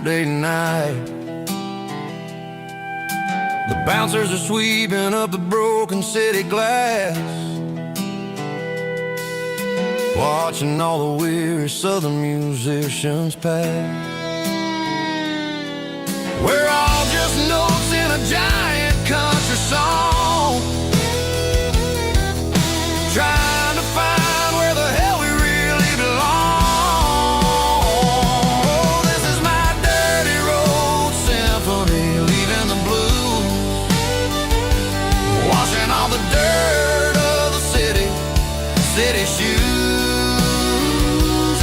Saturday night. The bouncers are sweeping up the broken city glass, watching all the weary southern musicians pass. We're all just notes in a giant country song, trying to find where the hell we really belong. Oh, this is my dirty road symphony, leaving the blues, washing all the dirt of the city shoes.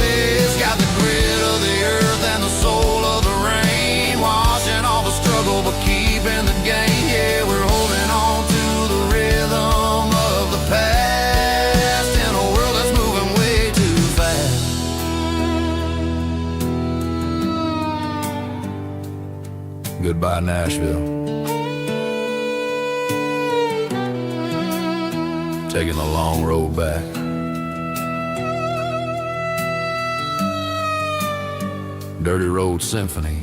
It's got the grit of the earth and the soul of the rain, washing all the struggle but keeping the game. Yeah, we're holding on to the rhythm of the past in a world that's moving way too fast. Goodbye, Nashville. Taking the long road back. Dirty Road Symphony.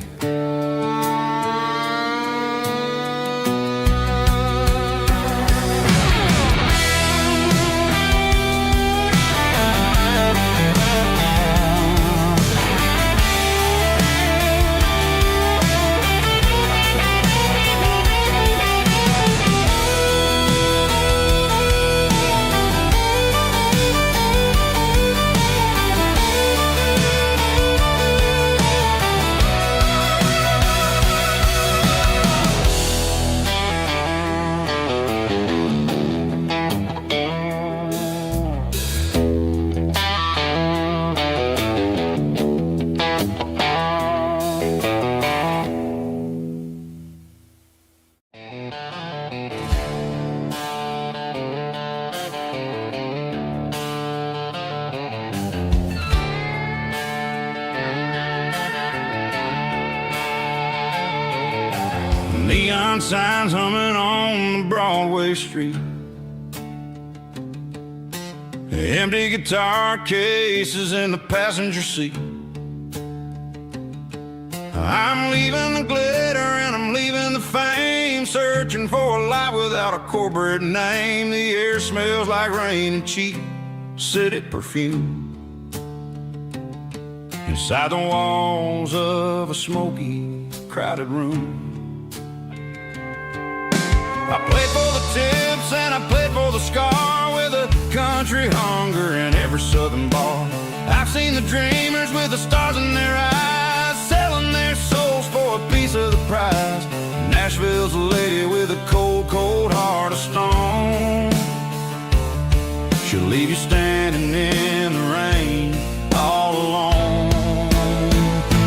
Neon signs humming on the Broadway street, empty guitar cases in the passenger seat. I'm leaving the glitter and I'm leaving the fame, searching for a life without a corporate name. The air smells like rain and cheap city perfume inside the walls of a smoky, crowded room. I played for the tips and I played for the scar, with a country hunger in every southern bar. I've seen the dreamers with the stars in their eyes, selling their souls for a piece of the prize. Nashville's a lady with a cold, cold heart of stone. She'll leave you standing in the rain all alone.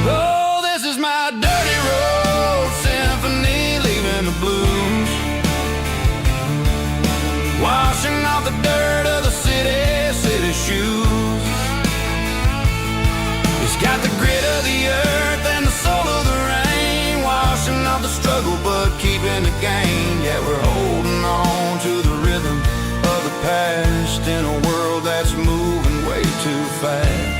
Oh, this is my dirty road symphony, leaving the blues, washing off the dirt of the city shoes. It's got the grit of the earth and the soul of the rain, washing off the struggle but keeping the game. Yeah, we're holding on to the rhythm of the past in a world that's moving way too fast.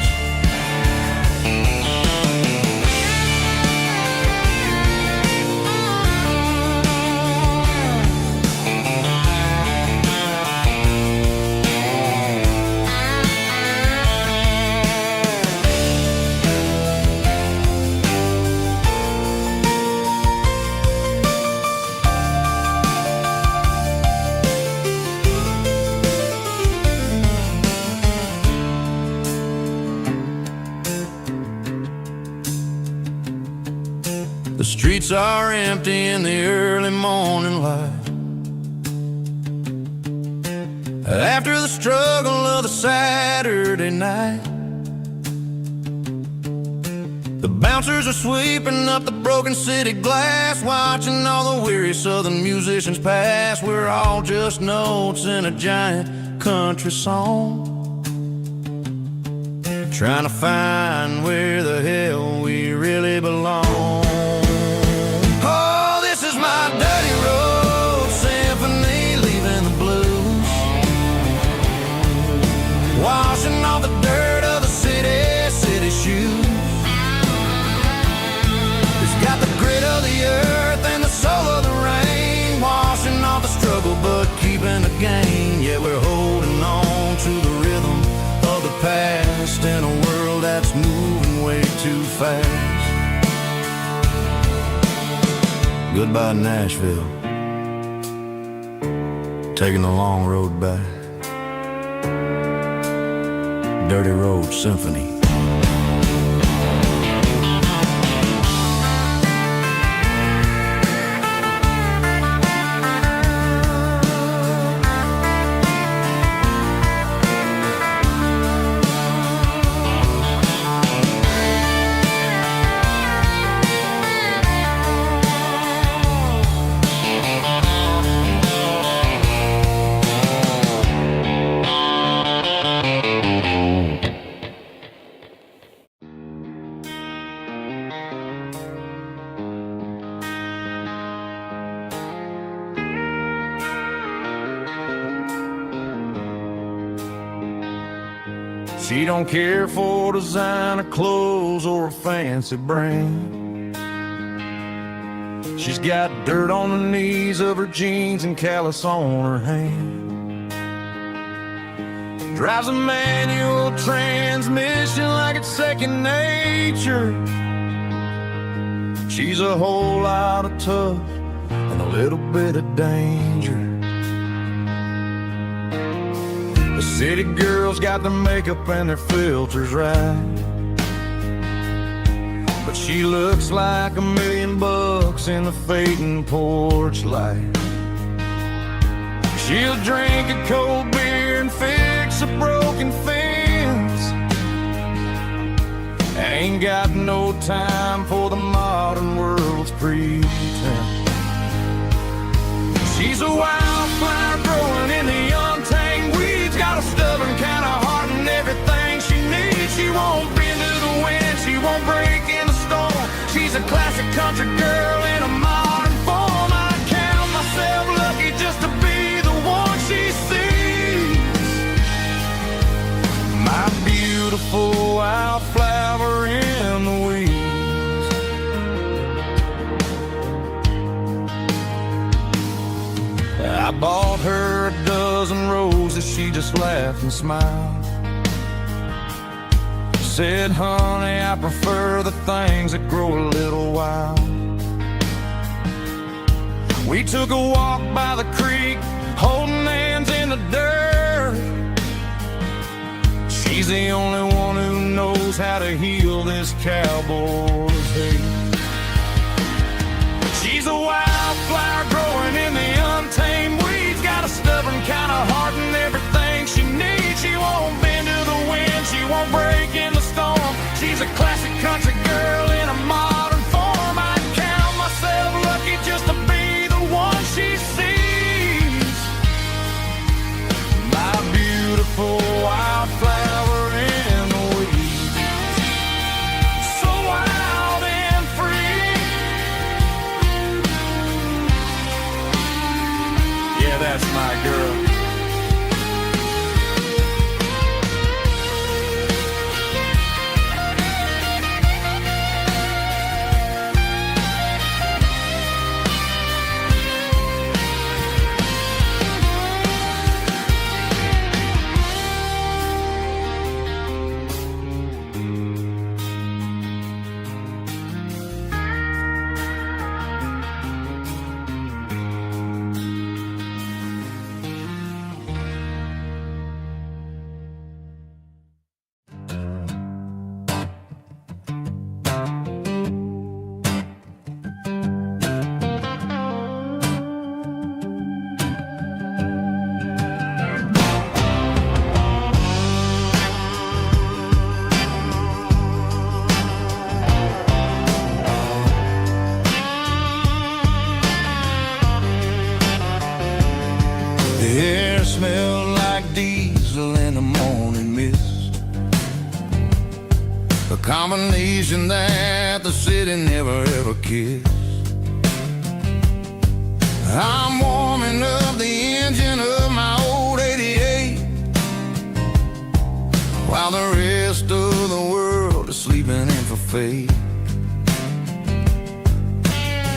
The streets are empty in the early morning light, after the struggle of the Saturday night. The bouncers are sweeping up the broken city glass, watching all the weary southern musicians pass. We're all just notes in a giant country song, trying to find where the hell we really belong. Oh, this is my dirty road symphony, leaving the blues, washing off the dirt of the city shoes. too fast. Goodbye Nashville, taking the long road back. Dirty Road Symphony. She don't care for designer clothes or a fancy brand. She's got dirt on the knees of her jeans and callus on her hand. Drives a manual transmission like it's second nature. She's a whole lot of tough and a little bit of danger. The city girls got their makeup and their filters right, but she looks like $1 million in the fading porch light. She'll drink a cold beer and fix a broken fence. Ain't got no time for the modern world's pretense. She's a wildflower growing in the untamed weeds. Got a stubborn kind of heart and everything she needs. She won't bend to the wind, she won't break in the storm. She's a classic country girl in a modern form. I count myself lucky just to be the one she sees. My beautiful wildflower in the weeds. I bought her a dozen roses, she just laughed and smiled. Said, honey, I prefer the things that grow a little wild. We took a walk by the creek, holding hands in the dirt. She's the only one who knows how to heal this cowboy's hate. She's a wildflower growing in the untamed weeds. Got a stubborn kind of heart and everything she needs. She won't bend to the wind, she won't break in the storm. She's a classic country girl in a modern form. I count myself lucky just to be the one she sees. My beautiful wildflower in the weeds. So wild and free. Yeah, that's my girl. Smell like diesel in the morning mist, a combination that the city never ever kissed. I'm warming up the engine of my old 88, while the rest of the world is sleeping in for fate.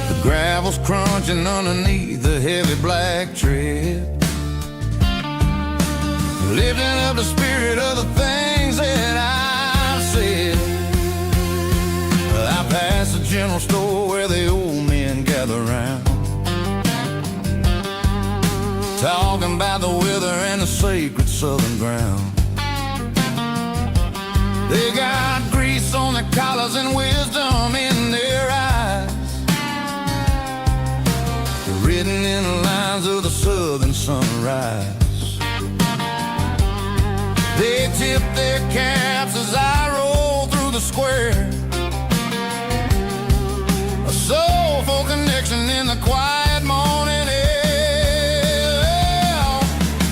The gravel's crunching underneath the heavy black tread, lifting up the spirit of the things that I said. general store where the old men gather round, talking about the weather and the sacred southern ground. They got grease on their collars and wisdom in their eyes, written in the lines of the southern sunrise. They tip their caps as I roll through the square, a soulful connection in the quiet morning air.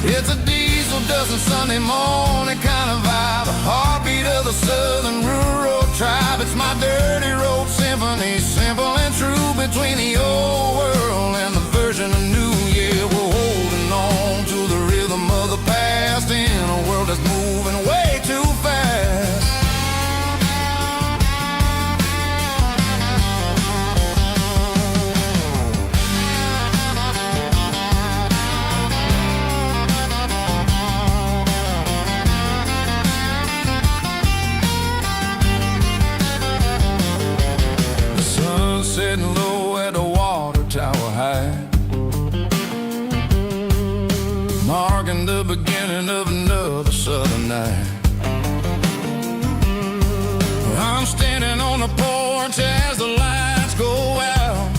It's a diesel dusting Sunday morning kind of vibe, a heartbeat of the southern rural tribe. It's my dirty road symphony, simple and true, between the old world and the version of new. Yeah, we're holding on to the rhythm of the past in a world that's moving way too fast. The sun setting low at the water tower high, marking the beginning of another southern night. I'm standing on the porch as the lights go out,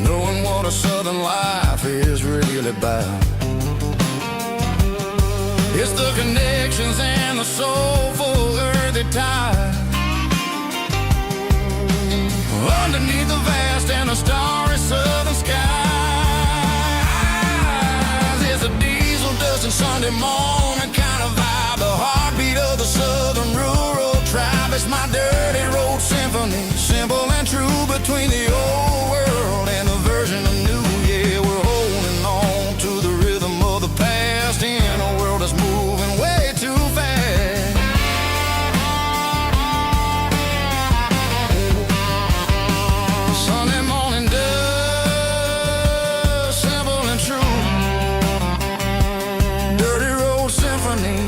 knowing what a southern life is really about. It's the connections and the soulful earthy ties, underneath the vast and the starry southern skies. It's a diesel dusting Sunday morning kind of vibe, the heartbeat of the southern rural tribe. It's my dirty road symphony, simple and true, between the old world and the version of new. Yeah, we're holding on to the rhythm of the past in a world that's moving way too fast. Sunday morning dust, simple and true, dirty road symphony.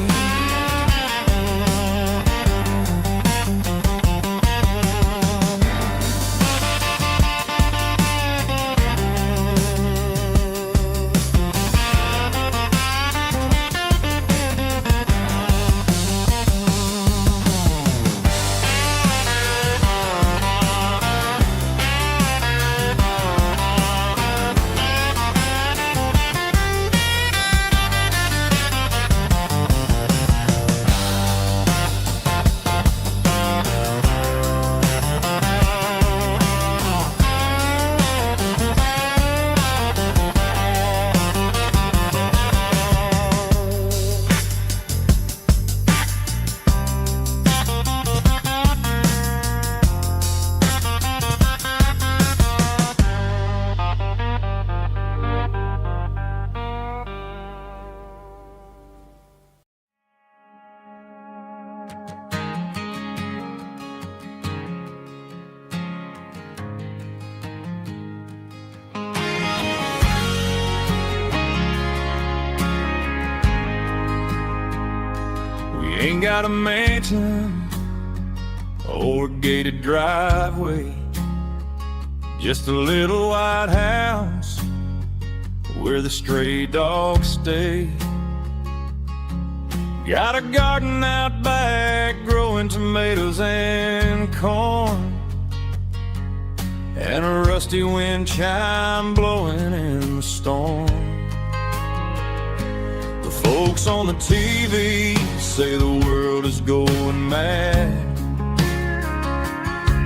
Ain't got a mansion or a gated driveway, just a little white house where the stray dogs stay. Got a garden out back growing tomatoes and corn, and a rusty wind chime blowing in the storm. The folks on the TV say the world is going mad,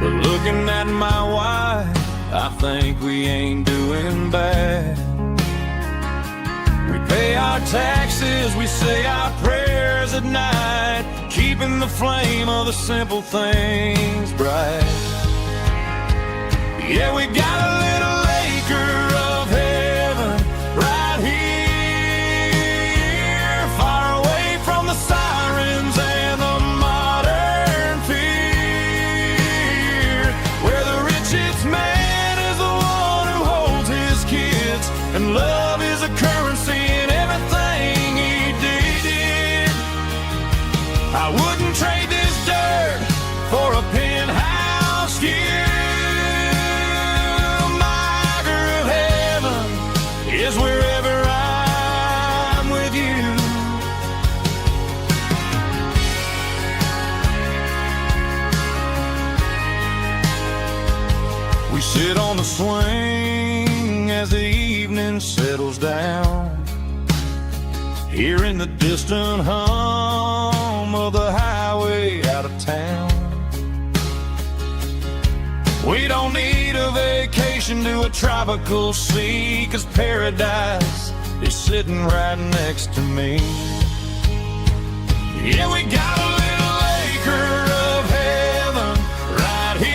but looking at my wife, I think we ain't doing bad. We pay our taxes, we say our prayers at night, keeping the flame of the simple things bright. Yeah, we got a little acre of heaven right here, far away from the sirens and the modern fear, where the richest man is the one who holds his kids, and love is a currency in everything he did. I wouldn't trade this dirt for a penthouse We sit on the swing as the evening settles down, hearing the distant hum of the highway out of town. We don't need a vacation to a tropical sea, 'cause paradise is sitting right next to me. Yeah, we got a little acre of heaven right here,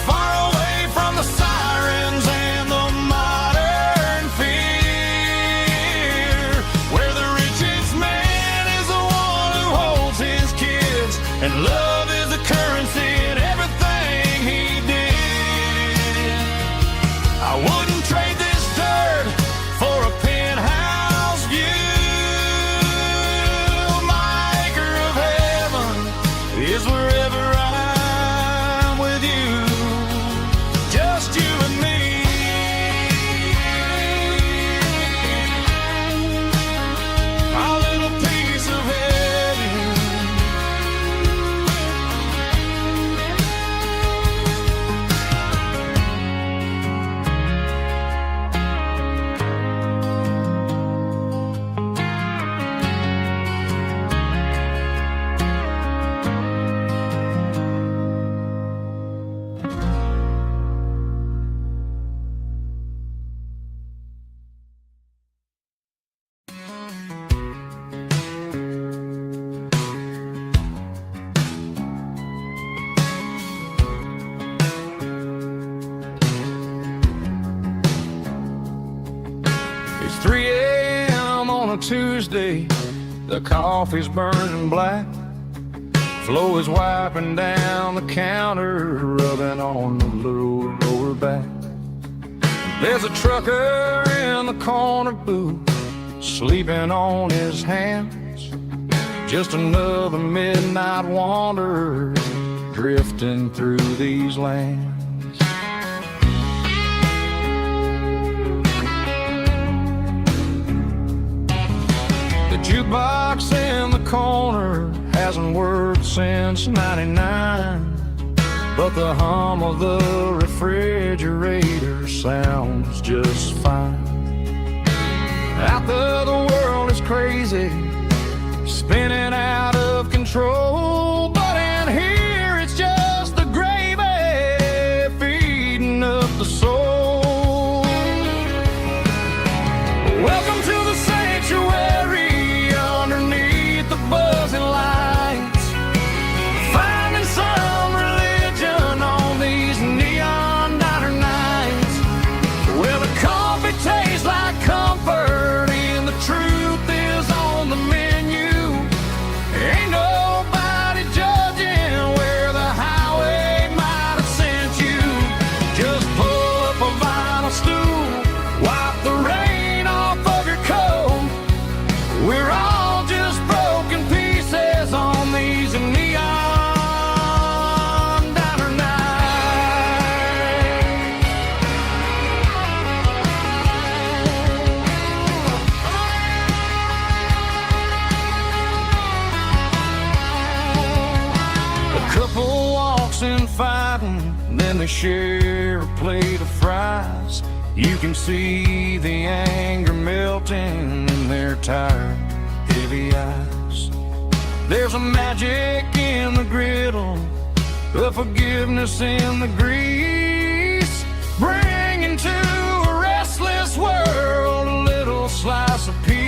far away from the sirens and the modern fear, where the richest man is the one who holds his kids, and love is the currency in everything he did. I wouldn't trade this dirt for a penthouse view. My acre of heaven is wherever I'm with you, just you and me. Our little piece of heaven. It's 3 a.m. on a Tuesday, the coffee's burning black, Flo is wiping down the counter, rubbing on the little lower back. There's a trucker in the corner booth, sleeping on his hands, just another midnight wanderer drifting through these lands. The jukebox in the corner hasn't worked since '99, but the hum of the refrigerator sounds just fine. Out there the world is crazy, spinning out of control, but in here it's just the gravy feeding up the soul. Welcome to the sanctuary underneath the buzzing lights, finding some religion on these neon diner nights, where the coffee tastes like comfort and the truth is on the menu. Ain't nobody judging where the highway might have sent you. Just pull up a vinyl stool, wipe the rain off of your coat. We're all just broken pieces on these neon diner nights. A couple walks in fighting, then they share a plate of fries. You can see the anger melting in their tired, heavy eyes. There's a magic in the griddle, a forgiveness in the grease, bringing to a restless world a little slice of peace.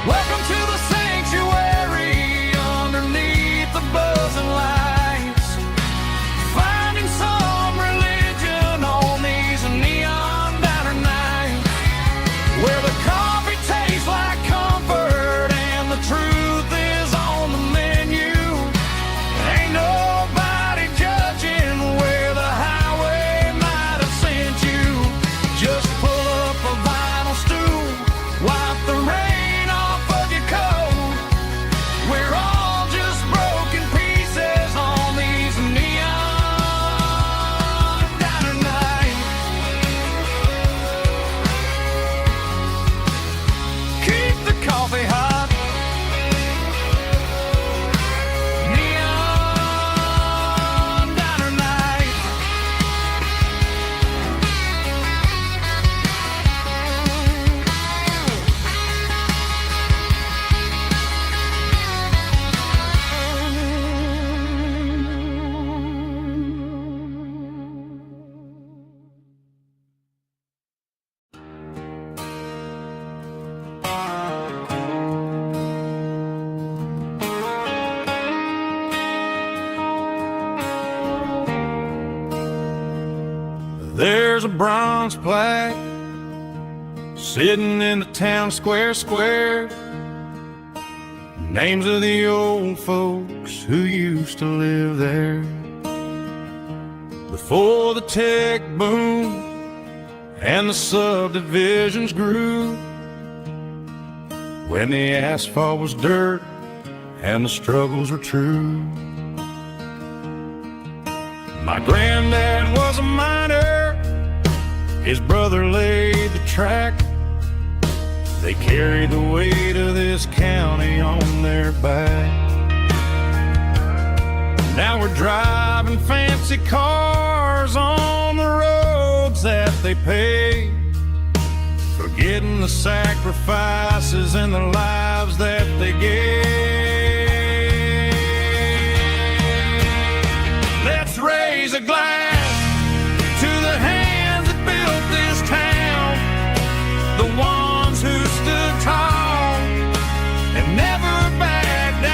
Welcome to the sanctuary underneath the buzzing lights, finding some religion on these neon diner nights, where the coffee tastes like comfort and the truth is on the menu. Ain't nobody There's a bronze plaque sitting in the town square. Names of the old folks who used to live there. Before the tech boom and the subdivisions grew, when the asphalt was dirt and the struggles were true. My granddad was a miner, his brother laid the track. They carried the weight of this county on their back. Now we're driving fancy cars on the roads that they paved, forgetting the sacrifices and the lives that they gave. Let's raise a glass to the hands that built this town, the ones who stood tall and never backed down.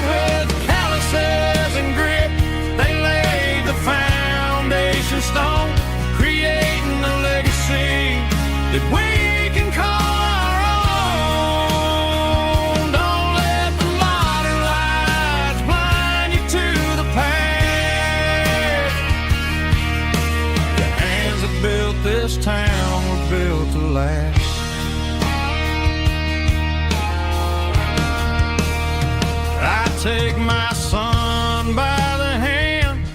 With calluses and grit, they laid the foundation stone, creating a legacy that we can call our own. Don't let the modern lights blind you to the past. The hands that built this town were built to last. I take my son by the hand,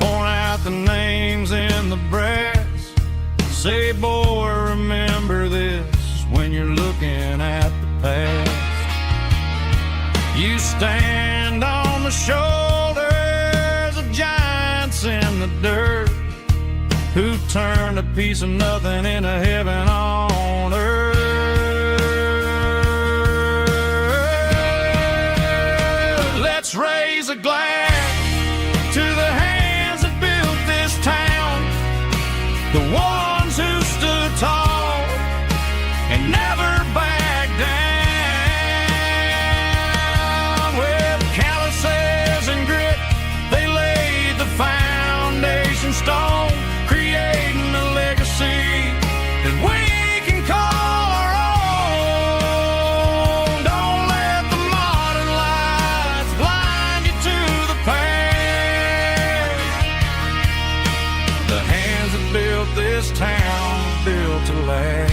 point out the names in the brass. Say, boy, remember this when you're looking at the past. You stand on the shoulders of giants in the dirt, who turned a piece of nothing into heaven on earth. Let's raise a glass to the hands that built this town, the ones who stood tall and never backed down. With calluses and grit, they laid the foundation stone, creating a legacy that we can call our own. Don't let the modern lights blind you to the past. The hands that built this town built to last.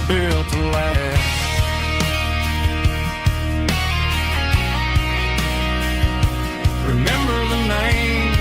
Built to last. Remember the names.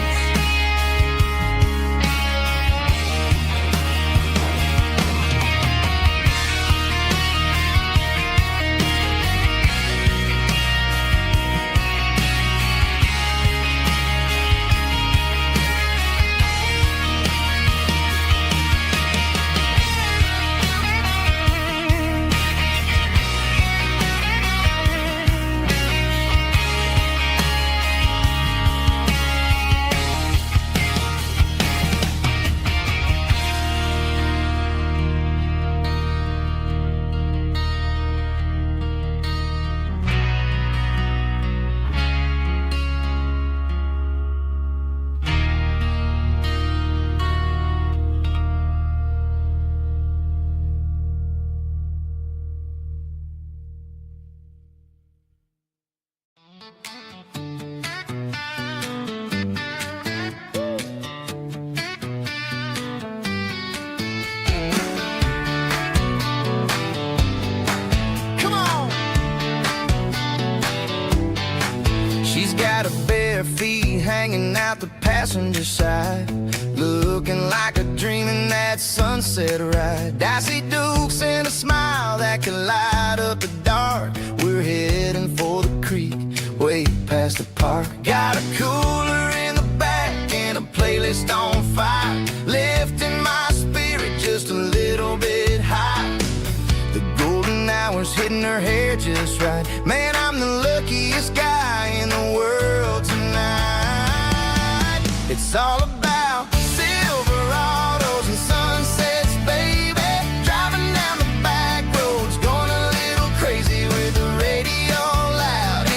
Got her bare feet hanging out the passenger side, looking like a dream in that sunset ride. I see Dukes and a smile that can light up the dark. We're heading for the creek, way past the park. Got a cooler in the back and a playlist on fire, lifting my spirit just a little bit high. The golden hours hitting her hair just right. Man, I'm the luckiest guy in the world tonight. It's all about Silverados and sunsets, baby. Driving down the back roads, going a little crazy with the radio loud.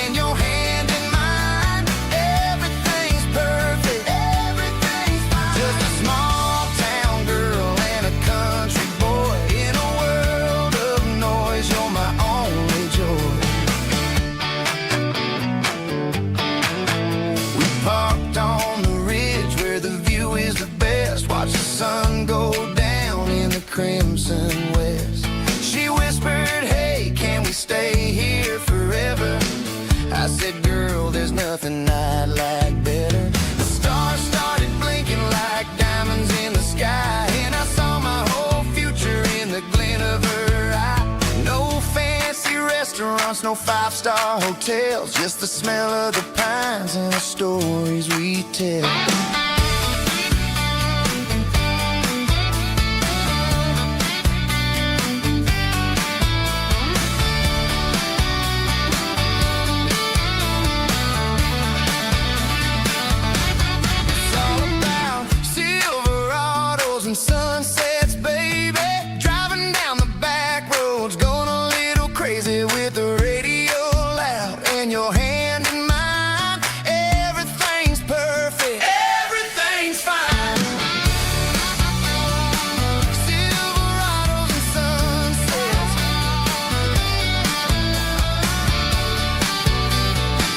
crimson west. She whispered, hey, can we stay here forever? I said, girl, there's nothing I'd like better. The stars started blinking like diamonds in the sky, and I saw my whole future in the glint of her eye. No fancy restaurants, no five-star hotels, just the smell of the pines and the stories we tell. Sunsets, baby, driving down the back roads, going a little crazy with the radio loud and your hand in mine. Everything's perfect, everything's fine. Silverados and sunsets,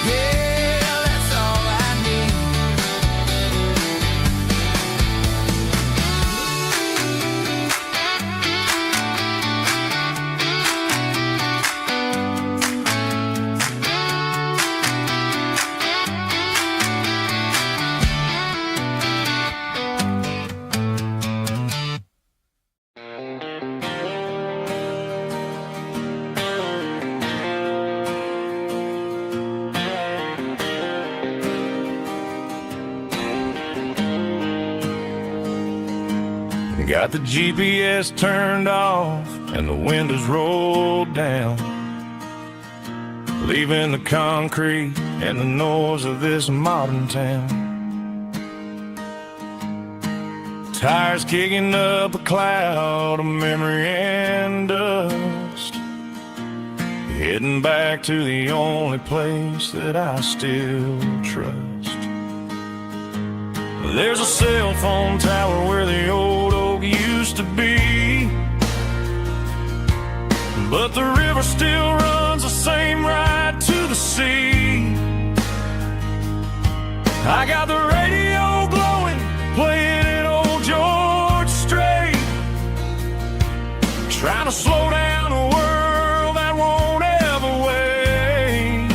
yeah, that's all I need. Got the GPS turned off and the windows rolled down, leaving the concrete and the noise of this modern town. Tires kicking up a cloud of memory and dust, heading back to the only place that I still trust. There's a cell phone tower where the old oak used to be, but the river still runs the same right to the sea. I got the radio glowing, playing an old George Strait, trying to slow down a world that won't ever wait.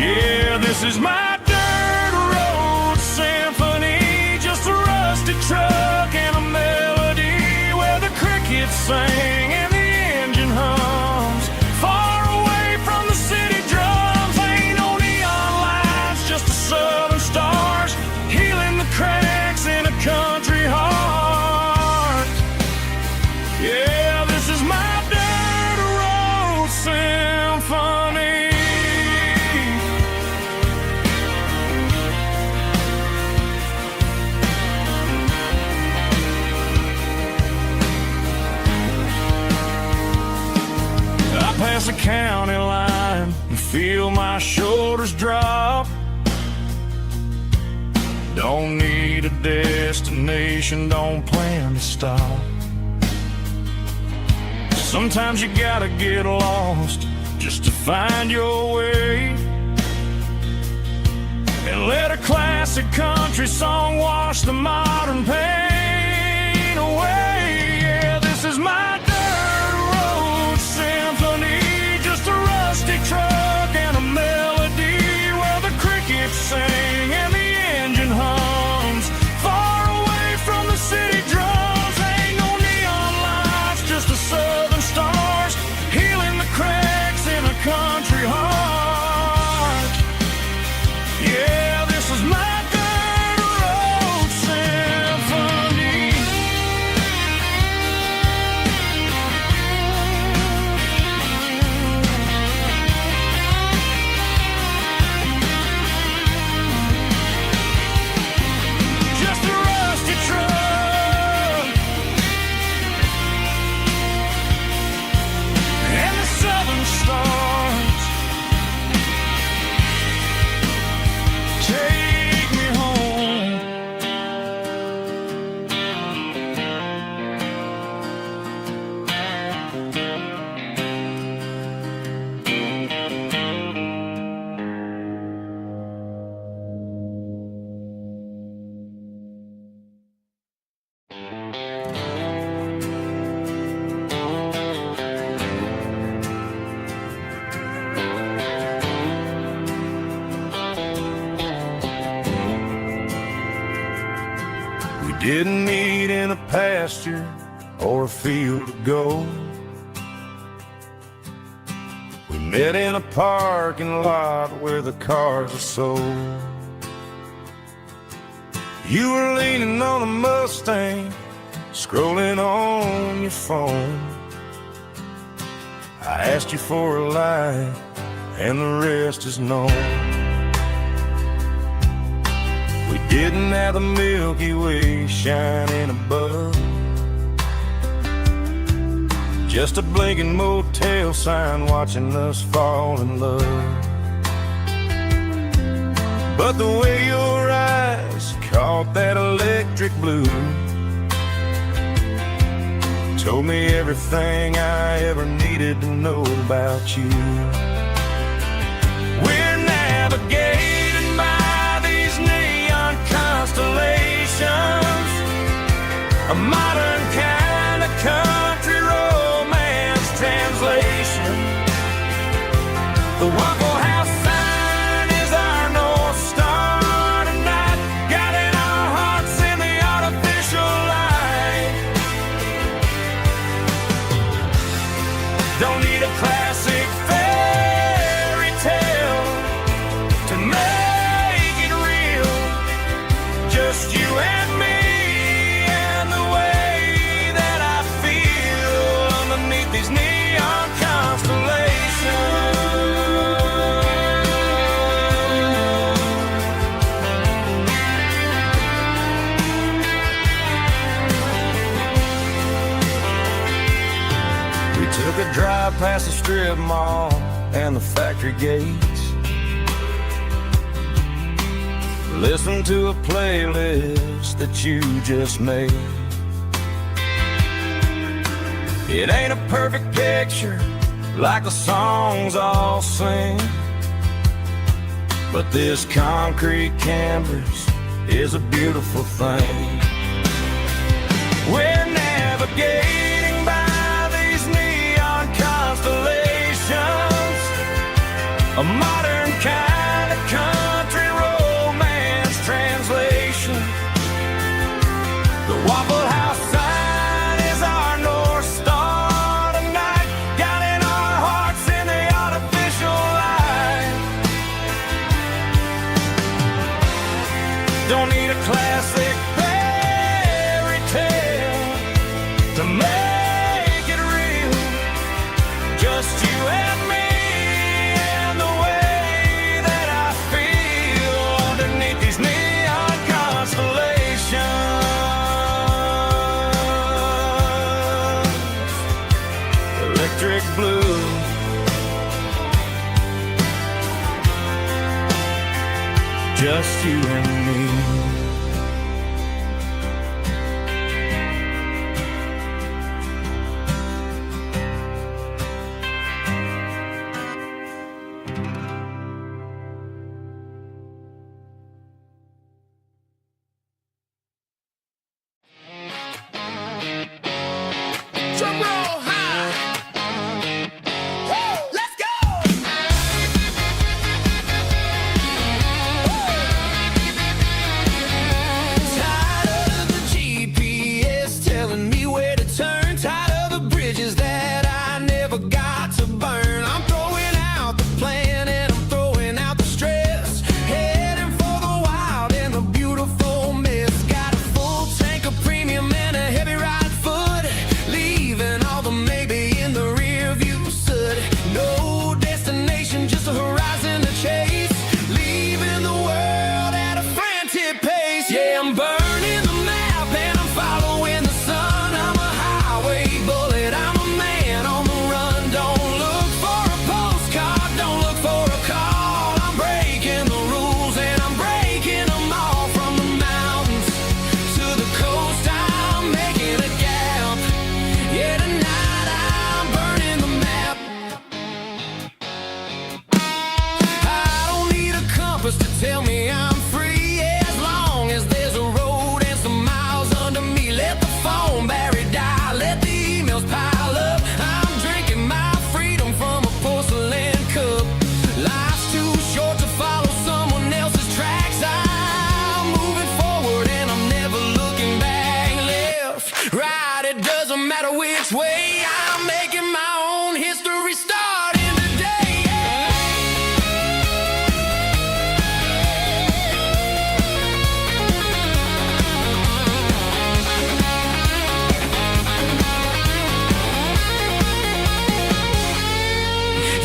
Yeah, this is my dirt road symphony, just a rusty truck and a melody where the crickets sing and the engine hums. Far away from the city drums, ain't no neon lights, just the southern stars healing the cracks in a country heart. Yeah, this is my dirt road symphony. I pass the county line and feel my shoulders drop. Don't need a destination, don't plan to stop. Sometimes you gotta get lost just to find your way, and let a classic country song wash the modern pain away. Yeah, this is my dirt road symphony, just a rusty truck and a melody where the crickets sing and the engine hums. Far away from the city drums, ain't no neon lights, just the southern stars healing the cracks in a country heart. Yeah, this is my dirt road symphony. Didn't meet in a pasture or a field of gold. We met in a parking lot where the cars are sold. You were leaning on a Mustang, scrolling on your phone. I asked you for a light, and the rest is known. We didn't have the Milky Way shining above, just a blinking motel sign watching us fall in love. But the way your eyes caught that electric blue told me everything I ever needed to know about you. We're navigating by these neon constellations, a modern kind of country romance translation. The Waffle House sign is our North Star tonight, guiding our hearts in the artificial light. Don't need a classic fairy tale to make it real, just you and me and the way that I feel underneath these neon constellations. We took a drive past the strip mall and the factory gates, listened to a playlist that you just made. It ain't a perfect picture like the songs all sing, but this concrete canvas is a beautiful thing. We're navigating by these neon constellations, a modern kind of country romance translation. The Waffle House sign is our North Star tonight, guiding our hearts in the artificial light. Don't need a classic fairy tale to make it real, just you and me and the way that I feel underneath these neon constellations. Electric blue, just you and me. Drum roll high. Woo, let's go. Tired of the GPS telling me where to turn, tired of the bridges that I never got to burn. I'm throwing out the plan and I'm throwing out the stress, heading for the wild and the beautiful mess. Got a full tank of premium and a heavy right foot, leaving way. I'm making my own history starting today.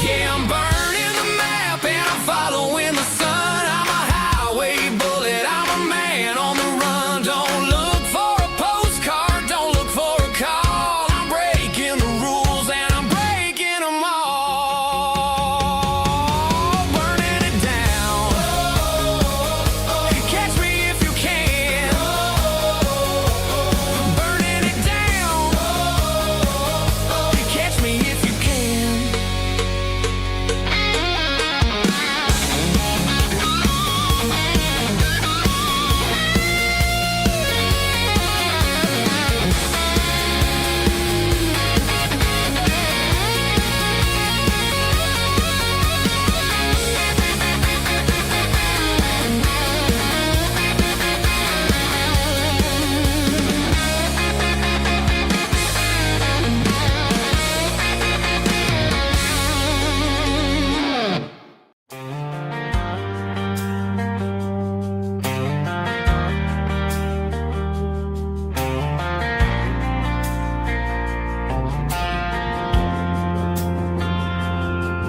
Yeah, I'm burning the map and I'm following the sun. I'm a highway bullet, I'm a man on the run. Don't look for a postcard, don't look for a call. I'm breaking the rules and I'm breaking them all. Burning it down. Catch me if you can. Burning it down. Catch me if you can.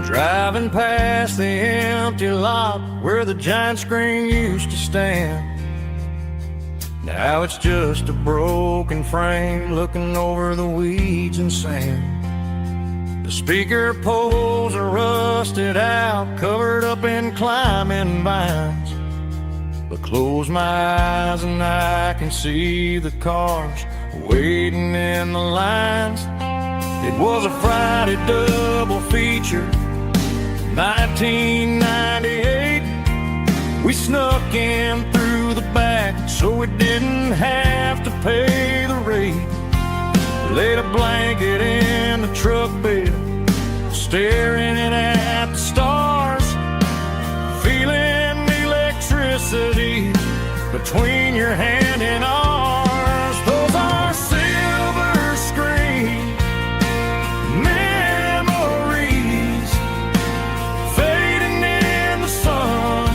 Driving past the empty lot where the giant screen used to stand. Now it's just a broken frame looking over the weeds and sand. The speaker poles are rusted out, covered up in climbing vines. But close my eyes and I can see the cars waiting in the lines. It was a Friday double feature, 1998. We snuck in through the back so we didn't have to pay the rate. Laid a blanket in the truck bed, staring at the stars, feeling the electricity between your hand and ours. Those are silver screen memories fading in the sun.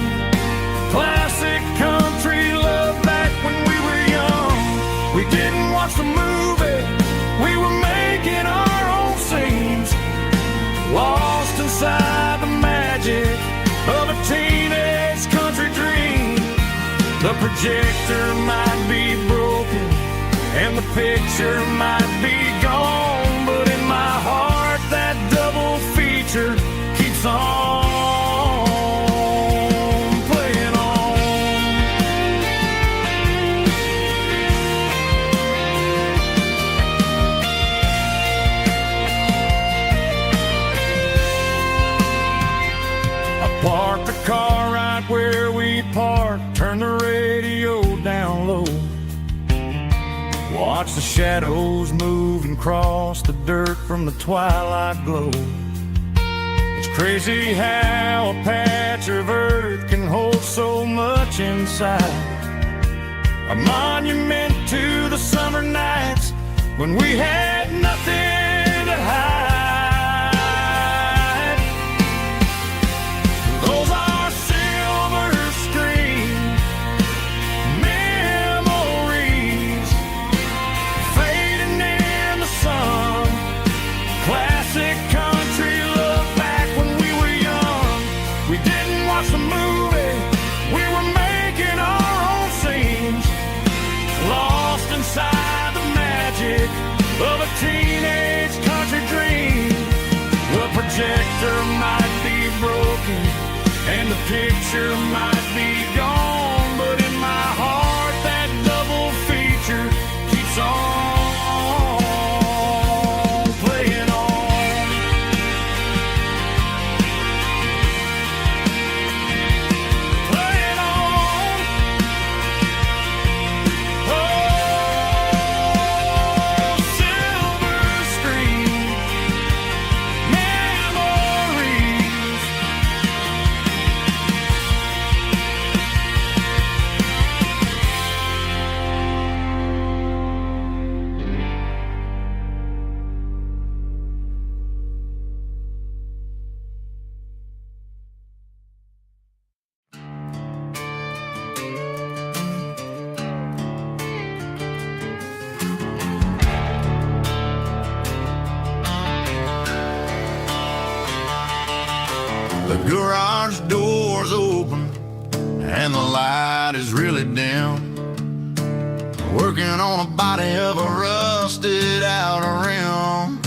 Classic country love back when we were young. We didn't watch the movie, we were making our own scenes, lost inside the magic of a teenage country dream. The projector might be broken and the picture might be gone, but in my heart that double feature keeps on playing on. I parked the car right where we parked, turned the radio down low, watch the shadows move and cross the dirt from the twilight glow. It's crazy how a patch of earth can hold so much inside. A monument to the summer nights when we had nothing to hide. Those are silver screen memories fading in the sun. Classic country love back when we were young. We didn't watch the movie, we were making our own scenes, lost inside the magic of a teenage country dream. The projector might be broken and the picture might be gone, but in my heart that double feature keeps on playing on. Playing on. Oh, silver screen memories Garage doors open and the light is really dim. Working on a body of a rusted out rim.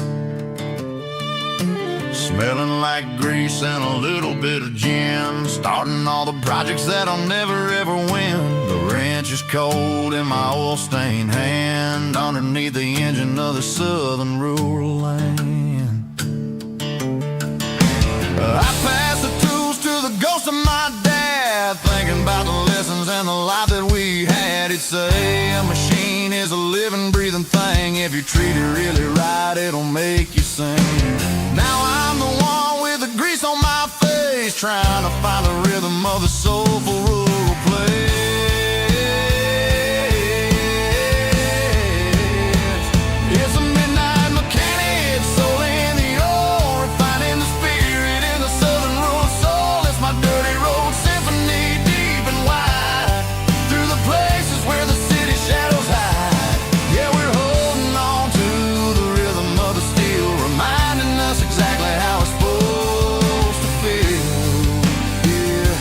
Smelling like grease and a little bit of gin. Starting all the projects that I'll never ever win. The wrench is cold in my oil-stained hand, underneath the engine of the southern rural land. I pass the tools to the ghost of my dad, thinking about the lessons and the life that we had. He'd say a machine is a living, breathing thing. If you treat it really right, it'll make you sing. Now I'm the one with the grease on my face, trying to find the rhythm of the soulful rural place. It's a midnight mechanic, soul in the ore, refining the spirit in the southern rural soul. It's my dirty road symphony, deep and wide, through the places where the city shadows hide. Yeah, we're holding on to the rhythm of the steel, reminding us exactly how it's supposed to feel. Yeah.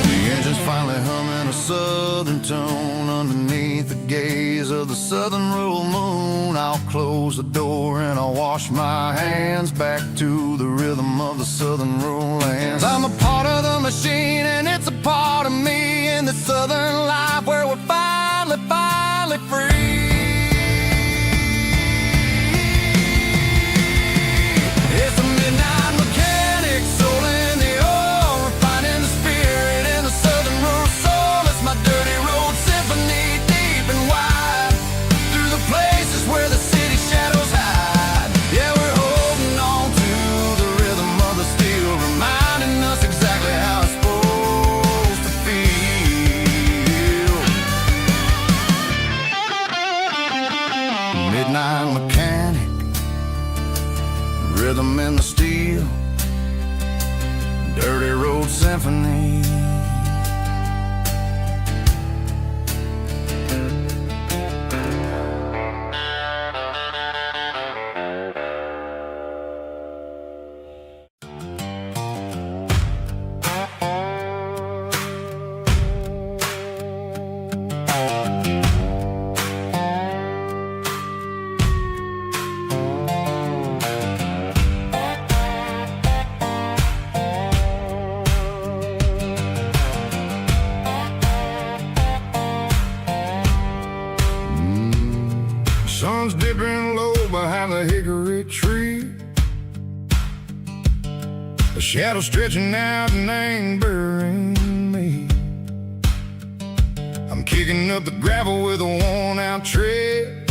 The engine's finally humming a southern tune underneath the gaze of the southern rural moon. I'll close the door and I'll wash my hands, back to the rhythm of the southern rural lands. I'm a part of the machine and it's a part of me, in the southern life where we're finally free. It's a midnight mechanic, soul in the ore, refining the spirit in the southern rural soul. It's my dirty road symphony, deep and wide, through the places where the city shadows hide. Yeah, we're holding on to the rhythm of the steel, reminding us exactly how it's supposed to feel. Midnight mechanic, rhythm in the steel, dirty road symphony. Sun's dipping low behind the hickory tree, a shadow stretching out and ain't burying me. I'm kicking up the gravel with a worn-out tread,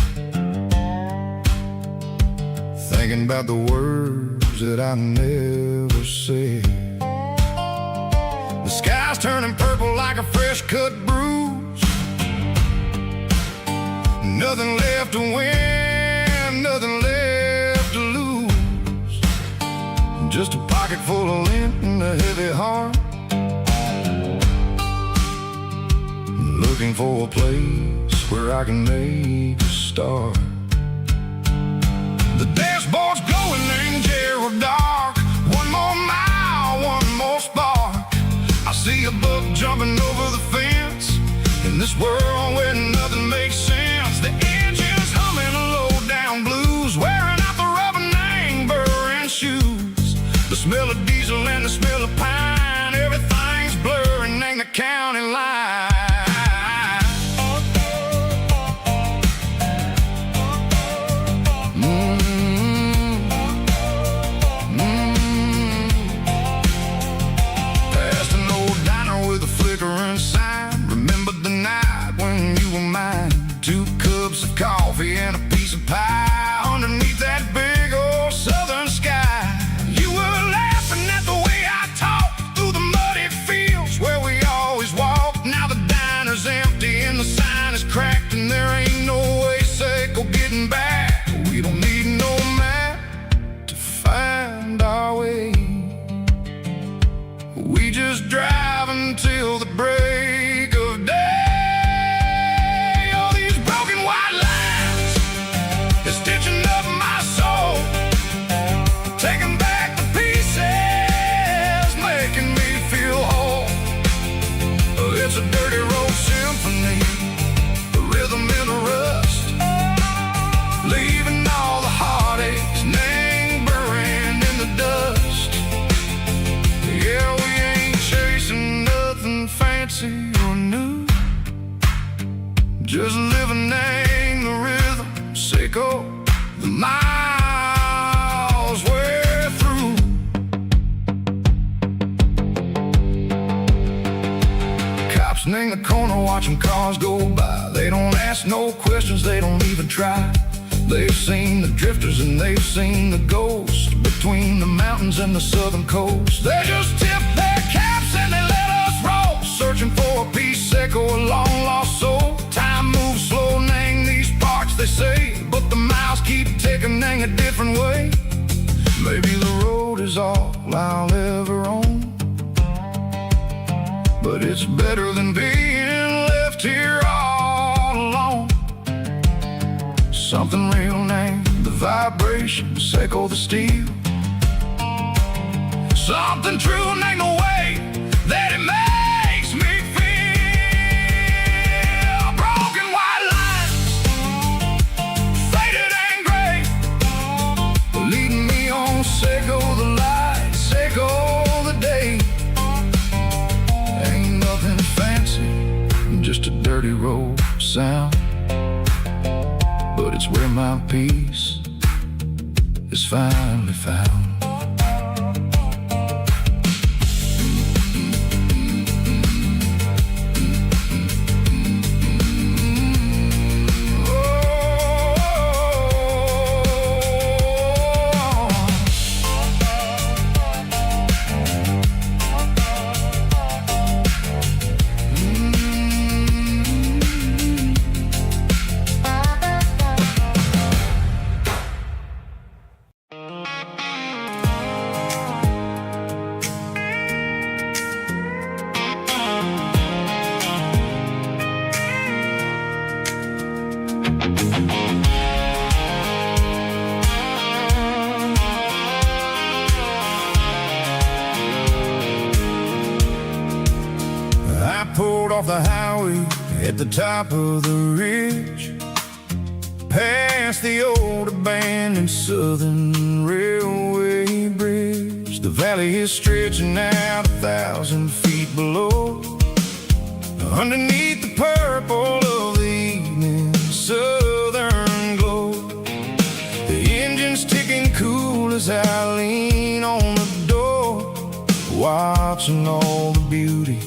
thinking about the words that I never said. The sky's turning purple like a fresh-cut bruise. Nothing left to win, nothing left to lose. Just a pocket full of lint and a heavy heart, looking for a place where I can make a start. The dashboard's glowing angel dark. One more mile, one more spark. I see a buck jumping over the fence, in this world where nothing makes sense. The engine's humming a low-down blues, wearing out the rubber name burring shoes. The smell of diesel and the smell of pine, everything's blurring in the county line. Past an old diner with a flickering sign, remember the night when you were mine. 2 cups of coffee and a piece of pie underneath that big old southern sky. You were laughing at the way I talked. the miles we're through. Cops in the corner watching cars go by. They don't ask no questions, they don't even try. They've seen the drifters and they've seen the ghosts between the mountains and the southern coast. They just tip their caps and they let us roll, searching for a piece echo, a long lost soul. Time moves slow, nang these parts they say, but the miles keep ticking, nang a different way. Maybe the road is all I'll ever own, but it's better than being left here all alone. Something real named the vibrations echo the steel. Something true named the way that it makes me feel. Broken white lines, faded and gray, leading me on, echo the lights, echo the day. Ain't nothing fancy, just a dirty road sound, but it's where my peace is finally found. Off the highway at the top of the ridge, past the old abandoned southern railway bridge. The valley is stretching out 1,000 feet below, underneath the purple of the evening southern glow. The engine's ticking cool as I lean on the door, watching all the beauty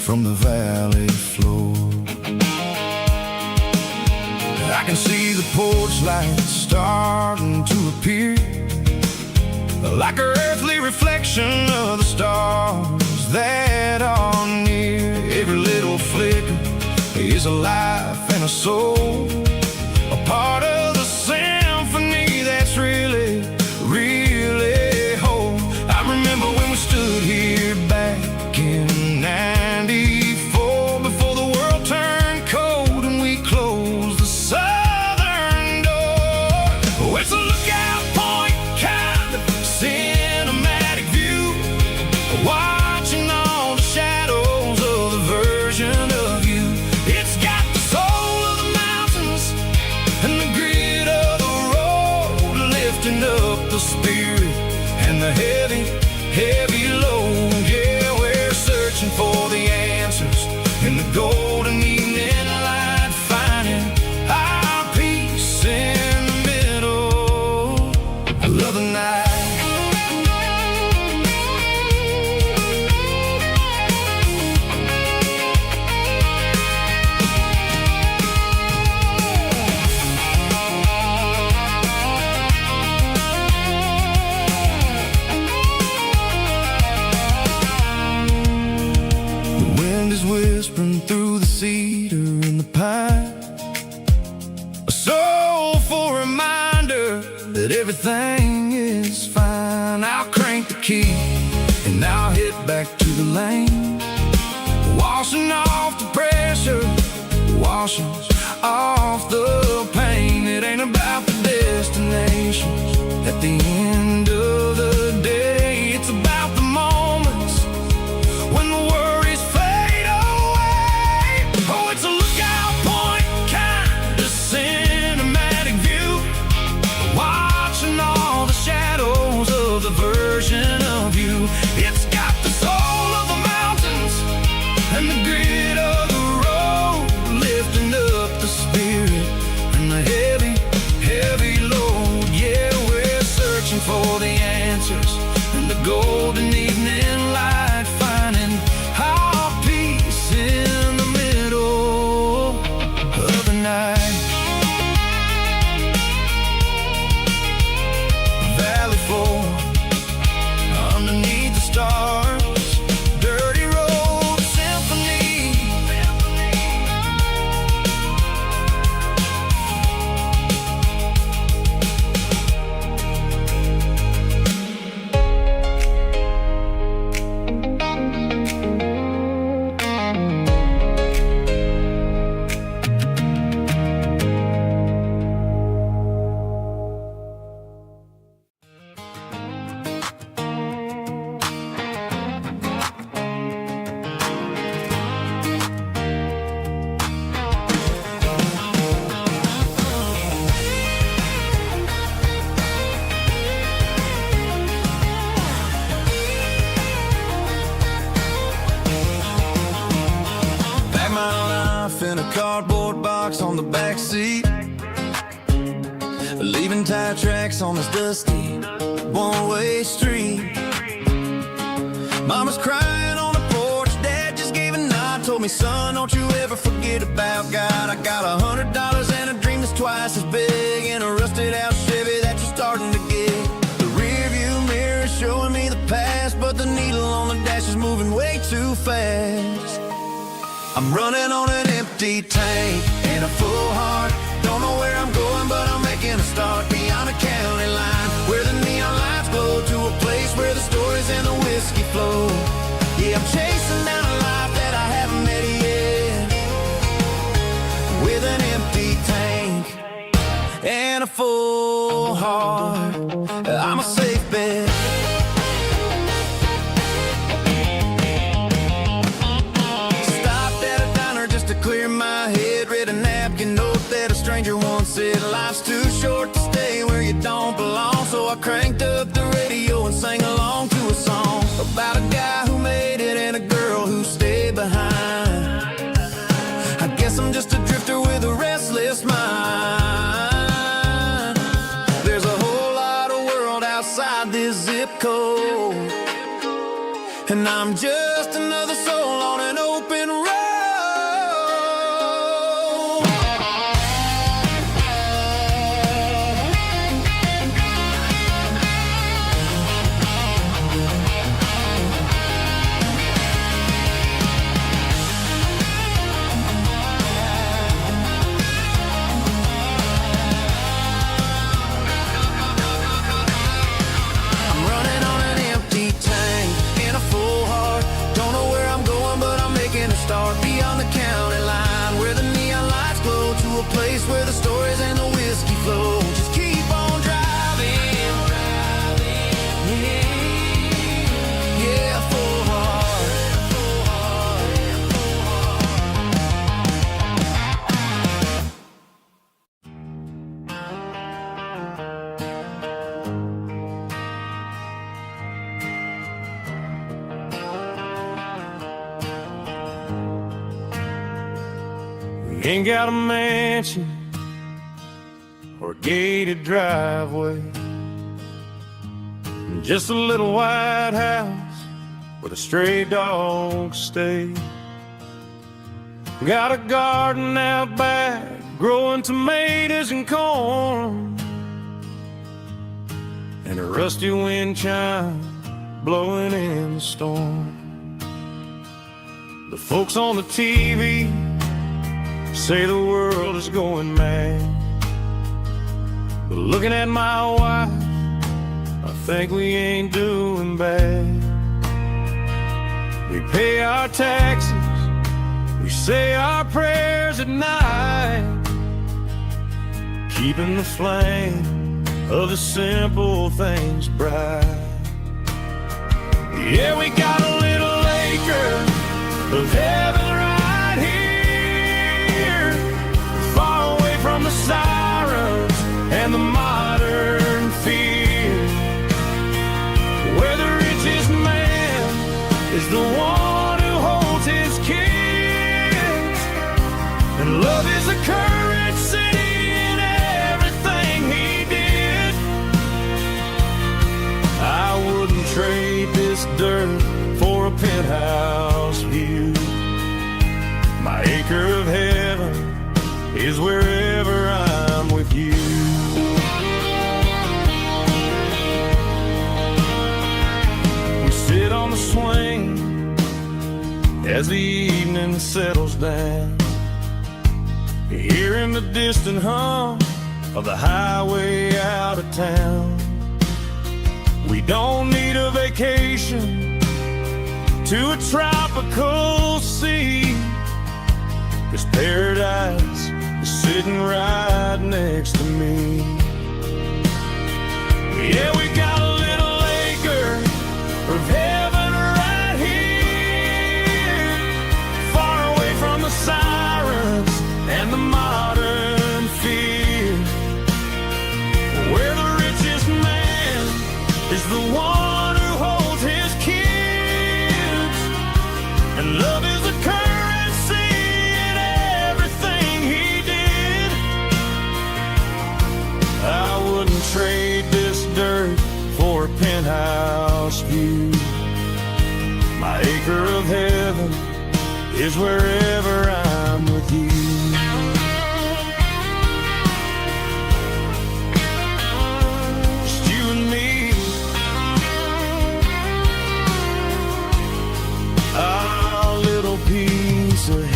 from the valley floor. I can see the porch lights starting to appear, like an earthly reflection of the stars that are near. Every little flicker is a life and a soul, a part of the symphony that's really, really whole. I remember when we stood here back in '94, before the world turned cold and we closed the southern door. Oh, it's a lookout point, kind of cinematic view, watching all the shadows of the version of you. It's got the soul of the mountains and the grit of the road, lifting up the spirit and the heavy, heavy load. Yeah, we're searching for the answers in the golden evening light, finding our peace in the middle of the night. Whispering through the cedar and the pine, a soulful reminder that everything is fine. I'll crank the key and I'll head back to the lane, washing off the pressure, washing off the pain. It ain't about the destinations at the end of the day, it's about the moments when the worries fade away. Oh, it's a lookout point, kind of cinematic view, watching all the shadows of the version of you. It's got the soul of the mountains and the grit of the road, lifting up the spirit and the heavy, heavy load. for the answers in the golden evening light, finding our peace in the middle of the night. Valley floor underneath the stars, dirty road symphony. In a cardboard box on the back seat, leaving tire tracks on this dusty one-way street. Mama's crying on the porch, Dad just gave a nod, told me, son, don't you ever forget about God. I got $100 and a dream that's twice as big, and a rusted out Chevy that you're starting to get. The rear view mirror is showing me the past, but the needle on the dash is moving way too fast. I'm running on an empty tank and a full heart. Don't know where I'm going, but I'm making a start beyond a county line, where the neon lights glow, to a place where the stories and the whiskey flow. Yeah, I'm chasing down a life that I haven't met yet, with an empty tank and a full heart. I'm a safe bet. Clear my head, read a napkin note that a stranger once said, life's too short to stay where you don't belong. So I cranked up the radio and sang along to a song about a guy who made it and a girl who stayed behind. I guess I'm just a drifter with a restless mind. There's a whole lot of world outside this zip code, and I'm just another soul on an open road. Start beyond the county line, where the neon lights glow, to a place where the stories and the whiskey flow. Just keep on driving, yeah, full heart. Ain't got a mansion or a gated driveway, just a little white house where the stray dogs stay. Got a garden out back, growing tomatoes and corn, and a rusty wind chime blowing in the storm. The folks on the TV say the world is going mad, but looking at my wife, I think we ain't doing bad. We pay our taxes, we say our prayers at night, keeping the flame of the simple things bright. Yeah, we got a little acre of heaven right here, far away from the sirens and the modern fear, where the richest man is the one who holds his kids, and love is the currency in everything he did. as the evening settles down. Hearing the distant hum of the highway out of town. We don't need a vacation to a tropical sea, 'cause paradise is sitting right next to me. Yeah, we got a little acre of heaven right here, far away from the sirens and the modern fear, where the richest man is the one who holds his kids, and love is the currency in everything he did. I wouldn't trade this dirt for a penthouse view. My acre of heaven is wherever I'm with you. Just you and me, our little piece of heaven.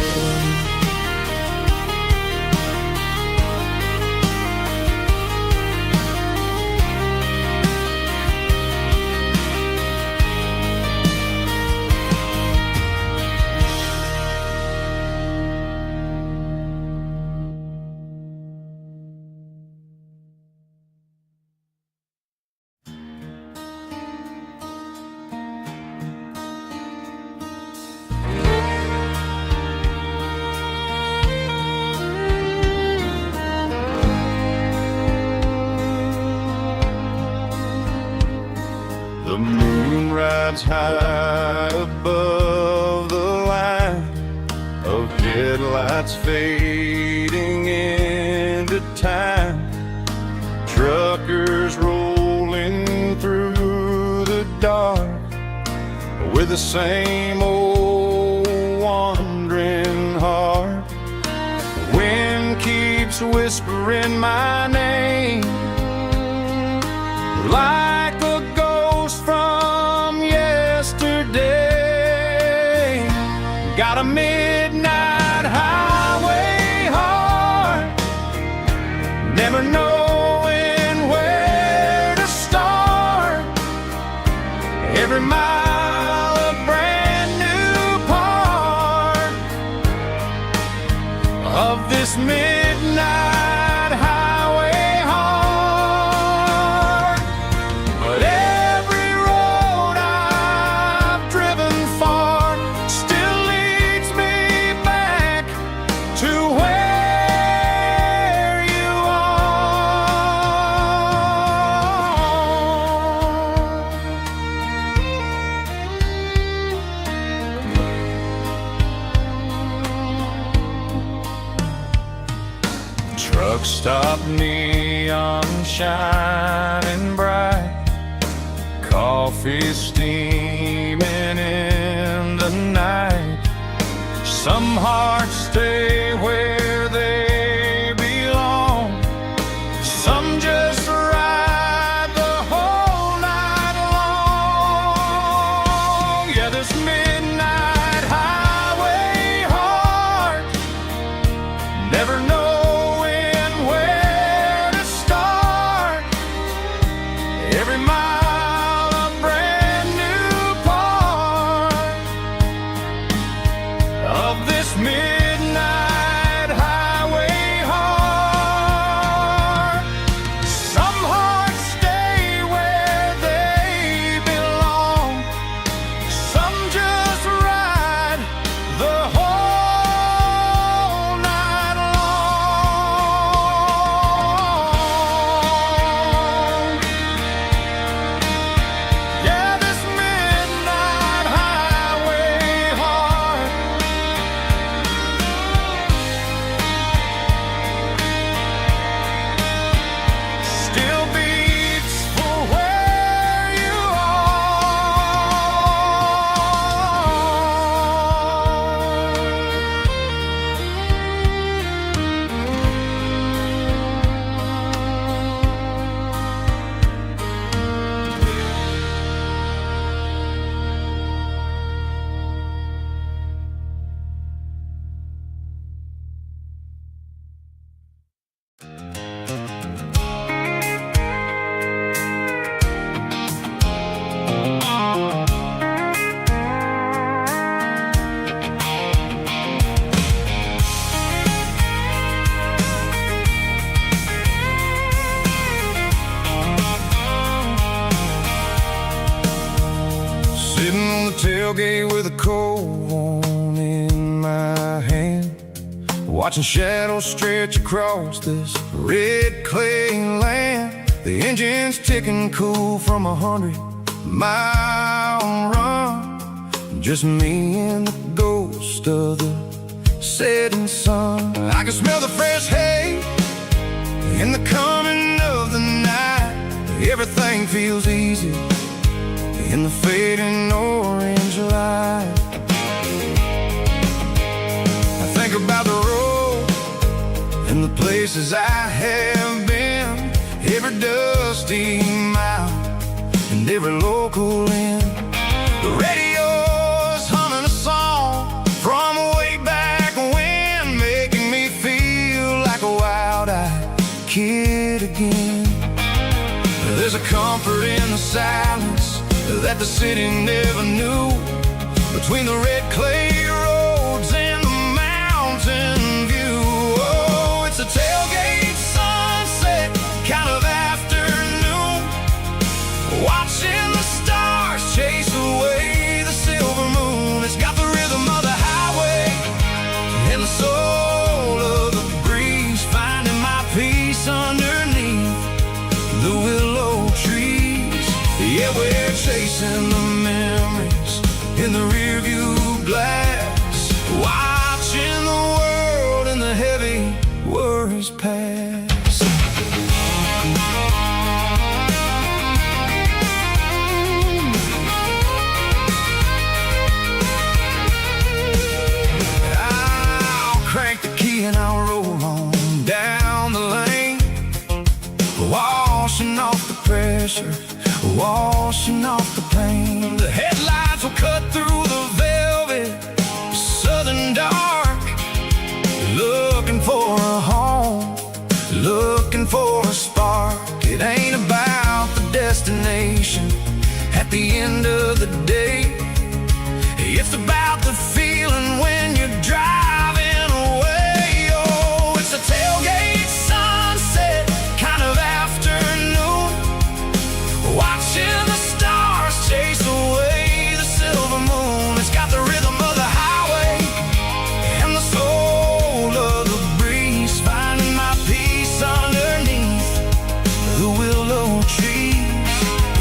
The moon rides high above the line of headlights fading into time. Truckers rolling through the dark with the same old wandering heart. The wind keeps whispering my name like a ghost from yesterday. Got a midnight highway heart, never knowing where to start. Every mile a brand new part of this midnight highway heart. But every road I've driven far still leads me back to where you are. Truck stop, neon shining bright, coffee steaming in the night. Some hearts stay where they belong, some just ride the whole night long. Yeah, this midnight highway heart, never knowing where to start. Every mile a brand new part of this midnight tailgate with a cold one in my hand, watching shadows stretch across this red clay land. The engine's ticking cool from 100-mile run. Just me and the ghost of the setting sun. I can smell the fresh hay in the coming of the night. Everything feels easy in the fading orange light. I think about the road and the places I have been, every dusty mile and every local inn. The radio's humming a song from way back when, making me feel like a wild-eyed kid again. There's a comfort in the silence that the city never knew, between the red clay roads and the mountain view. Oh, it's a tailgate sunset kind of afternoon, watching the stars chase away the silver moon. It's got the rhythm of the highway and the soul of the breeze, finding my peace underneath the willow trees. Yeah, we're chasing the memories in the rearview glass, watching the world and the heavy worries pass. I'll crank the key and I'll roll on down the lane, washing off the pressure, washing off the pain. The headlights will cut through the velvet southern dark, looking for a home, looking for a spark. It ain't about the destination at the end of the day, it's about the feeling when you're driving away. Oh, it's a tailgate sunset kind of afternoon, watching the stars chase away the silver moon. It's got the rhythm of the highway and the soul of the breeze, finding my peace underneath the willow trees.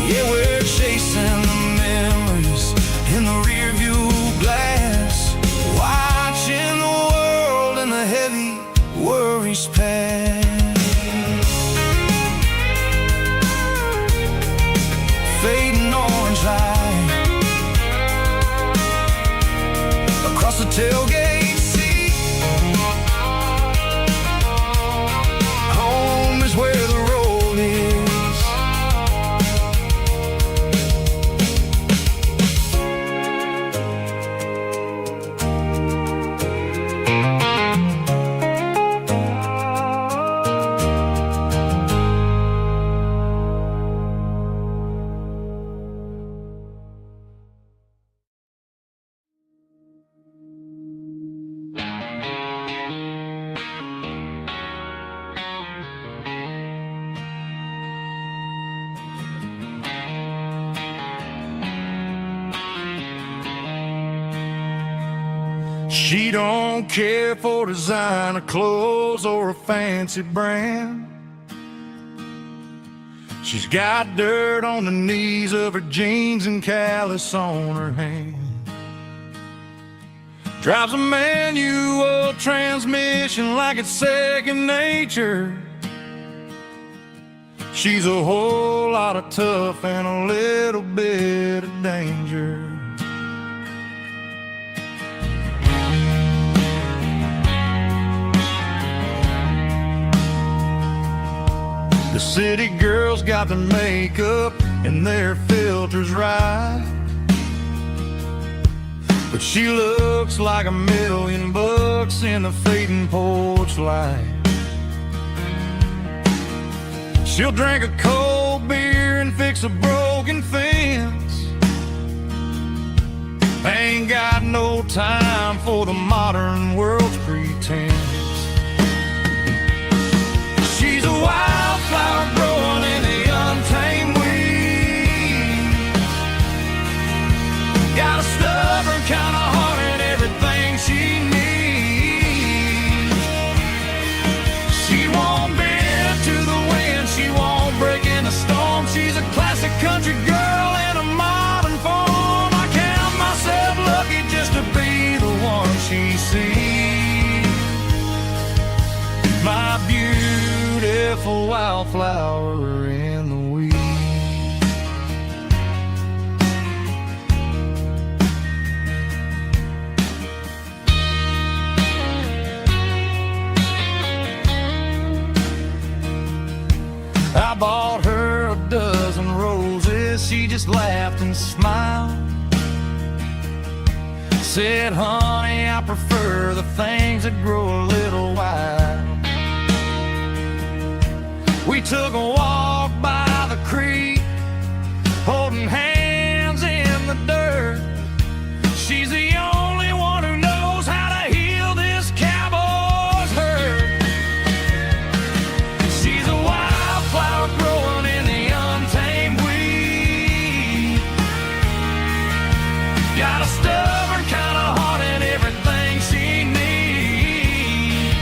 Yeah, we're chasing the memories in the rearview glass, watching the world and the heavy worries pass. Fading orange light across the tailgate seat. Home is where the road is. She don't care for designer clothes or a fancy brand. She's got dirt on the knees of her jeans and callus on her hand. Drives a manual transmission like it's second nature. She's a whole lot of tough and a little bit of danger. The city girls got their makeup and their filters right, but she looks like $1,000,000 in the fading porch light. She'll drink a cold beer and fix a broken fence. Ain't got no time for the modern world's pretense. She's a wildflower growing in the untamed weeds. Got a bought her a dozen roses, she just laughed and smiled. Said, honey, I prefer the things that grow a little wild. We took a walk by the creek, holding hands in the dirt. She's the only one who knows how to heal this cowboy's hurt. She's a wildflower growing in the untamed weed. Got a stubborn kind of heart and everything she needs.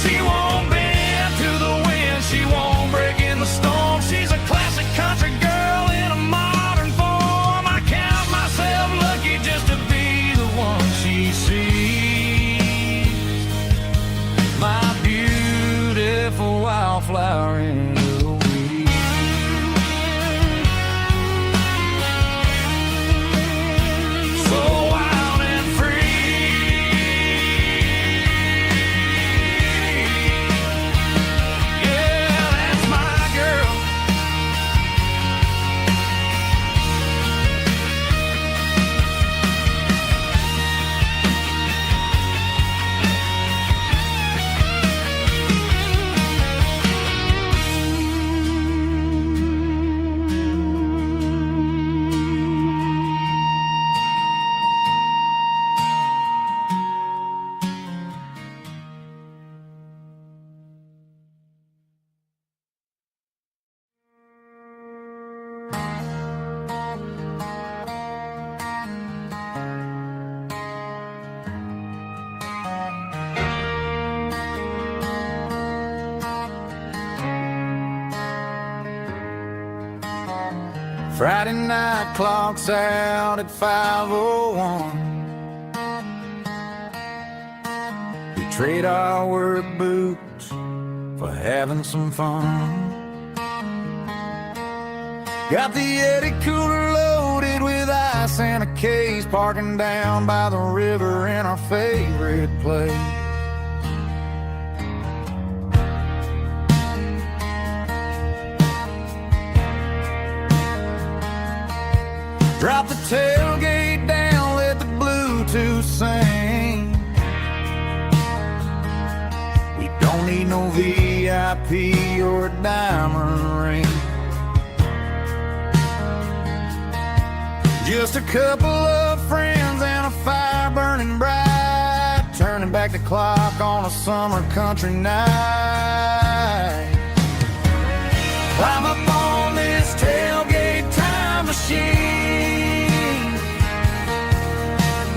She won't bend to the wind, she won't break in the storm. She's a classic country girl in a modern form. I count myself lucky just to be the one she sees. My beautiful wildflower in the weed. So wild and free. Yeah, that's my girl. Friday night clock's out at 5:01. We trade our work boots for having some fun. Got the Yeti cooler loaded with ice and a case, parking down by the river in our favorite place. Drop the tailgate down, let the Bluetooth sing. We don't need no VIP or a diamond ring. Just a couple of friends and a fire burning bright, turning back the clock on a summer country night. Climb up on this tailgate time machine,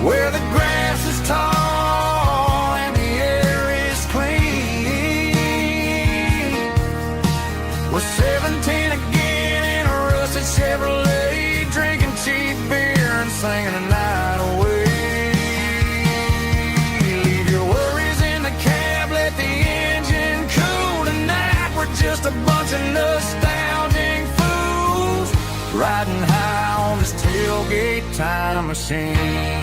where the grass is tall and the air is clean. We're 17 again in a rusted Chevrolet, drinking cheap beer and singing the night away. Leave your worries in the cab, let the engine cool tonight. We're just a bunch of nostalgic fools, riding high on this tailgate time machine.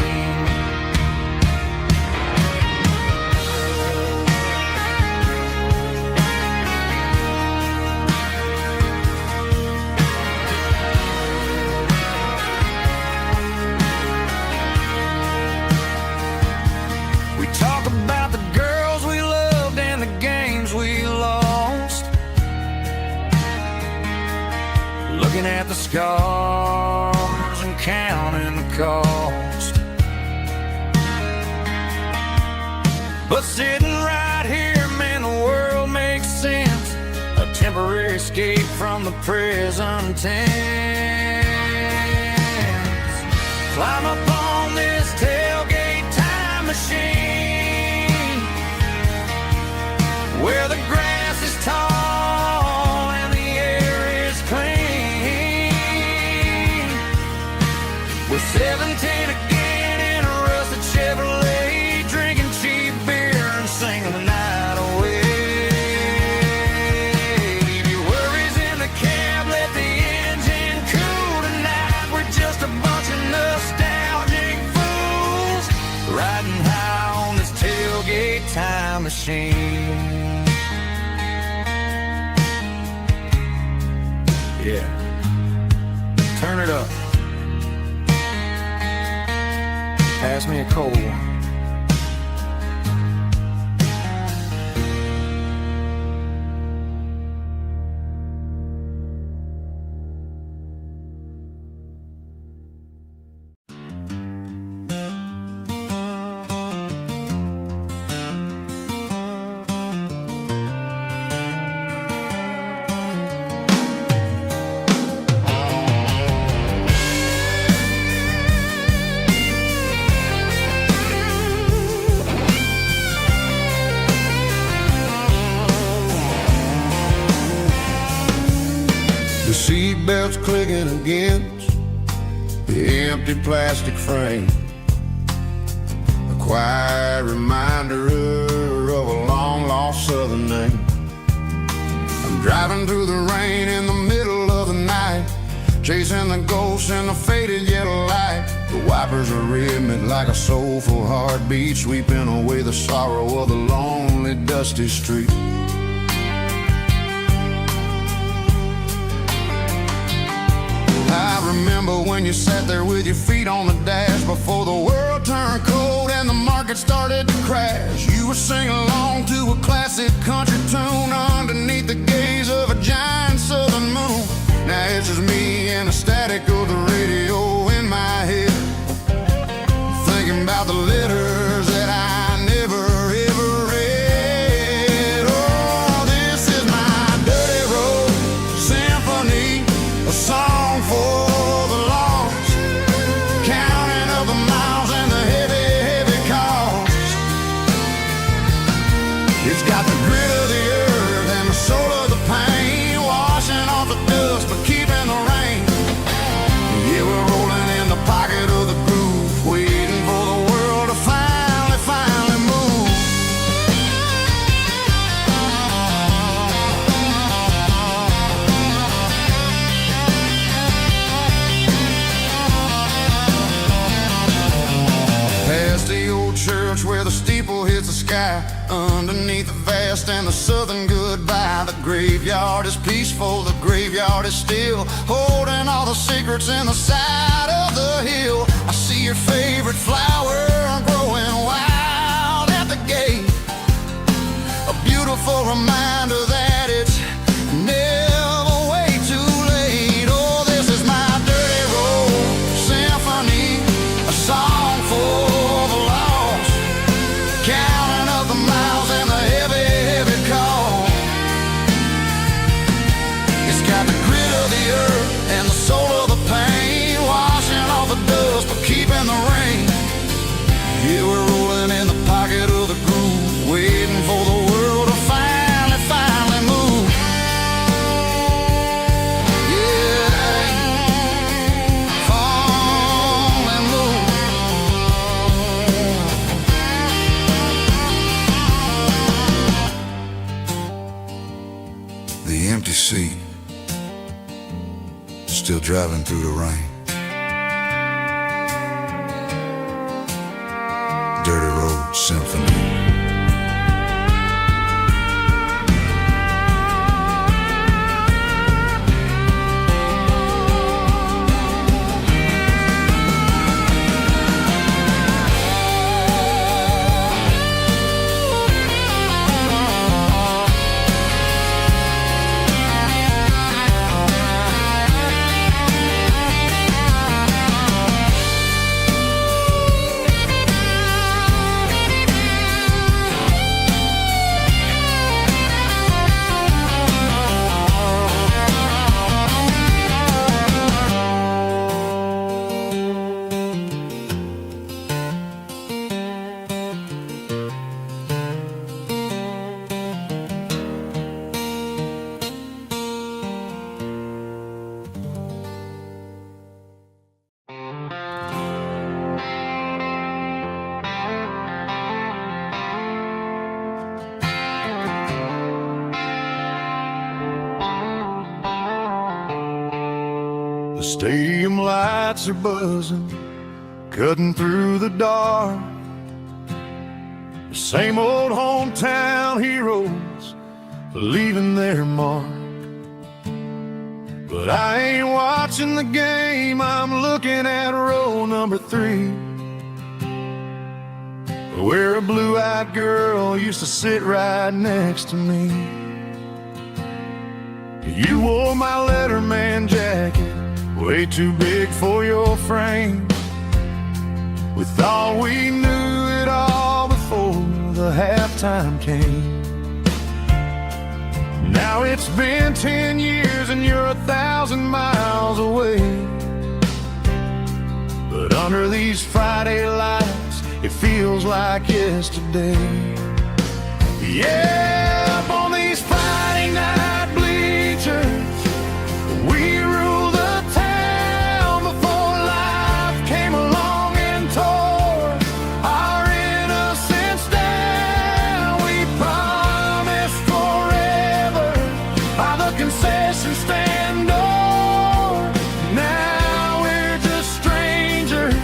We talk about the girls we loved and the games we lost, looking at the scars and counting the cost. But sitting right here, man, the world makes sense. A temporary escape from the present tense. Climb up on this tailgate time machine, where the grass is tall and the air is clean. We're 17 again in a rusted Chevrolet, drinking cheap beer and singing the night away. Leave your worries in the cab, let the engine cool tonight. We're just a bunch of nostalgic fools, Yeah. Turn it up. Pass me a cold one. The seatbelt's clicking against the empty plastic frame, a quiet reminder of a long-lost southern name. I'm driving through the rain in the middle of the night, chasing the ghosts in the faded yellow light. The wipers are rhythmic like a soulful heartbeat, sweeping away the sorrow of the lonely, dusty street. I remember when you sat there with your feet on the dash before the world turned cold and the market started to crash. You were singing along to a classic country tune underneath the gaze of a giant southern moon. Now it's just me and the static of the radio in my head, thinking about the letters that I never ever read. Oh, this is my dirty road symphony, a song for the lost, counting up the miles and the heavy, heavy cost. It's got the grit of the earth and the soul of the pain, washing off the dust but keeping the rain. Yeah, we're rolling in the pocket of the groove, waiting for the world to finally move. Past the old church where the steeple hits the sky, underneath the vast and the southern goodbye. The graveyard is peaceful, the graveyard is still, holding all the secrets in the side of the hill. I see your favorite flower growing wild at the gate, a beautiful reminder that it's never way too late. Oh, this is my dirty road symphony, a song for the lost, counting up the miles and the heavy, heavy call. It's got the grit of the earth and the soul of the pain, washing off the dust but keeping the rain. Yeah, we're rolling in the pocket of the groove, waiting for the world to finally move. Yeah, finally move. The empty seat, still driving through the rain. Dirty road symphony. The stadium lights are buzzing, cutting through the dark. The same old hometown heroes leaving their mark. But I ain't watching the game, I'm looking at row number 3, where a blue-eyed girl used to sit right next to me. You wore my Letterman jacket, way too big for your frame. We thought we knew it all before the halftime came. Now it's been 10 years and you're 1,000 miles away. But under these Friday lights, it feels like yesterday. Yeah, up on these Friday night bleachers, we ruled the town before life came along and tore our innocence down. We promised forever by the concession stand door. Now we're just strangers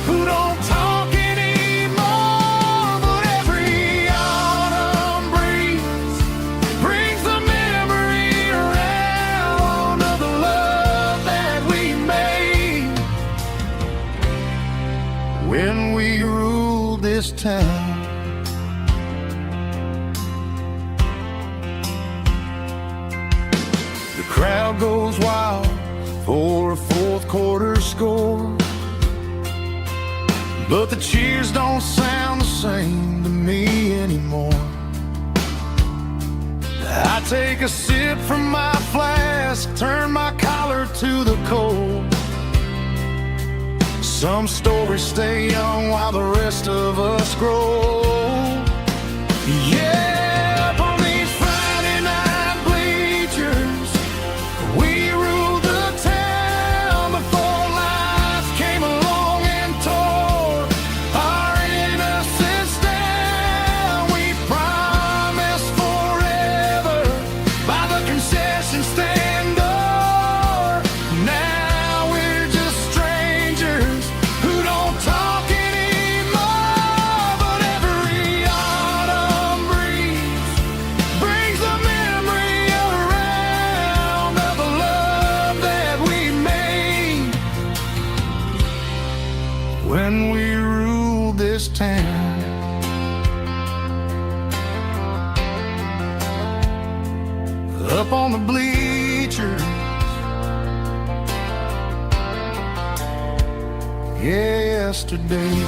who don't talk anymore. But every autumn breeze brings the memory around of the love that we made when we ruled this town. The crowd goes wild for a fourth quarter score, but the cheers don't sound the same to me anymore. I take a sip from my flask, turn my collar to the cold. Some stories stay young while the rest of us grow. Yeah, up on these Friday night bleachers, we ruled the town before life came along and tore our innocence down. We promised forever by the concession stand door. Now we're just strangers who don't talk anymore. But every autumn breeze brings the memory around of the love that we made when we ruled this town. Up on the bleachers, yesterday.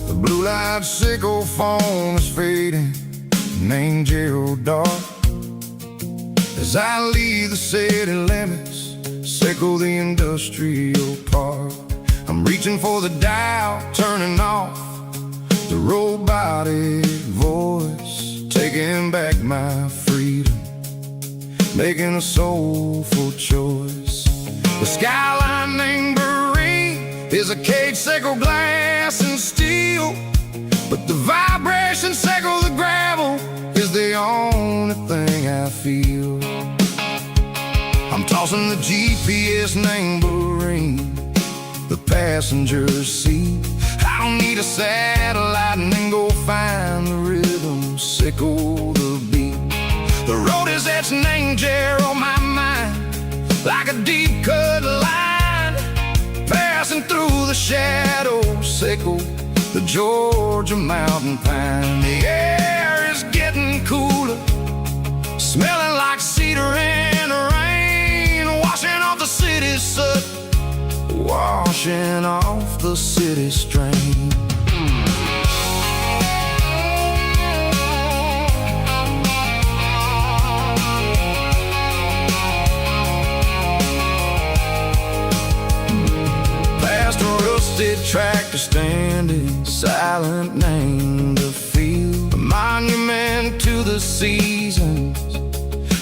The blue-light sickle foam is fading, named Gerald Dark. As I leave the city limits, sickle the industrial park. I'm reaching for the dial, turning off the robotic voice, taking back my freedom, making a soulful choice. The skyline named Marine is a cage, sickle glass and steel, but the vibration sickle the gravel is the only thing I feel. I'm tossing the GPS named Marine, the passenger seat. I don't need a satellite and then go find the rhythm, sickle the beat. The road is etched named Jer on my mind, like a deep cut line, passing through the shadows, sickle the Georgia mountain pine. The air is getting cooler, smelling like cedar in the rain, washing off the city's soot, washing off the city strain. Past a rusted tractor standing silent, named the field, a monument to the seasons,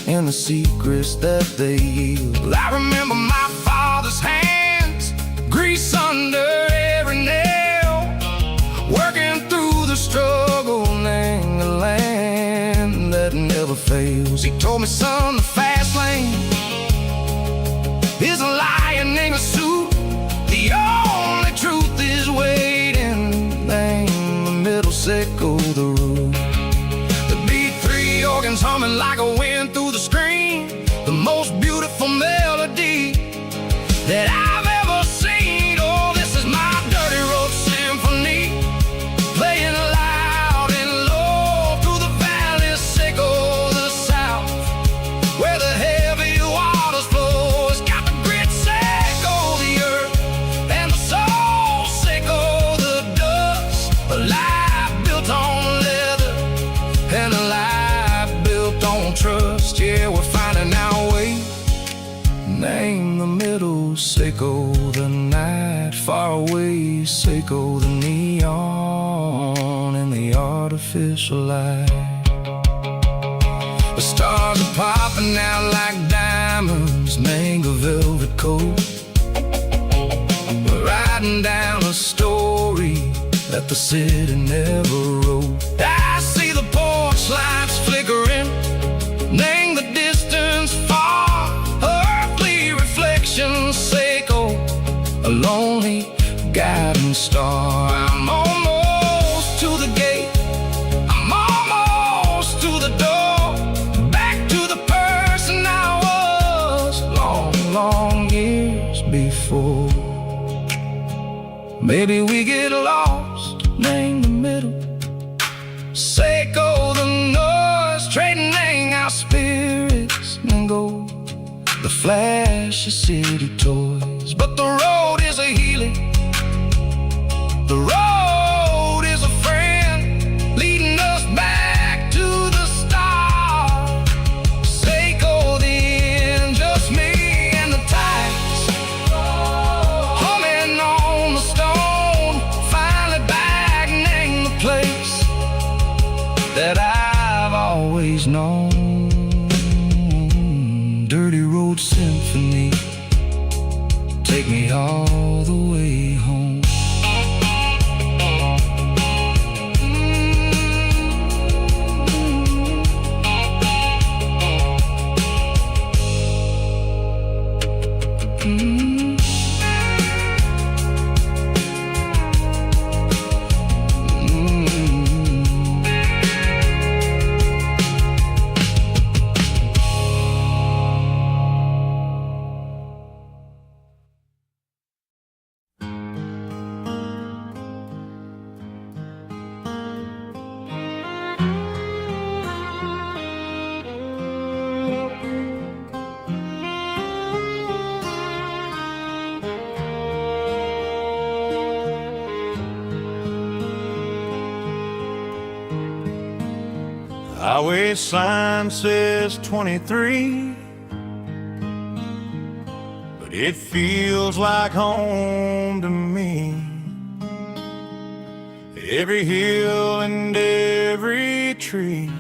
and the secrets that they yield. Well, I remember my father's hands, grease under every nail, working through the struggle, and the land that never fails. He told me, son, the fast lane is a lion in a suit. The only truth is waiting. Name the middle, sickle the root. The B3 organs humming like a wind through the screen, the most beautiful melody that I've ever seen. Oh, this is my dirty road symphony, playing loud and low through the valleys, sickle the south, where the heavy waters flow. It's got the grit, sickle the earth, and the soul, sickle the dust. A life built on leather, and a life built on trust. Yeah, we're finding our way. Name the middle, sickle the night, far away, sickle the neon and the artificial light. The stars are popping out like diamonds, mango velvet coat. We're riding down a story that the city never wrote. I see the porch lights flickering, name the distance far, earthly reflections, sickle A lonely guiding star. I'm almost to the gate, I'm almost to the door, back to the person I was long, long years before. Maybe we get lost, name the middle, sickle the noise, trading our spirits and gold, the flash of city toys. but the road is a healing, the road is a friend, leading us back to the start. Sickle the end, just me and the tides, humming on the stone, finally back, name the place that I've always known. Dirty road symphony, take me all the way home. Highway sign says 23, but it feels like home to me. Every hill and every tree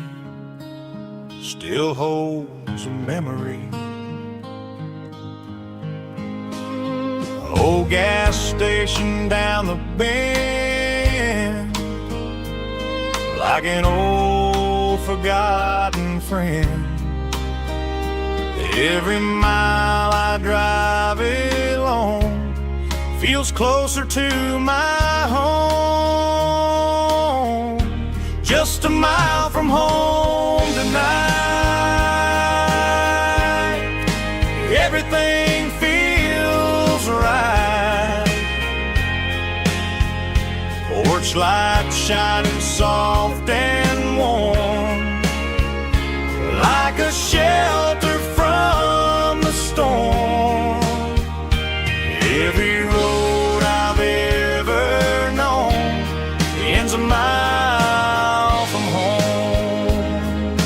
still holds a memory. Old gas station down the bend, like an old forgotten friend. Every mile I drive it along feels closer to my home. Just a mile from home tonight, everything feels right. Porch light shining soft and warm, like a shelter from the storm. Every road I've ever known ends a mile from home.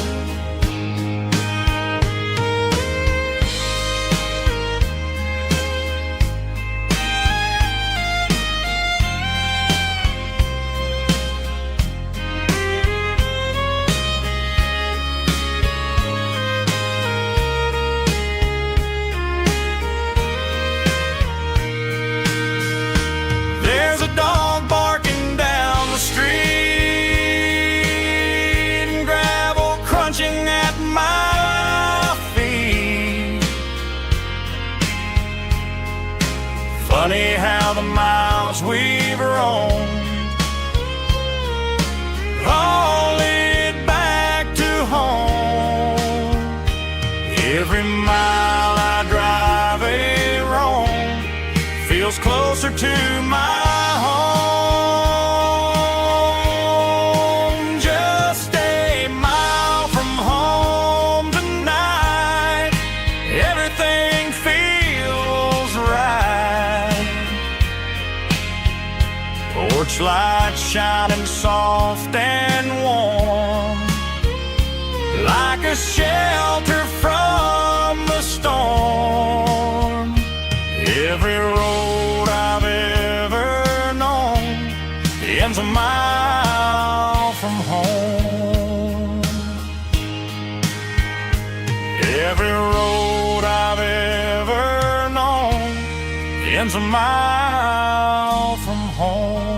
roads we've roamed, all lead back to home. Every mile I drive a roam feels closer to my home. Just a mile from home tonight, everything feels right. Porch light shining soft and warm, like a shelter from the storm. Every road I've ever known ends a mile from home. Every road I've ever known ends a mile from home.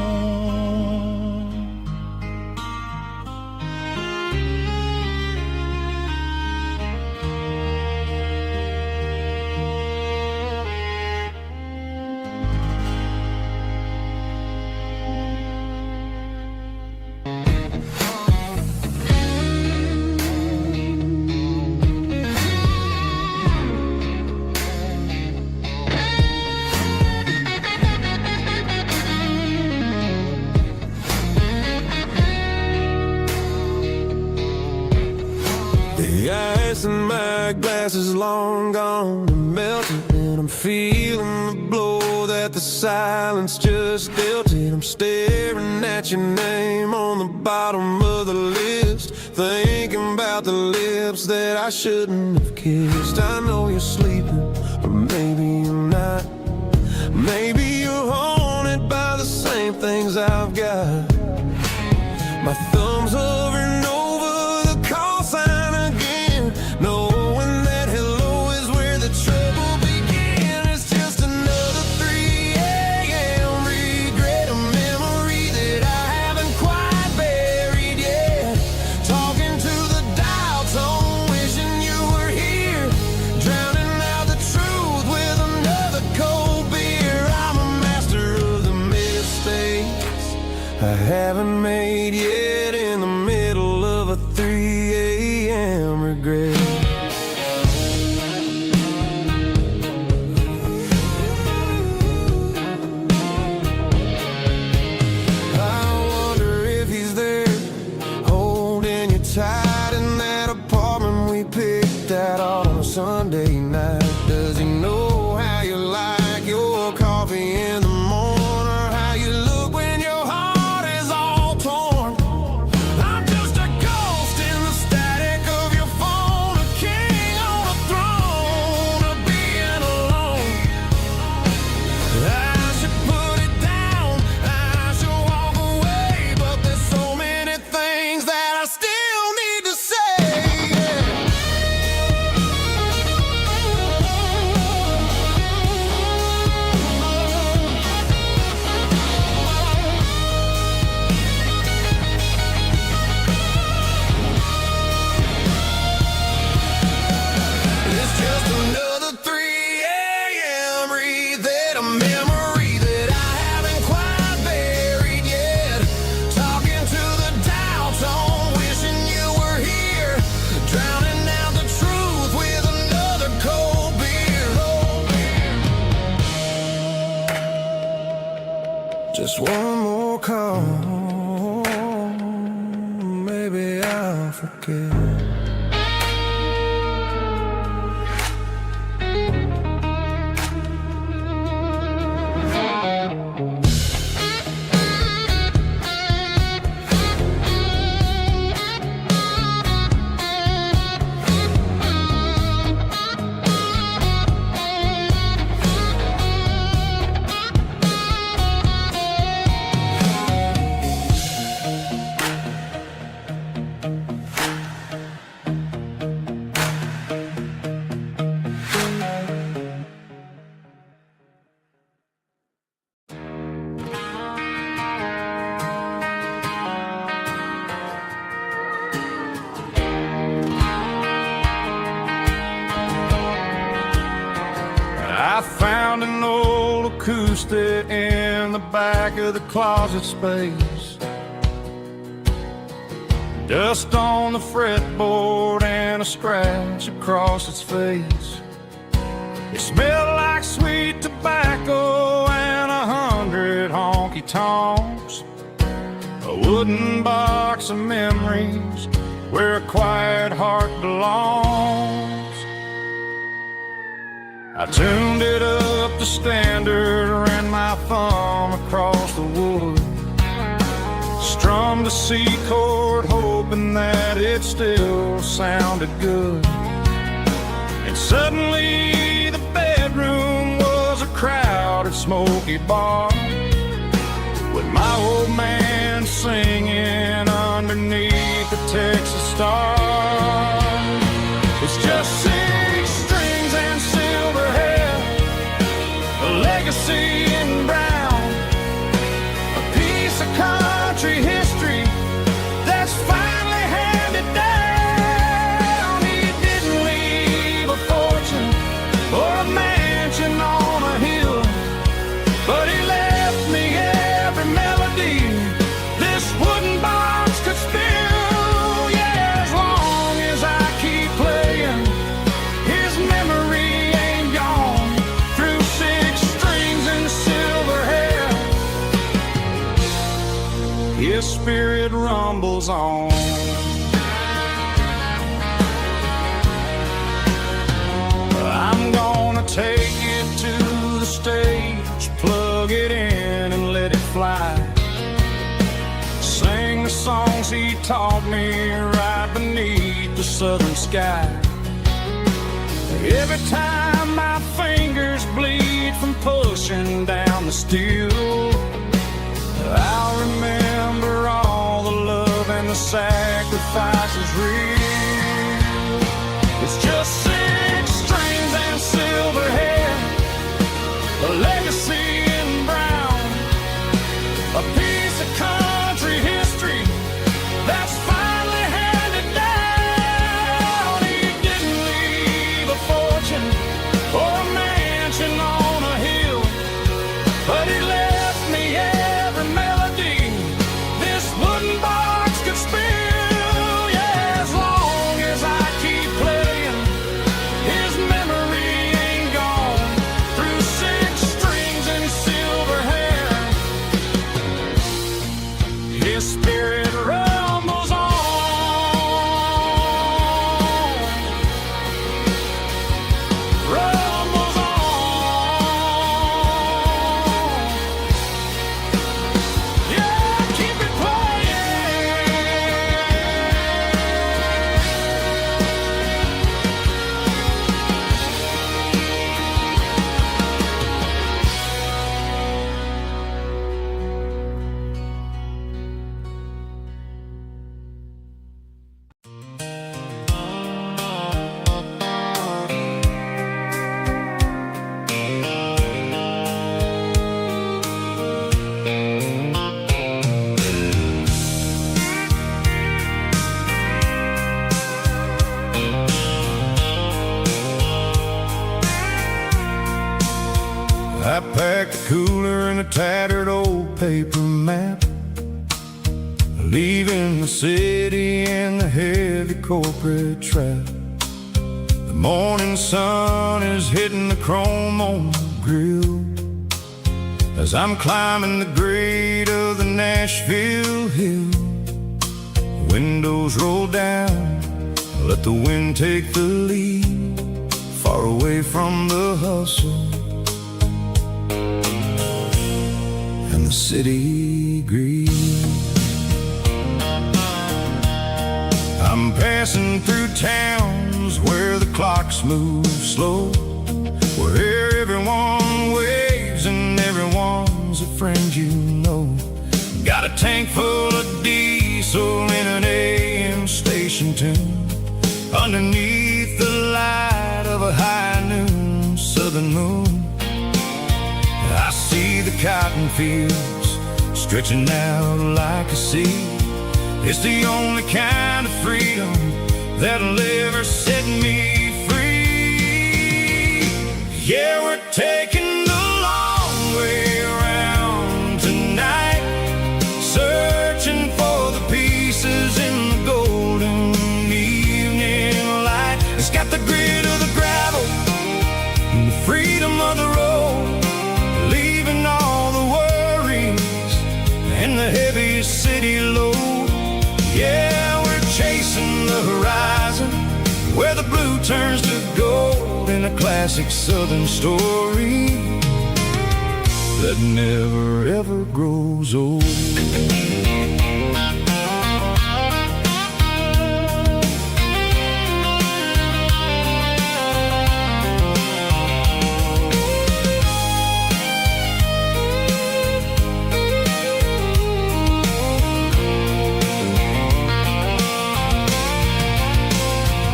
The ice in my glass is long gone and melted, and I'm feeling the blow that the silence just dealt it. I'm staring at your name on the bottom of the list, thinking about the lips that I shouldn't have kissed. I know you're sleeping, or maybe you're not. Maybe you're haunted by the same things I've got. My thumb's hovering over the call sign again, knowing that hello is where the trouble began. It's just another 3 a.m. regret, a memory that I haven't quite buried yet. Talking to the dial tone, wishing you were here, drowning out the truth with another cold beer. I'm a master of the mistakes I haven't made yet, in the middle of a 3 a.m. regret. I wonder if he's there, holding you tight in that apartment we picked out on a Sunday night. Does he know how you like your coffee in the morning, or how you look when your heart is all torn? I'm just a ghost in the static of your phone, a king on a throne of being alone. I should put it down, I should walk away, but there's so many things that I still need to say. It's just another 3 a.m. reset, a memory that I haven't quite buried yet. Talking to the dial tone, wishing you were here, drowning out the truth with another cold beer. Just one more call, maybe I'll forget. I found an old acoustic in in the back of the closet space. Dust on the fretboard and a scratch across its face. It smelled like sweet tobacco and 100 honky-tonks. A wooden box of memories where a quiet heart belongs. I tuned it up to standard, ran my thumb across the wood, strummed a C chord hoping that it still sounded good. And suddenly the bedroom was a crowded smoky bar, with my old man singing underneath the Texas stars. It's just 6 strings and silver hair, a legacy in brown, a piece of country history that's finally handed down. He didn't leave a fortune or a mansion on a hill, but he left me every melody this wooden box could spill. Yeah, as long as I keep playing, his memory ain't gone. Through 6 strings and silver hair, his spirit rumbles on. I'm gonna take it to the stage, plug it in and let it fly. Sing the songs he taught me right beneath the southern sky. Every time my fingers bleed from pushing down the steel, I'll remember all the love and the sacrifices real. It's just 6 strings and silver hair, a legacy in brown, a piece of country history that's finally handed down. He didn't leave a fortune or a mansion on a hill, but he left me every melody this wooden box could spill. Yeah, as long as I keep playing, his memory ain't gone. Through 6 strings and silver hair, his spirit rumbles on. Rumbles on. Yeah, keep it playing. I packed a cooler and a tattered old paper map, leaving the city in the heavy corporate trap. The morning sun is hitting the chrome on the grill as I'm climbing the grade of the Nashville hill. Windows roll down, let the wind take the lead, far away from the hustle and the city greed. I'm passing through towns where the clocks move slow, where everyone waves and everyone's a friend you know. Got a tank full of diesel in an AM station tune, underneath the light of a high noon southern moon. I see the cotton fields stretching out like a sea. It's the only kind of freedom that'll ever set me free. Yeah, we're taking the long way around grit of the gravel and the freedom of the road, leaving all the worries and the heaviest city load. Yeah, we're chasing the horizon where the blue turns to gold, in a classic southern story that never ever grows old.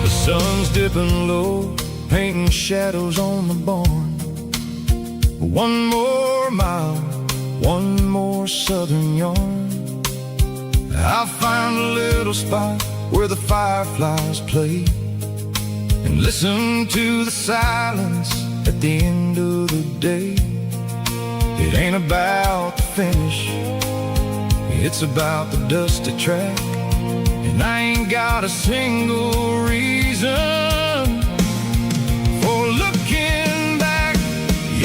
The sun's dipping low, painting shadows on the barn. One more mile, one more southern yarn. I'll find a little spot where the fireflies play and listen to the silence at the end of the day. It ain't about the finish, it's about the dusty track. And I ain't got a single reason for looking back.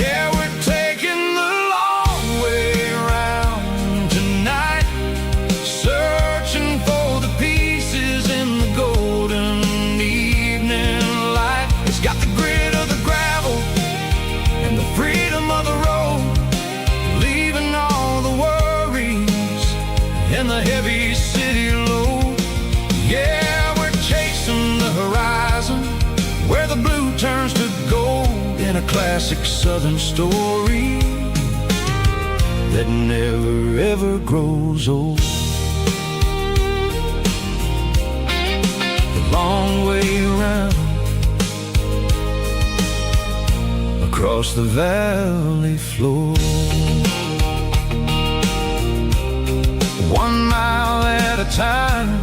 Yeah, we're taking the long way around tonight, searching for the pieces in the golden evening light. It's got the grit of the gravel and the freedom of the road, leaving all the worries and the heavy city load. Yeah, we're chasing the horizon where the blue turns to gold, in a classic southern story that never ever grows old. The long way around across the valley floor, 1 mile at a time.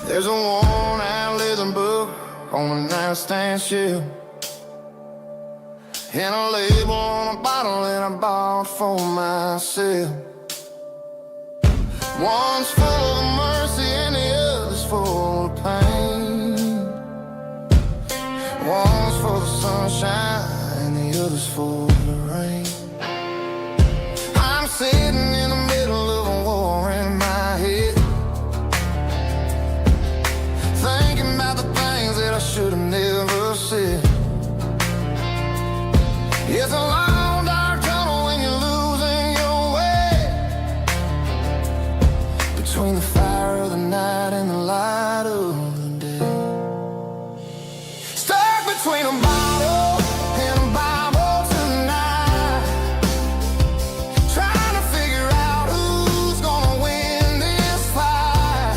There's a worn-out leather book on the nightstand shelf, and a label on a bottle that I bought for myself. One's full of mercy and the other's full of pain. One's for the sunshine and the other's for the rain. I'm sitting in the middle of a war in my head, thinking about the things that I should have never said. It's a long dark tunnel when you're losing your way, between the fire of the night and the light of the day. Stuck between a bottle and a Bible tonight, trying to figure out who's gonna win this fight.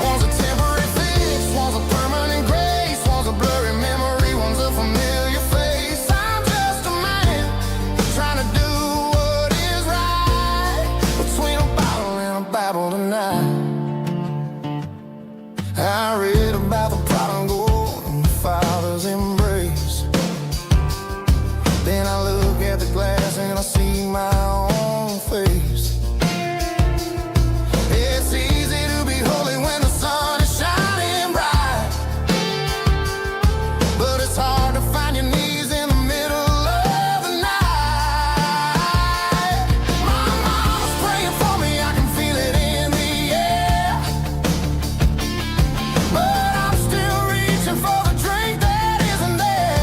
One's a temporary fix, one's a permanent grace, one's a blurry memory, one's a familiar face. I'm just a man trying to do what is right, between a bottle and a Bible tonight. I read about the prodigal and the father's embrace. Then I look at the glass and I see my own face. It's easy to be holy when the sun is shining bright, but it's hard to find your knees in the middle of the night. My mama's praying for me, I can feel it in the air, but I'm still reaching for the drink that isn't there.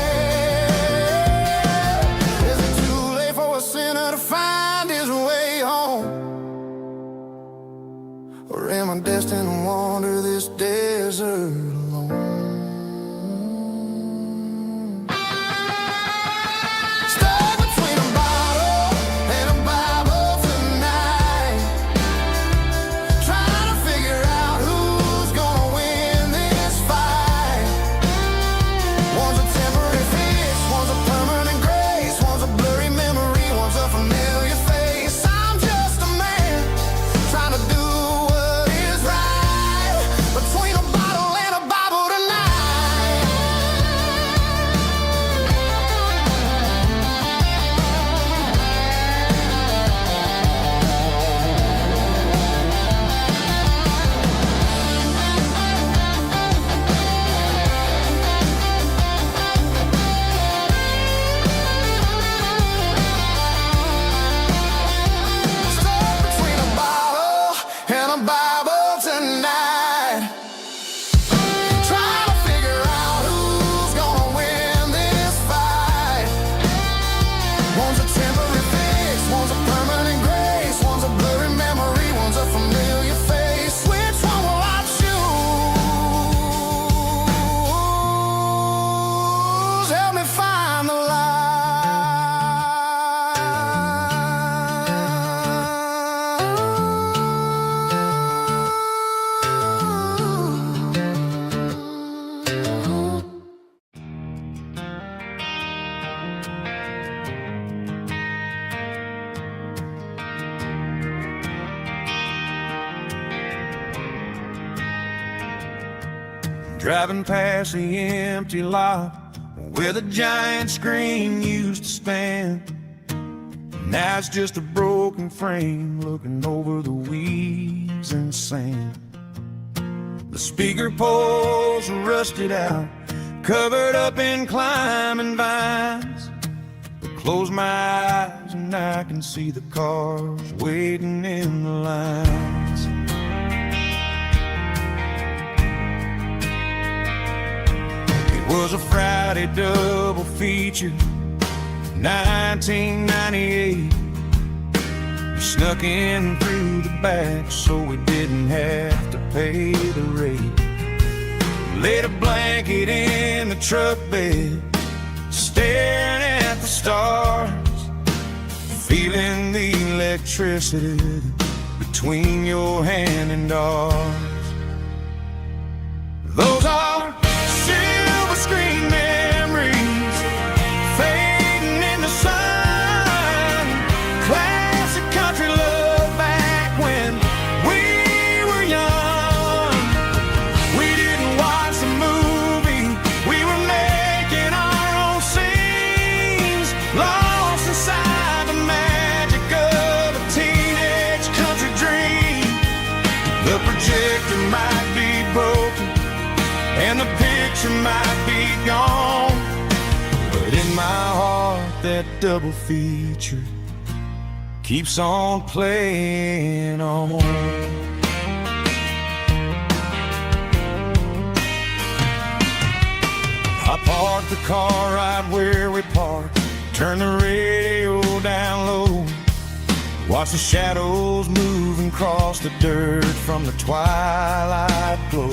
Is it too late for a sinner to find his way home? Or am I destined to wander this desert alone? Stuck between a bottle and a Bible tonight, trying to figure driving past the empty lot where the giant screen used to stand. Now it's just a broken frame looking over the weeds and sand. The speaker poles are rusted out, covered up in climbing vines. But close my eyes and I can see the cars waiting in the lines. It was a Friday double feature, 1998. We snuck in through the back so we didn't have to pay the rate. Laid a blanket in the truck bed, staring at the stars, feeling the electricity between your hand and ours. Those are silver screen memories fading in the sun. Classic country love back when we were young. We didn't watch the movie, we were making our own scenes, lost inside the magic of a teenage country dream. The projector might be broken and the picture might be gone, but in my heart that double feature keeps on playing on. I parked the car right where we parked, turned the radio down low, watch the shadows move and cross the dirt from the twilight glow.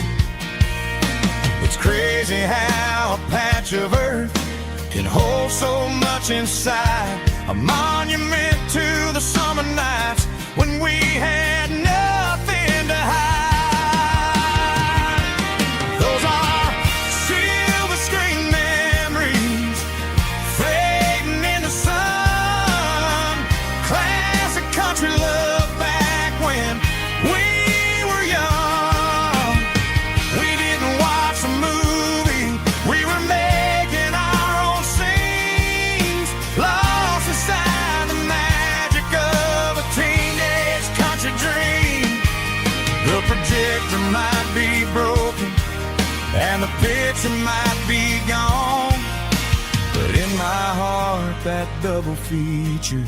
It's crazy how a patch of earth can hold so much inside, a monument to the summer nights when we had nothing to hide. Those are silver screen memories fading in the sun. Classic country love back when we were young. We didn't watch the movie, we were making our own scenes, lost inside the magic of a teenage country dream. The projector might be broken and the picture might be gone, but in my heart that double feature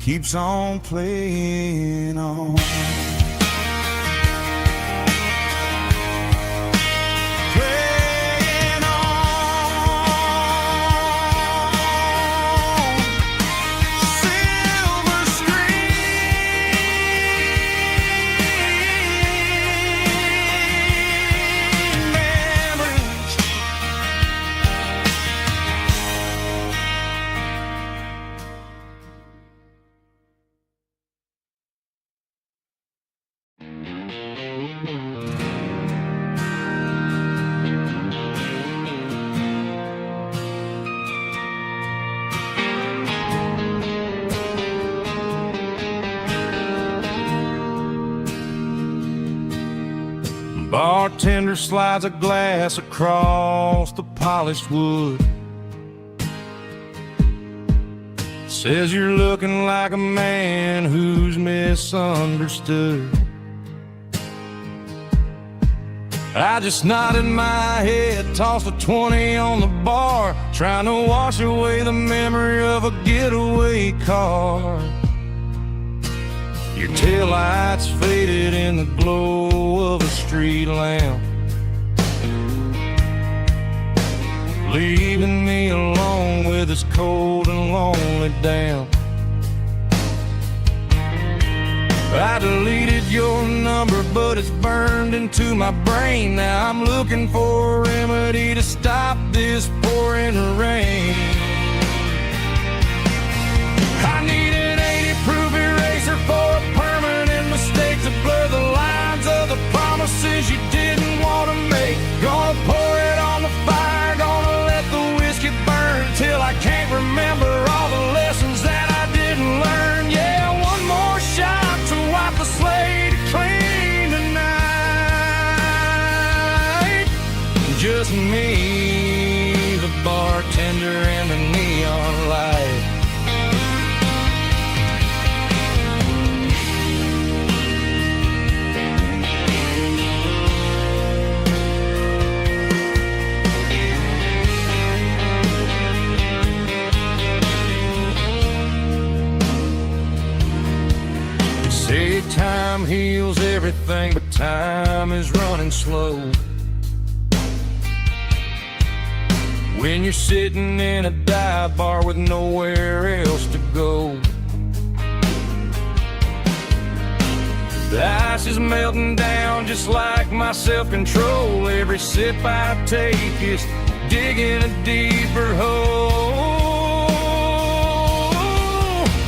keeps on playing on. Playing on. Silver screen memories. Bartender slides a glass across the polished wood, says you're looking like a man who's misunderstood. I just nodded my head, tossed a 20 on the bar, trying to wash away the memory of a getaway car. Your taillights faded in the glow of a street lamp, leaving me alone with this cold and lonely damp. I deleted your number, but it's burned into my brain. Now I'm looking for a remedy to stop this pouring rain. I need an 80-proof eraser for a permanent mistake to blur the lines of the promises you didn't want to make. Gonna pour it on the fire, gonna let the whiskey burn till I can't remember all the lessons that I didn't learn. Yeah, one more shot to wipe the slate clean tonight. just me, the bartender and the neon light. Say time heals everything, but time is running slow. When you're sitting in a dive bar with nowhere else to go, the ice is melting down just like my self-control. Every sip I take is digging a deeper hole.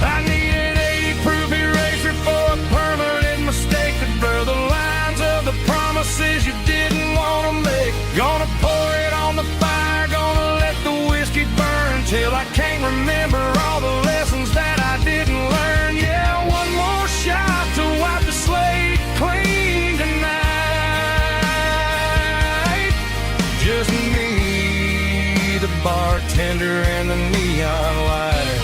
I need an 80-proof eraser for a permanent mistake to blur the lines of the promises you didn't want to make. Gonna pour it on the fire, gonna let the whiskey burn till I can't remember all the lessons that I didn't learn. Yeah, one more shot to wipe the slate clean tonight. Just me, the bartender and the neon light.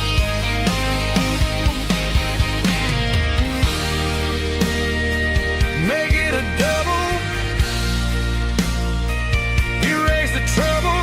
Make it a double, erase the trouble.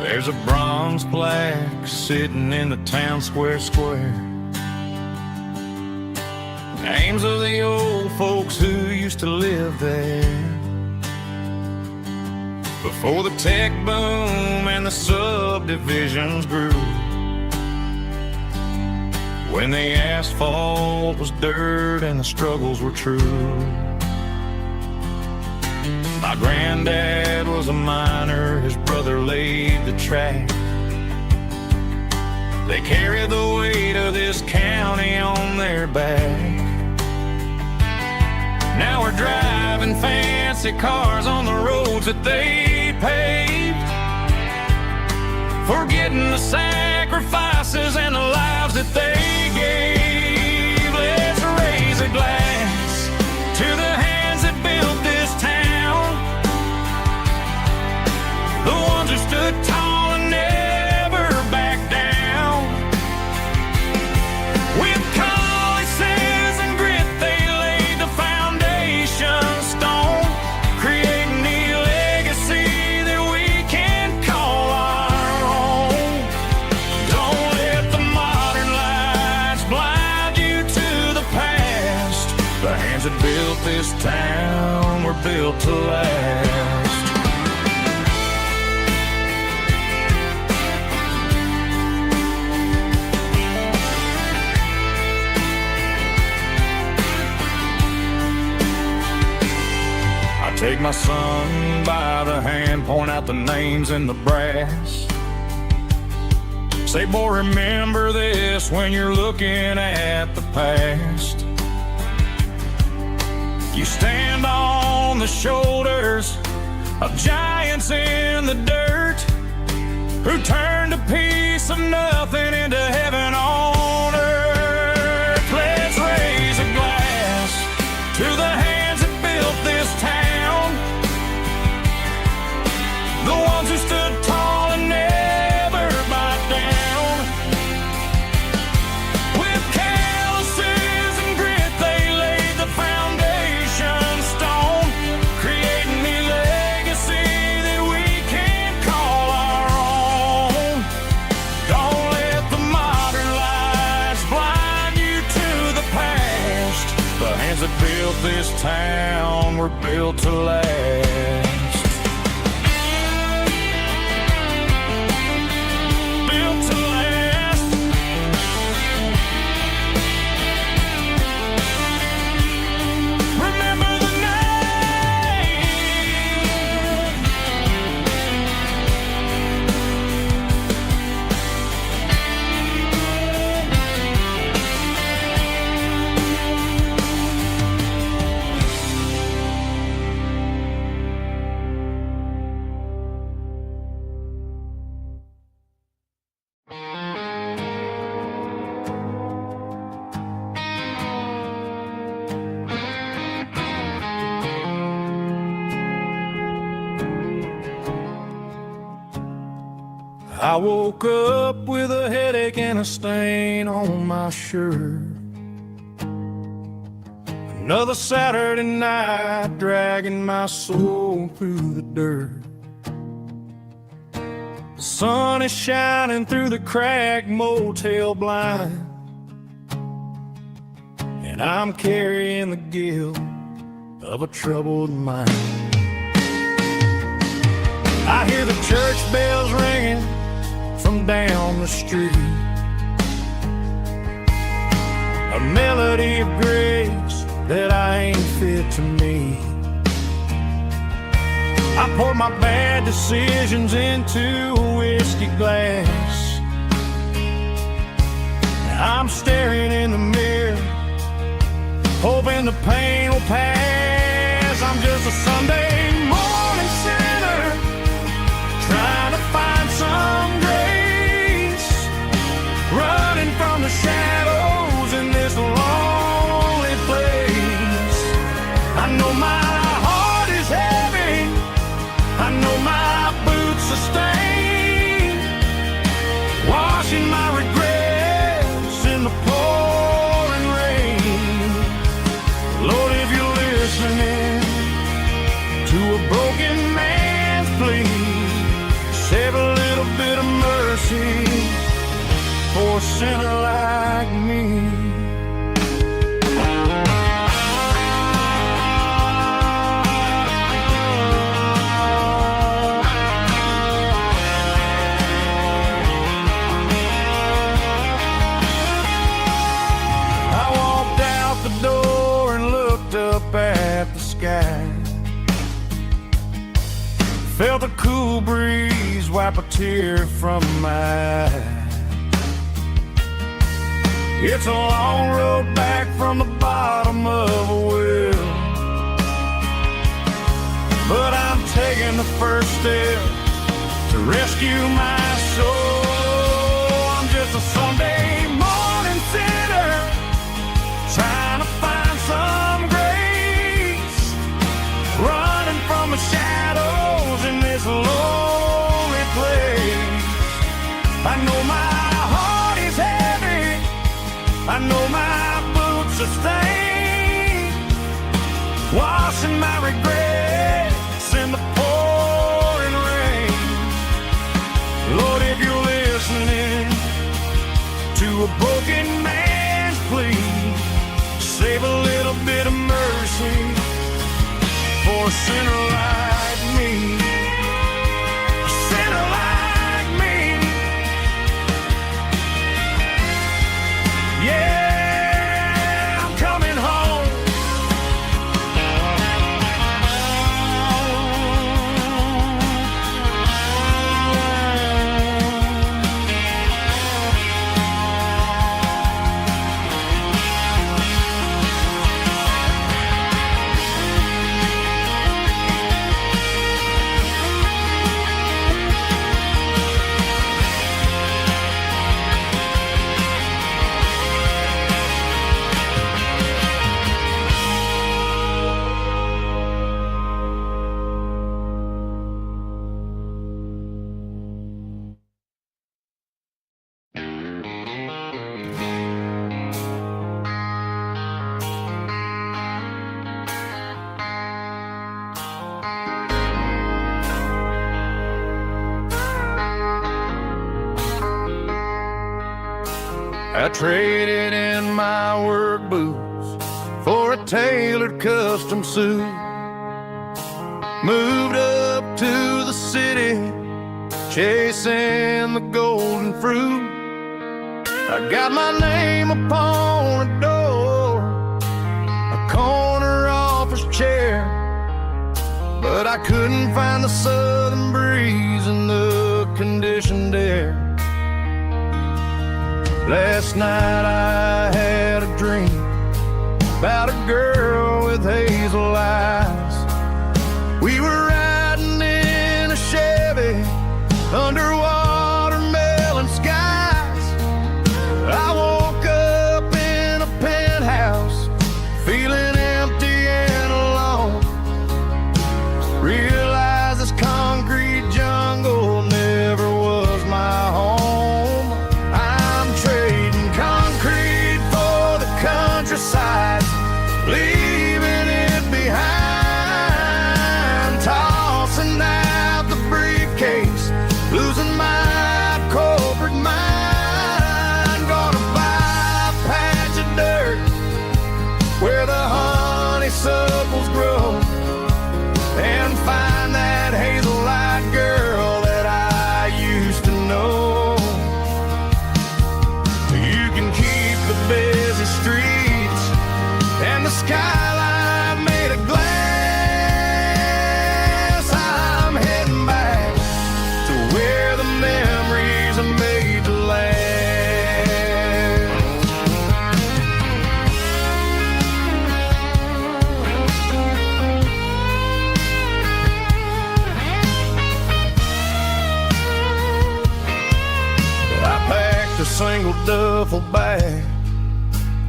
There's a bronze plaque sitting in the town square. Names of the old folks who used to live there before the tech boom and the subdivisions grew, when the asphalt was dirt and the struggles were true. My granddad was a miner, his brother laid the track. They carried the weight of this county on their back. Now we're driving fancy cars on the roads that they paved, forgetting the sacrifices and the lives that they gave. Let's raise a glass to the hands that built this town, the ones who stood tall and never backed down. With calluses and grit they laid the foundation stone, creating a legacy that we can call our own. Don't let the modern lights blind you to the past. The hands that built this town were built to last. Take my son by the hand, point out the names in the brass. Say, boy, remember this when you're looking at the past. You stand on the shoulders of giants in the dirt, who turned a piece of nothing into heaven on earth. Let's raise a glass to the hands that built this town, the ones who stood tall and never backed down. With calluses and grit they laid the foundation stone, creating a legacy that we can call our own. Don't let the modern lights blind you to the past. The hands that built this town were built to last. I woke up with a headache and a stain on my shirt. Another Saturday night dragging my soul through the dirt. The sun is shining through the cracked motel blind, and I'm carrying the guilt of a troubled mind. I hear the church bells ringing from down the street, a melody of grace that I ain't fit to meet. I pour my bad decisions into a whiskey glass. I'm staring in the mirror, hoping the pain will pass. I'm just a Sunday morning sinner, trying to find some grace, running from the shadows in this lonely place. I know my heart is heavy, I know my boots are stained, washing my regrets in the pouring rain. Lord, if you're listening to a broken man's plea, save a little bit of mercy for a sinner like me. I walked out the door and looked up at the sky, felt a cool breeze wipe a tear from my eye. It's a long road back from the bottom of a well, but I'm taking the first step to rescue my soul. I'm just a Sunday morning sinner, trying to find some grace, running from the shadows in this lonely place. I know my heart is heavy, I know my boots are stained, washing my regrets in the pouring rain. Lord, if you're listening to a broken man's plea, save a little bit of mercy for a sinner like me. A sinner like me. Yeah, I'm coming home. I traded in my work boots for a tailored custom suit, moved up to the city, chasing the golden fruit. I got my name upon a door, a corner office chair, but I couldn't find the southern breeze in the conditioned air. Last night I had a dream about a girl with hazel eyes. We were riding in a Chevy under watermelon skies. I woke up in a penthouse feeling empty and alone. Realized this concrete jungle never was my a single duffel bag,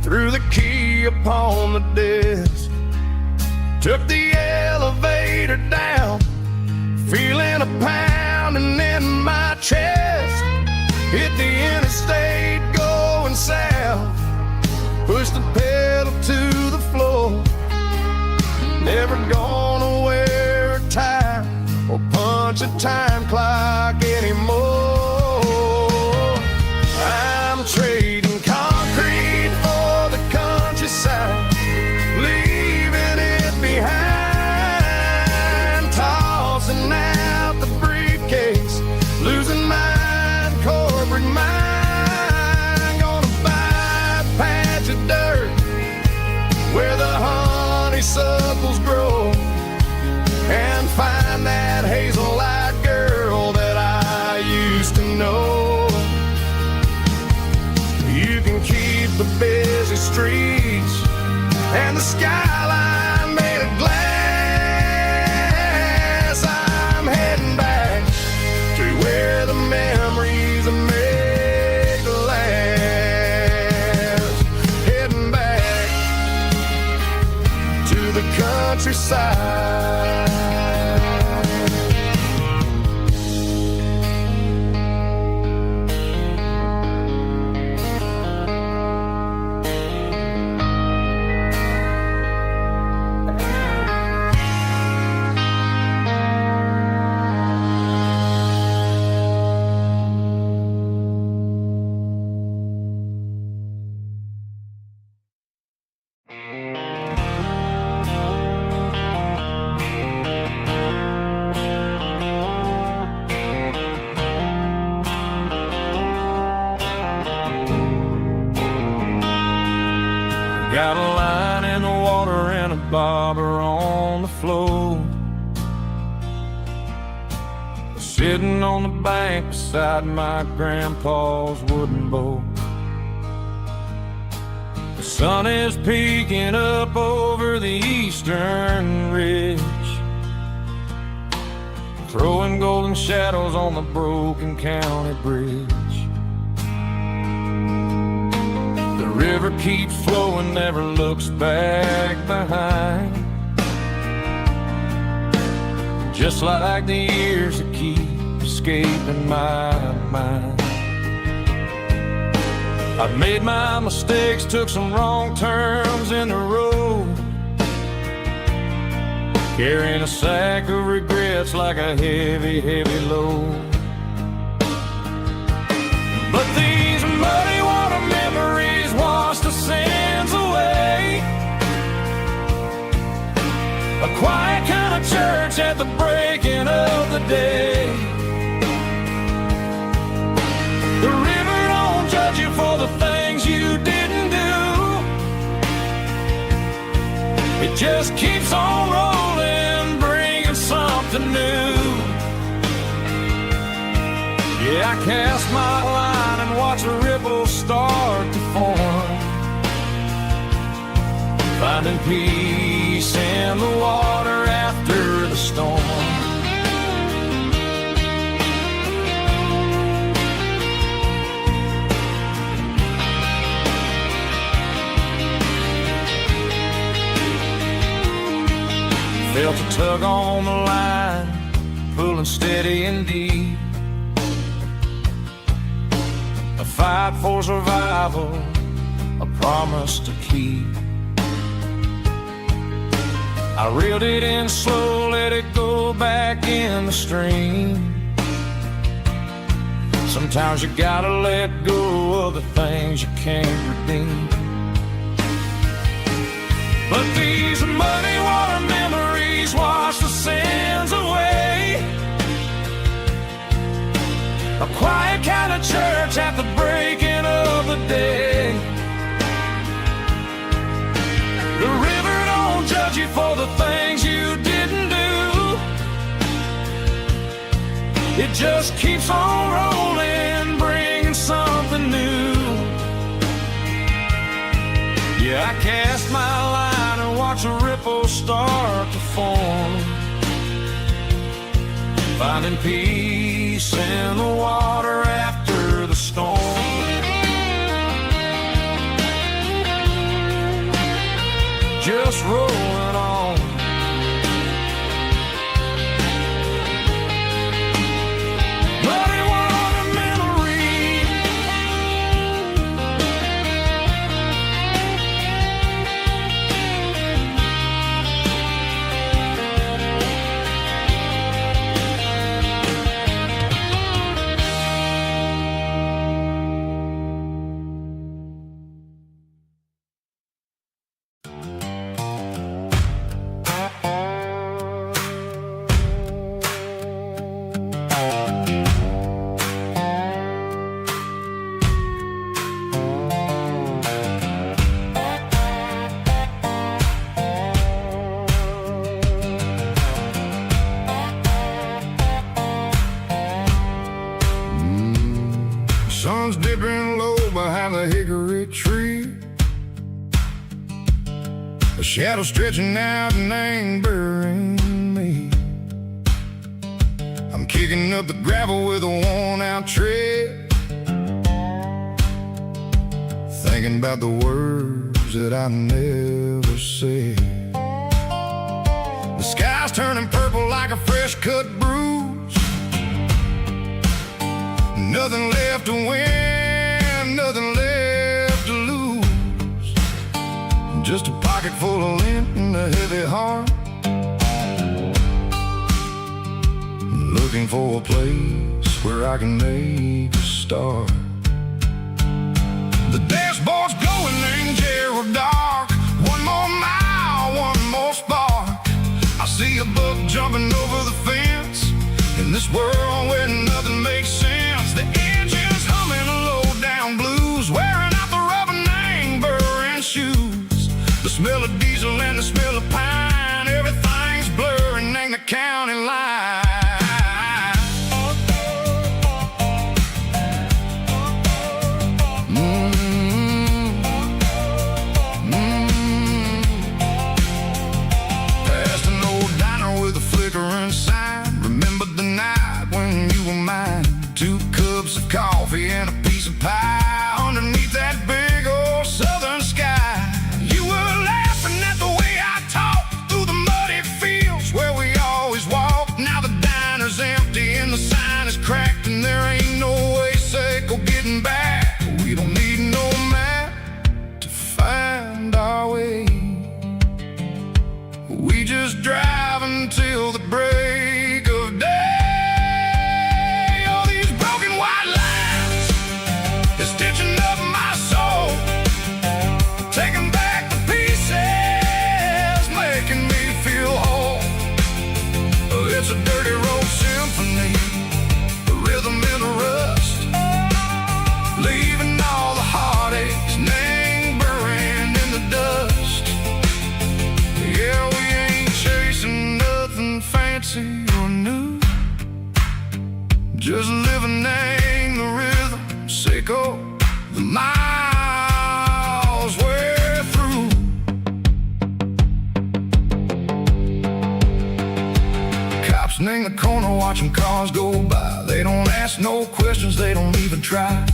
threw the key upon the desk, took the elevator down, feeling a pounding in my chest. Hit the interstate going south, pushed the pedal to the floor. Never gonna wear a tie or punch a time clock anymore. I'm trading concrete for the countryside, leaving it behind, tossing out the briefcase, losing my corporate mind. Gonna buy a patch of dirt where the honeysuckles grow, and find that hazel-eyed girl that I used to know. You can keep the busy streets and the skyline made of glass. I'm heading back to where the memories are made to last. Heading back to the countryside. Got a line in the water and a bobber on the floor, sitting on the bank beside my grandpa's wooden boat. The sun is peeking up over the eastern ridge, throwing golden shadows on the broken county bridge. The river keeps flowing, never looks back behind, just like the years that keep escaping my mind. I've made my mistakes, took some wrong turns in the road, carrying a sack of regrets like a heavy, heavy load. But these muddy water memories wash the sins away. A quiet kind of church at the breaking of the day. The river don't judge you for the things you didn't do. It just keeps on rolling, bringing something new. Yeah, I cast my line and watch a ripple start to form, finding peace in the water after the storm. Felt a tug on the line, pulling steady and deep. A fight for survival, a promise to keep. I reeled it in slow, let it go back in the stream. Sometimes you gotta let go of the things you can't redeem. But these muddy water memories wash the sins away. A quiet kind of church at the breaking of the day. The river don't judge you for the things you didn't do. It just keeps on rolling, bringing something new. Yeah, I cast my line and watch a ripple start to form, finding peace in the water after the storm. Sun's dipping low behind the hickory tree. A shadow stretching out and angering me. I'm kicking up the gravel with a worn-out tread, thinking about the words that I never said. The sky's turning purple like a fresh-cut bruise. Nothing left to win, nothing left to lose. Just a pocket full of lint and a heavy heart, looking for a place where I can make a start. The dashboard's glowing angel dark. One more mile, one more spark. I see a buck jumping over the fence in this world where nothing makes sense. The engine's humming a low-down blues, wearing out the rubber-name burring shoes. The smell of diesel and the smell of pine, everything's blurring, ain't the county line. Past an old diner with a flickering sign. Remember the night when you were mine. 2 cups of coffee and a piece of pie underneath that big old southern sky. You were laughing at the way I talked through the muddy fields where we always walked. Now the diner's empty and the sign is cracked, and there ain't no way safe or getting back. We don't need no map to find our way. We just drive until the break of day. All these broken white lines is stitching up my soul, taking back the pieces, making me feel whole. It's a dirty road symphony, the rhythm in the rust, leaving all the heartaches, name buried in the dust. Yeah, we ain't chasing nothing fancy or new, just living in the rhythm, sicko, the miles we're through. Cops in the corner watching cars go by. They don't ask no questions, they don't even try.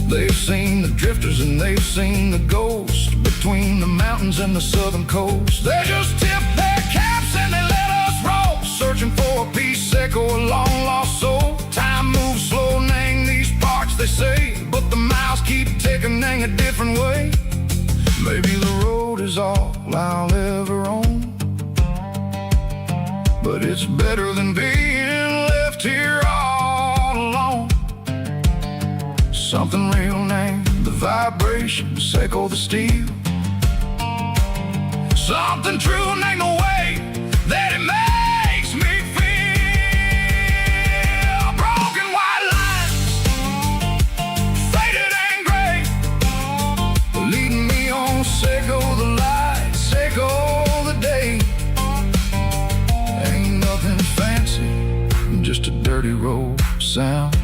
They've seen the drifters and they've seen the ghosts between the mountains and the southern coast. They just tip their caps and they let us roll, searching for a piece seco, a long lost soul. Time moves slow, nang these parts they say, but the miles keep ticking, nang a different way. Maybe the road is all I'll ever own, but it's better than being left here all alone. Something real name, the vibration, echo the steel. Something true name, the way that it makes me feel. Broken white lines, faded and gray, leading me on, echo the light, echo the day. Ain't nothing fancy, just a dirty road sound,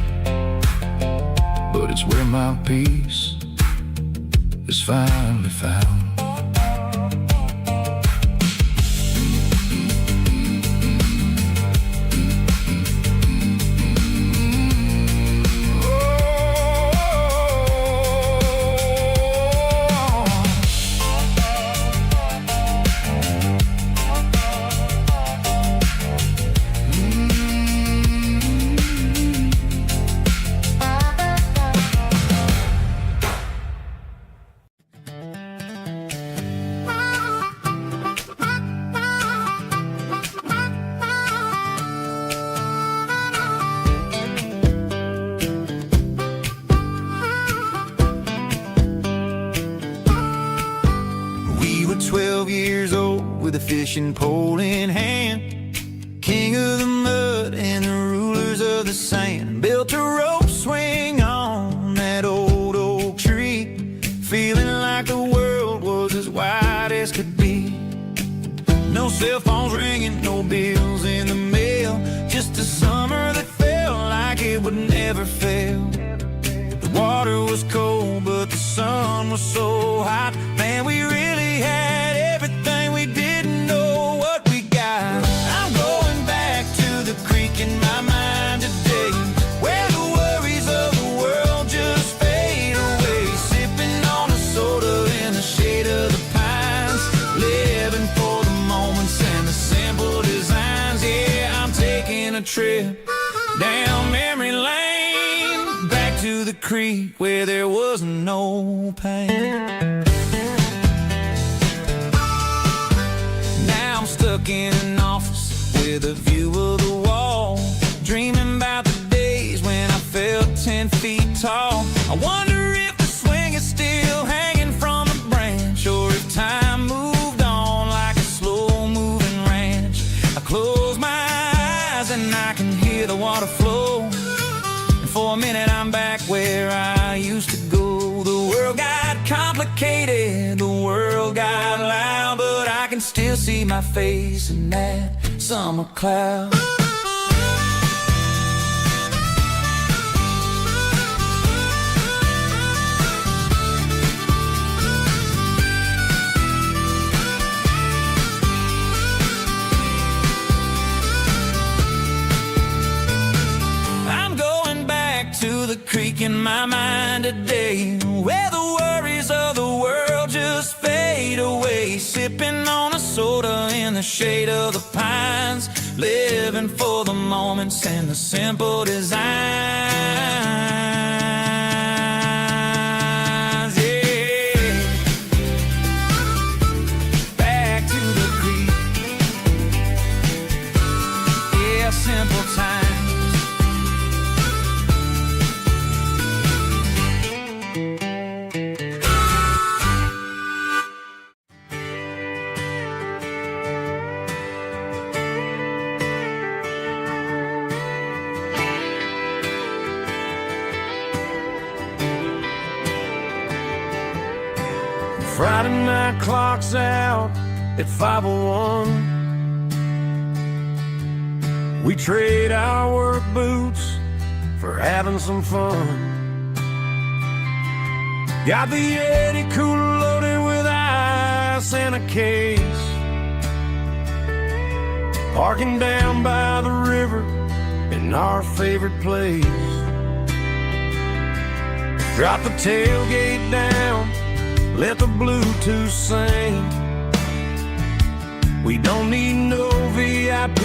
but it's where my peace is finally found. We were 12 years old with a fishing pole in hand, king of the mud and the rulers of the sand. Built a rope swing on that old oak tree, feeling like the world was as wide as could be. No cell phones ringing, no bills in the mail, just a summer that felt like it would never fail. The water was cold, but the sun was so hot. Man, we really had everything, we didn't know what we got. I'm going back to the creek in my mind today, where the worries of the world just fade away. Sipping on a soda in the shade of the pines, living for the moments and the simple designs. Yeah, I'm taking a trip down memory lane, back to the creek where there was no pain. Now I'm stuck in an office with a view of the wall, dreaming about the days when I felt 10 feet tall. I wonder if the swing is still hanging from a branch, or if time moved on like a slow-moving ranch. I close my eyes and I can hear the water flow, and for a minute I'm back where I used to go. The world got complicated, the world got loud, but I can still see my face in that summer cloud. To the creek in my mind today, where the worries of the world just fade away. Sipping on a soda in the shade of the pines, living for the moments and the simple designs. Yeah, back to the creek. Yeah, simple times. Friday night clock's out at 5:01. We trade our work boots for having some fun. Got the Yeti cooler loaded with ice and a case, parking down by the river in our favorite place. Drop the tailgate down, let the Bluetooth sing. We don't need no VIP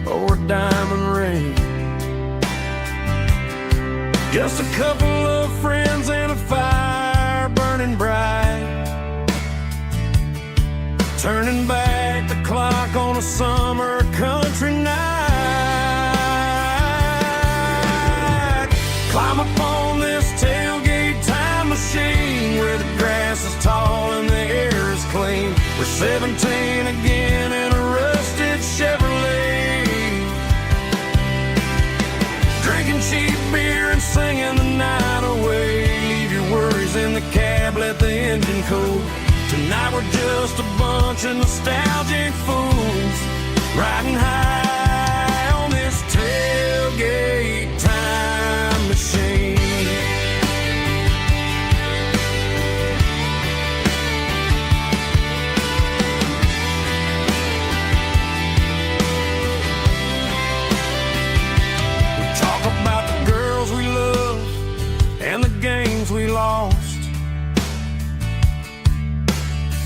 or a diamond ring. Just a couple of friends and a fire burning bright, turning back the clock on a summer country night. Climb up on this tailgate time machine, where the grass is tall and the air is clean. We're 17 again in a rusted Chevrolet, drinking cheap beer and singing the night away. Leave your worries in the cab, let the engine cool. Tonight we're just a bunch of nostalgic fools, riding high on this tailgate time machine. We lost,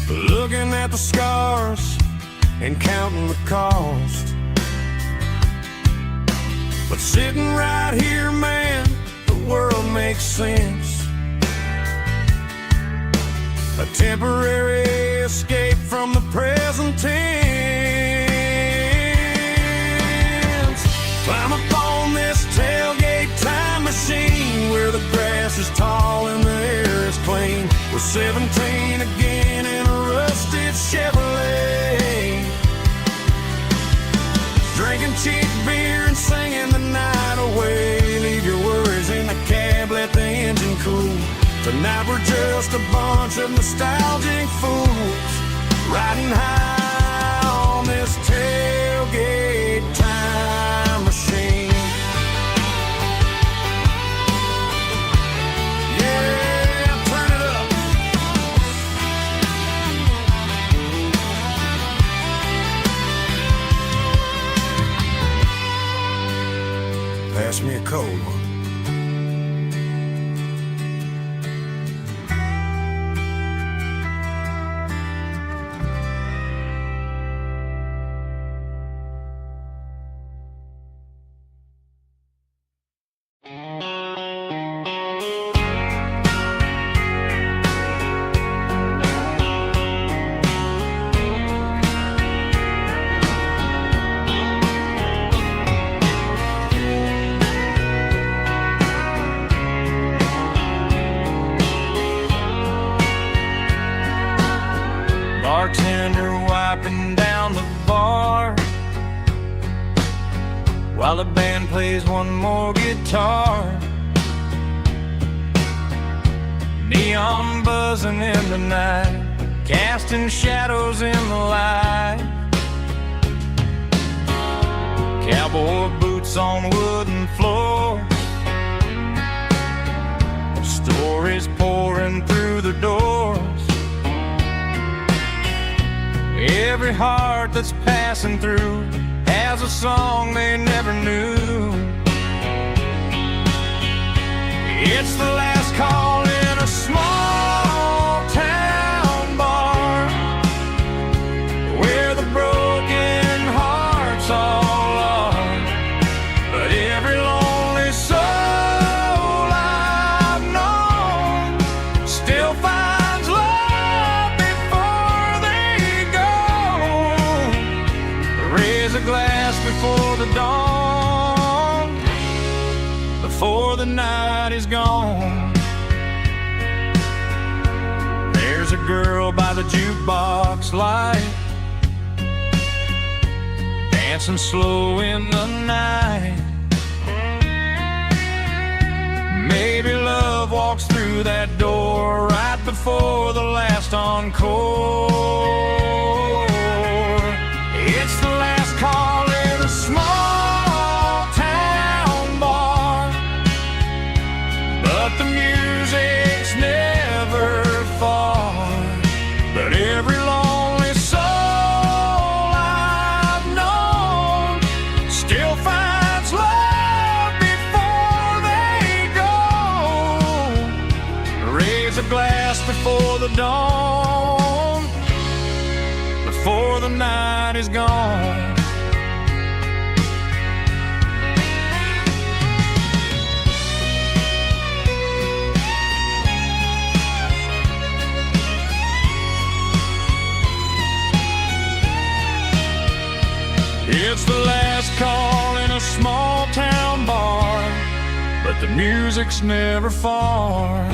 looking at the scars and counting the cost. But sitting right here, man, the world makes sense. A temporary escape from the present tense. Climb up on this tailgate time machine, where the grass is tall and the air is clean. We're 17 again in a rusted Chevrolet, drinking cheap beer and singing the night away. Leave your worries in the cab, let the engine cool. Tonight we're just a bunch of nostalgic fools, riding high on this tailgate time machine. Pass me a cold one. Bartender wiping down the bar while the band plays one more guitar. Neon buzzing in the night, casting shadows in the light. Cowboy boots on wooden floors, stories pouring through the doors. Every heart that's passing through has a song they never knew. It's the last call in a small town bar where the broken hearts all are. But every lonely soul I've known still finds love before they go. Raise a glass before the dawn, before the night is gone. There's a girl by the jukebox light, dancing slow in the night. Maybe love walks through that door right before the last encore. It's the last call in a small town bar, but the music's never far. But every lonely soul I've known still finds love before they go. Raise a glass before the dawn, before the night is gone. It's the last call in a small town bar, but the music's never far.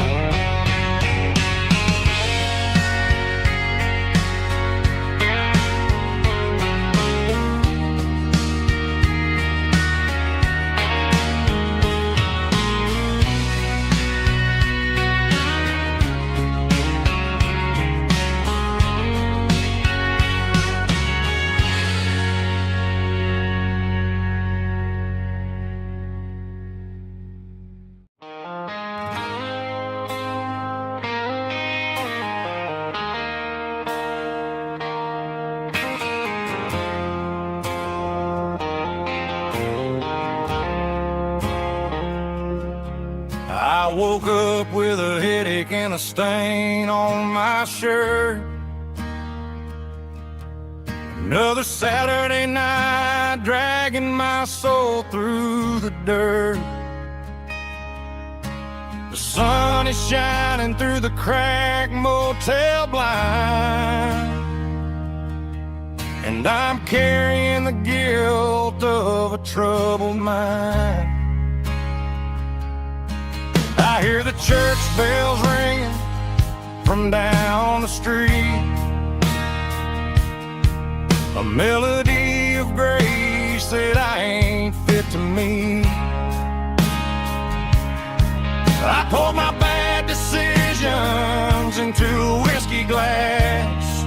I woke up with a headache and a stain on my shirt. Another Saturday night dragging my soul through the dirt. The sun is shining through the cracked motel blind, and I'm carrying the guilt of a troubled mind. I hear the church bells ringing from down the street, a melody of grace that I ain't fit to meet. I poured my bad decisions into a whiskey glass.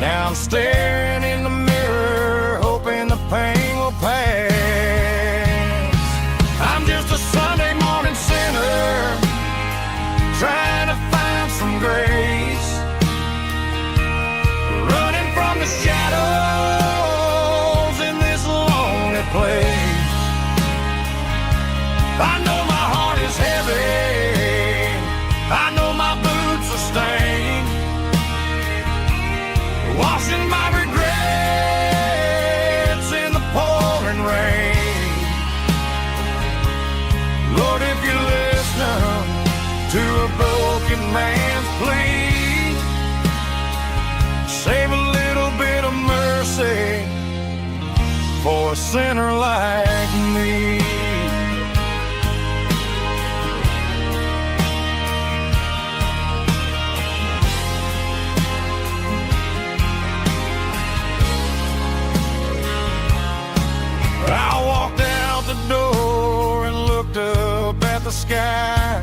Now I'm staring in the mirror, hoping the pain will pass. I'm just a Sunday morning sinner, trying to find some grace, running from the shadows in this lonely place. sinner like me. I walked out the door and looked up at the sky.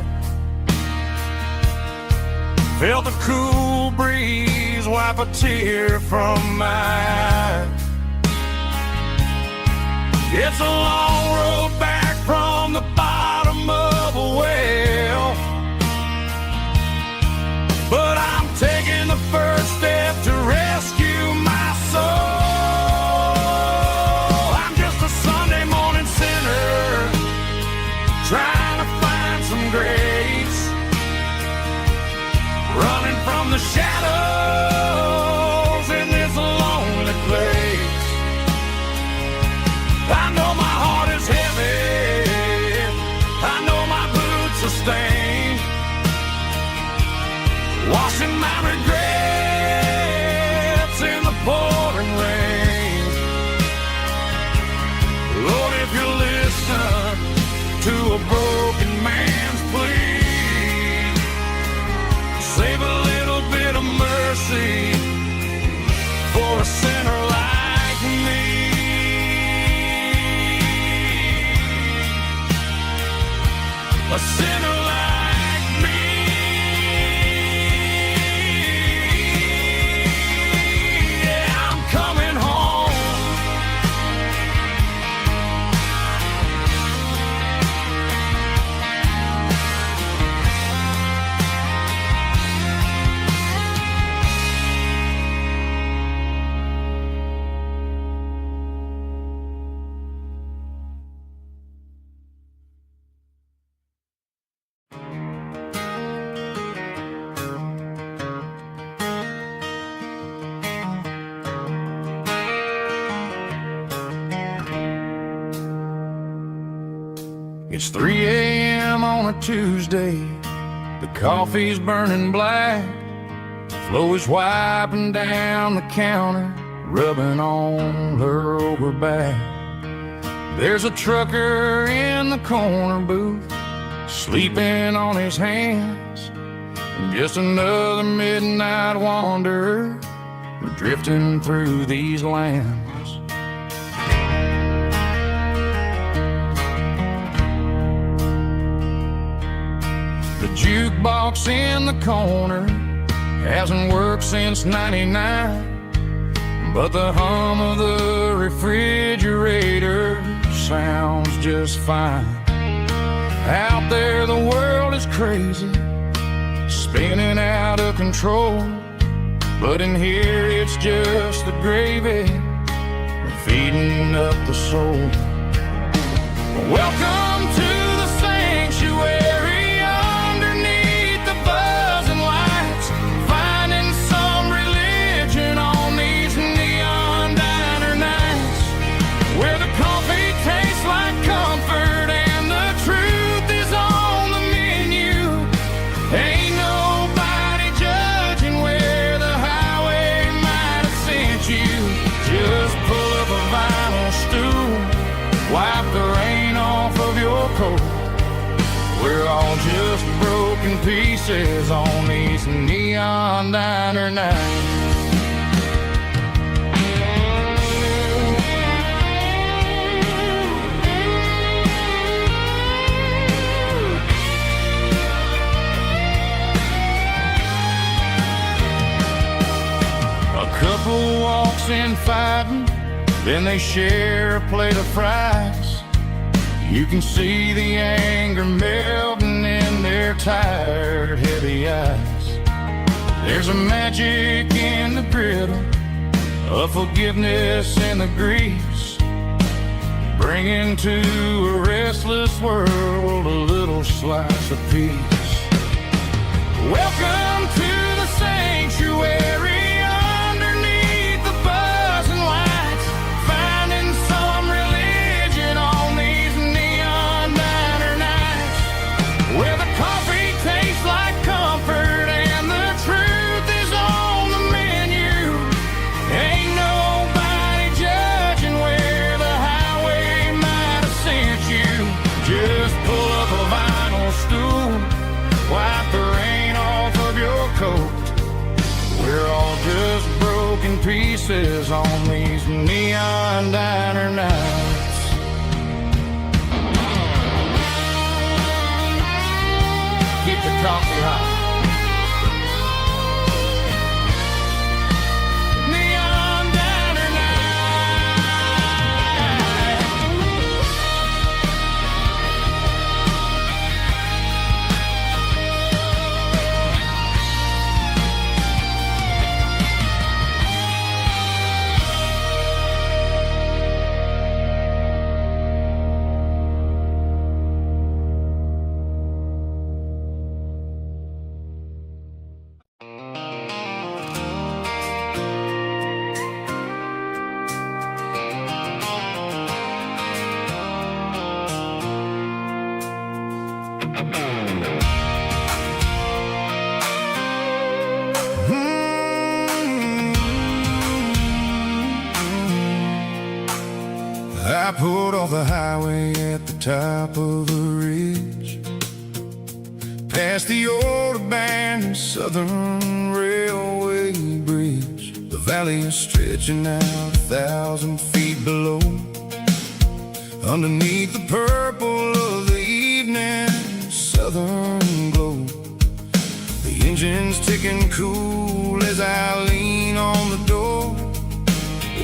Felt the cool breeze wipe a tear from my eye. It's a long road back from the bottom of a well, but I'm taking the first step to rescue my soul. I'm just a Sunday morning sinner trying to find some grace, running from the shadows in this lonely place. I know my heart is heavy, I know my boots are stained, washing my regrets in the pouring rain. Lord, if you listen to a broken man's plea, save a little bit of mercy for a sinner like me. A sinner like me. Yeah, I'm coming home. It's 3 a.m. on a Tuesday. The coffee's burning black. Flo is wiping down the counter, rubbing on her over back. There's a trucker in the corner booth, sleeping on his hands. And just another midnight wanderer, drifting through these lands. The jukebox in the corner hasn't worked since '99, but the hum of the refrigerator sounds just fine. Out there the world is crazy, spinning out of control, but in here it's just the gravy feeding up the soul. Welcome to the sanctuary. We're all just broken pieces on these neon diner nights. A couple walks in fighting, then they share a plate of fries. You can see the anger melting in their tired, heavy eyes. There's a magic in the griddle, a forgiveness in the grease, bringing to a restless world a little slice of peace. Welcome to the sanctuary. coffee hot. Neon diner night. I pulled off the highway at the top of a ridge, past the old abandoned Southern Railway bridge. The valley is stretching out 1,000 feet below, underneath the purple of the evening southern glow. The engine's ticking cool as I lean on the door,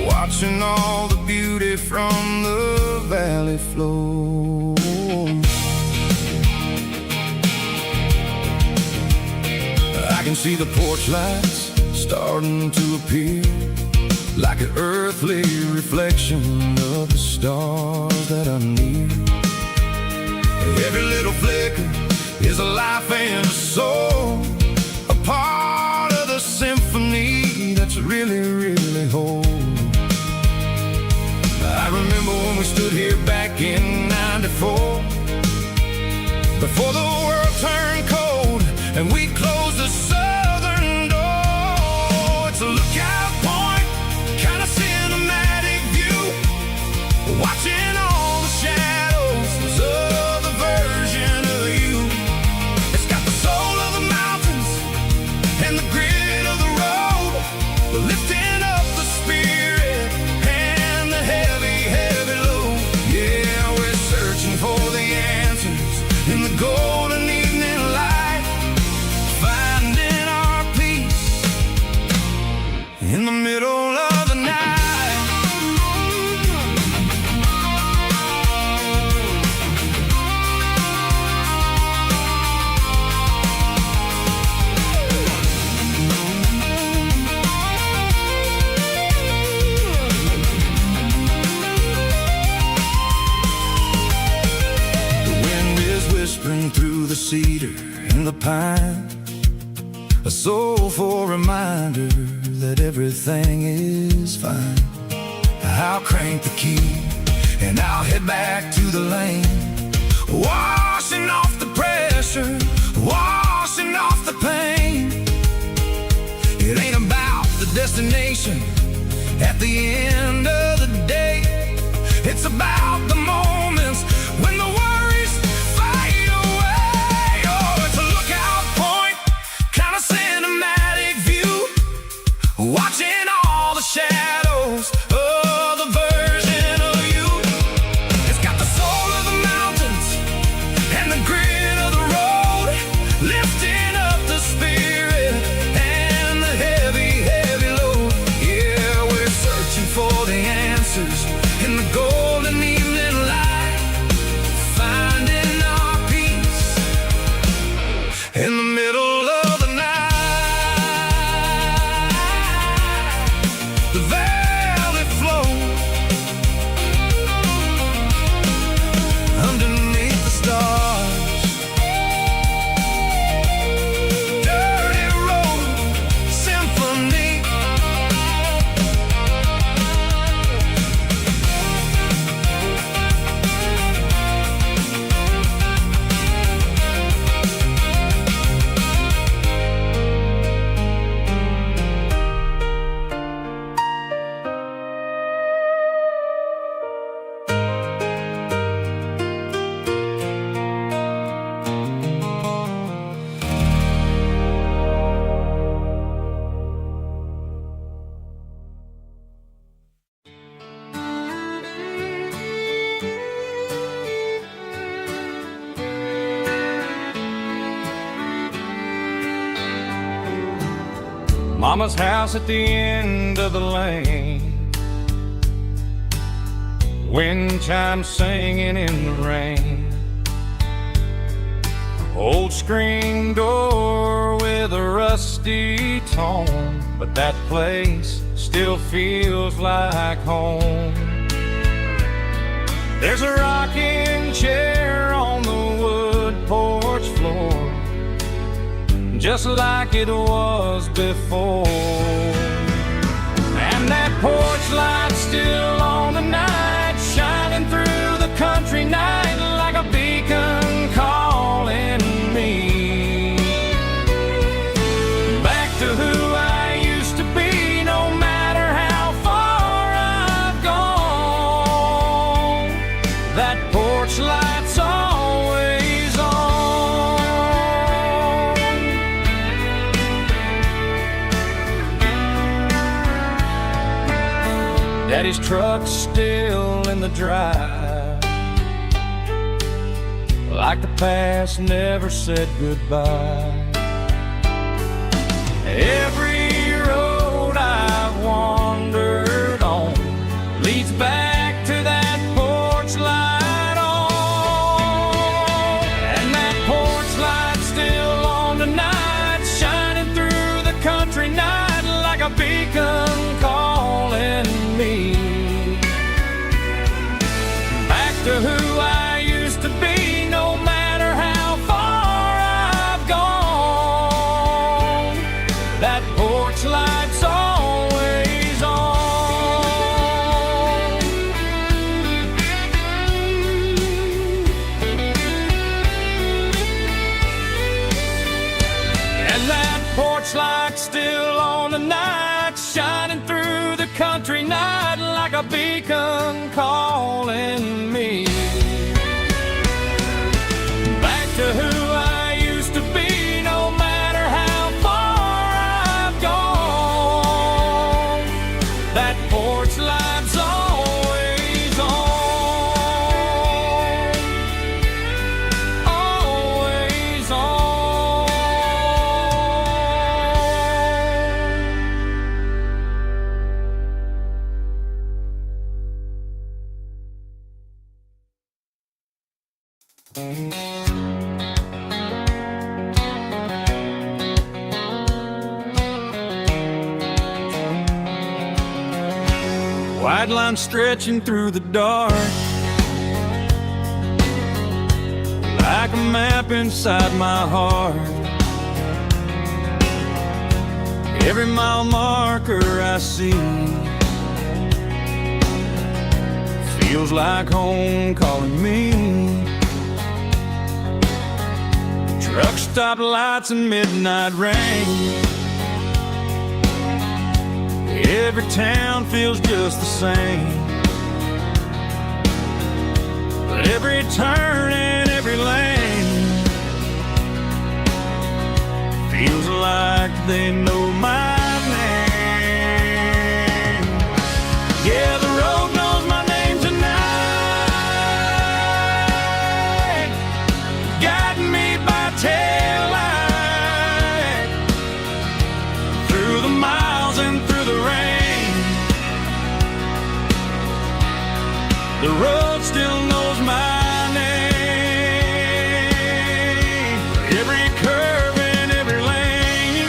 watching all the beauty from the valley flow. I can see the porch lights starting to appear, like an earthly reflection of the stars that are near. Every little flicker is a life and a soul, a part of the symphony that's really, really whole. I remember when we stood here back in '94, before the world turned cold and we closed the southern door. It's a lookout point, kind of cinematic view, watching all the shadows of the version of you. It's got the soul of the mountains and the grit of the road, lifting up the spirit and the heavy, heavy load. Yeah, we're searching for the answers in the golden evening light, finding our peace in the middle of the night. Whispering through the cedar and the pine, a soulful reminder that everything is fine. I'll crank the key and I'll head back to the lane, washing off the pressure, washing off the pain. It ain't about the destination at the end of the day, it's about the moments when the worries fade away. Oh, it's a lookout point, kind of cinematic view, watching all the shadows of the version of you. It's got the soul of the mountains and the grit of the road, lifting up the spirit and the heavy, heavy load. Yeah, we're searching for the answers in the golden evening Mama's house at the end of the lane, wind chimes singing in the rain. Old screen door with a rusty tone, but that place still feels like home. There's a rocking chair on the wood porch floor, just like it was before. And that porch light's still on tonight, shining through the country night like a beacon calling me back to who I used to be. No matter how far I've gone, that porch light's always on. Daddy's truck's still in the drive, like the past never said goodbye. Every road I've wandered on leads back to that porch light on. And that porch light's still on tonight, shining through the country night like a beacon calling me back to who I used to be. No matter how far I've gone, that porch light's always on. And that porch light's still on tonight, shining through the country night like a beacon calling me back to who I used to be. No matter how far I've gone, that porch light's always on, always on. White line stretching through the dark, like a map inside my heart. Every mile marker I see feels like home calling me. Truck stop lights and midnight rain, every town feels just the same. But every turn and every lane feels like they know my name. Yeah, the road knows my name tonight, guiding me by taillight through the miles and through the rain. The road still knows my name, every curve and every lane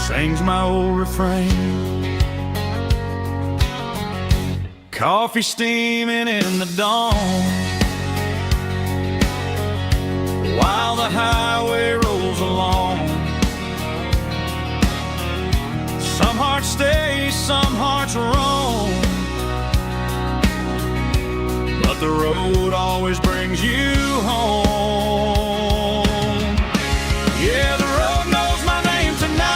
sings my old refrain. Coffee steaming in the dawn, while the highway rolls along. Some hearts stay, some hearts roam, but the road always brings you home. Yeah, the road knows my name tonight,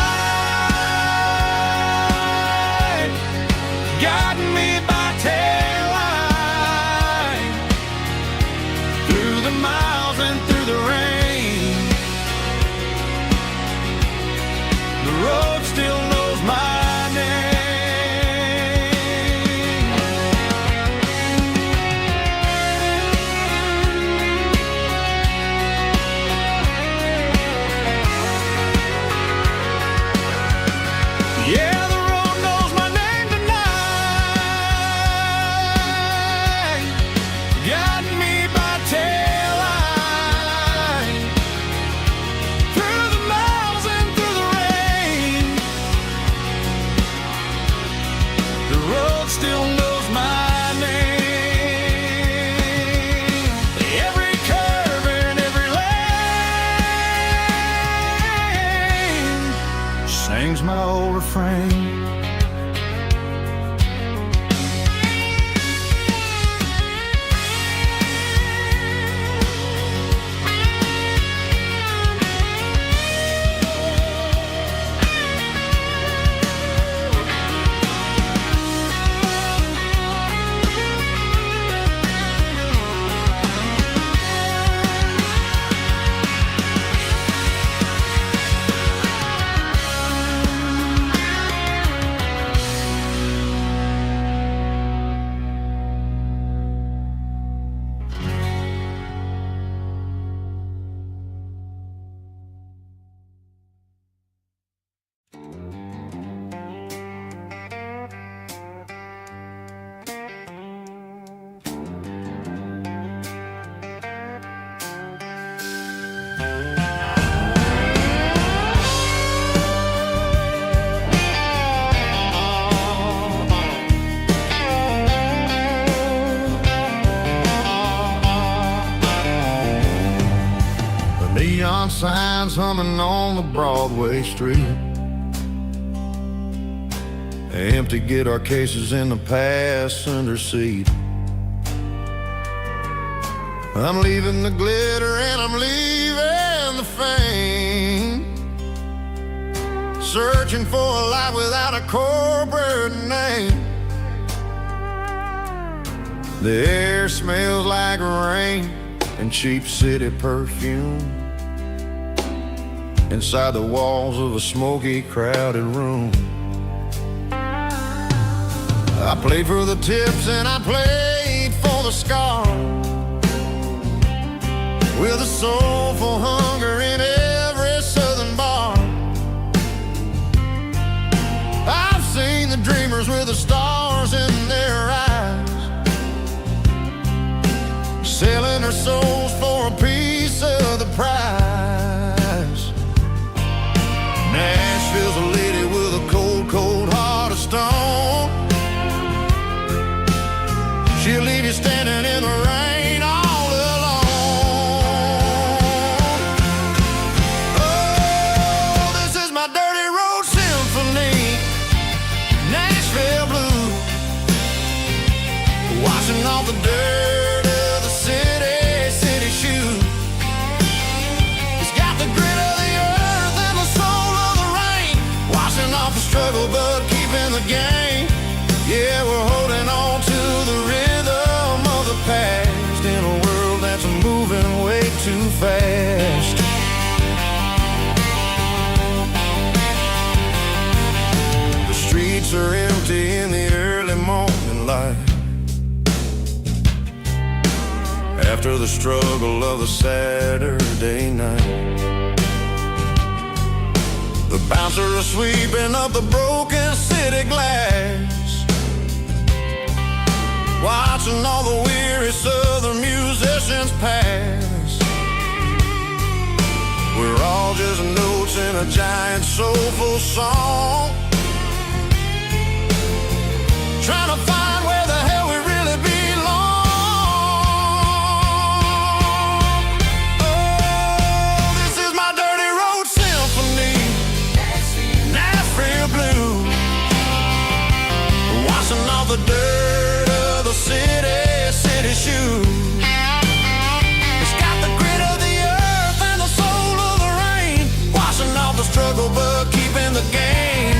guiding me by taillight through the miles and through the rain. The road still knows my name. neon signs humming on the Broadway street. Empty guitar cases in the passenger seat. I'm leaving the glitter and I'm leaving the fame, searching for a life without a corporate name. The air smells like rain and cheap city perfume inside the walls of a smoky, crowded room. I played for the tips and I played for the scars, with a soulful hunger in every southern bar. I've seen the dreamers with the stars in their eyes, selling their souls for a piece of the prize. Nashville's a lady with a cold, cold heart of stone. She'll leave you standing in the rain all alone. Oh, this is my dirty road symphony, Nashville blue, washing off the dirt of the city shoe. It's got the grit of the earth and the soul of the rain, washing off the struggle but keeping the game. Yeah, we're holding on to the rhythm of the past in a world that's moving way too fast. The streets are empty in the early morning light, after the struggle of the Saturday night. The bouncer is sweeping up the broken city glass, watching all the weary southern musicians pass. We're all just notes in a giant soulful song, trying to find where the hell we really belong. Oh, this is my dirty road symphony, Nashville blue, washing off the dirt of the city shoe. It's got the grit of the earth and the soul of the rain, washing off the struggle but keeping the game.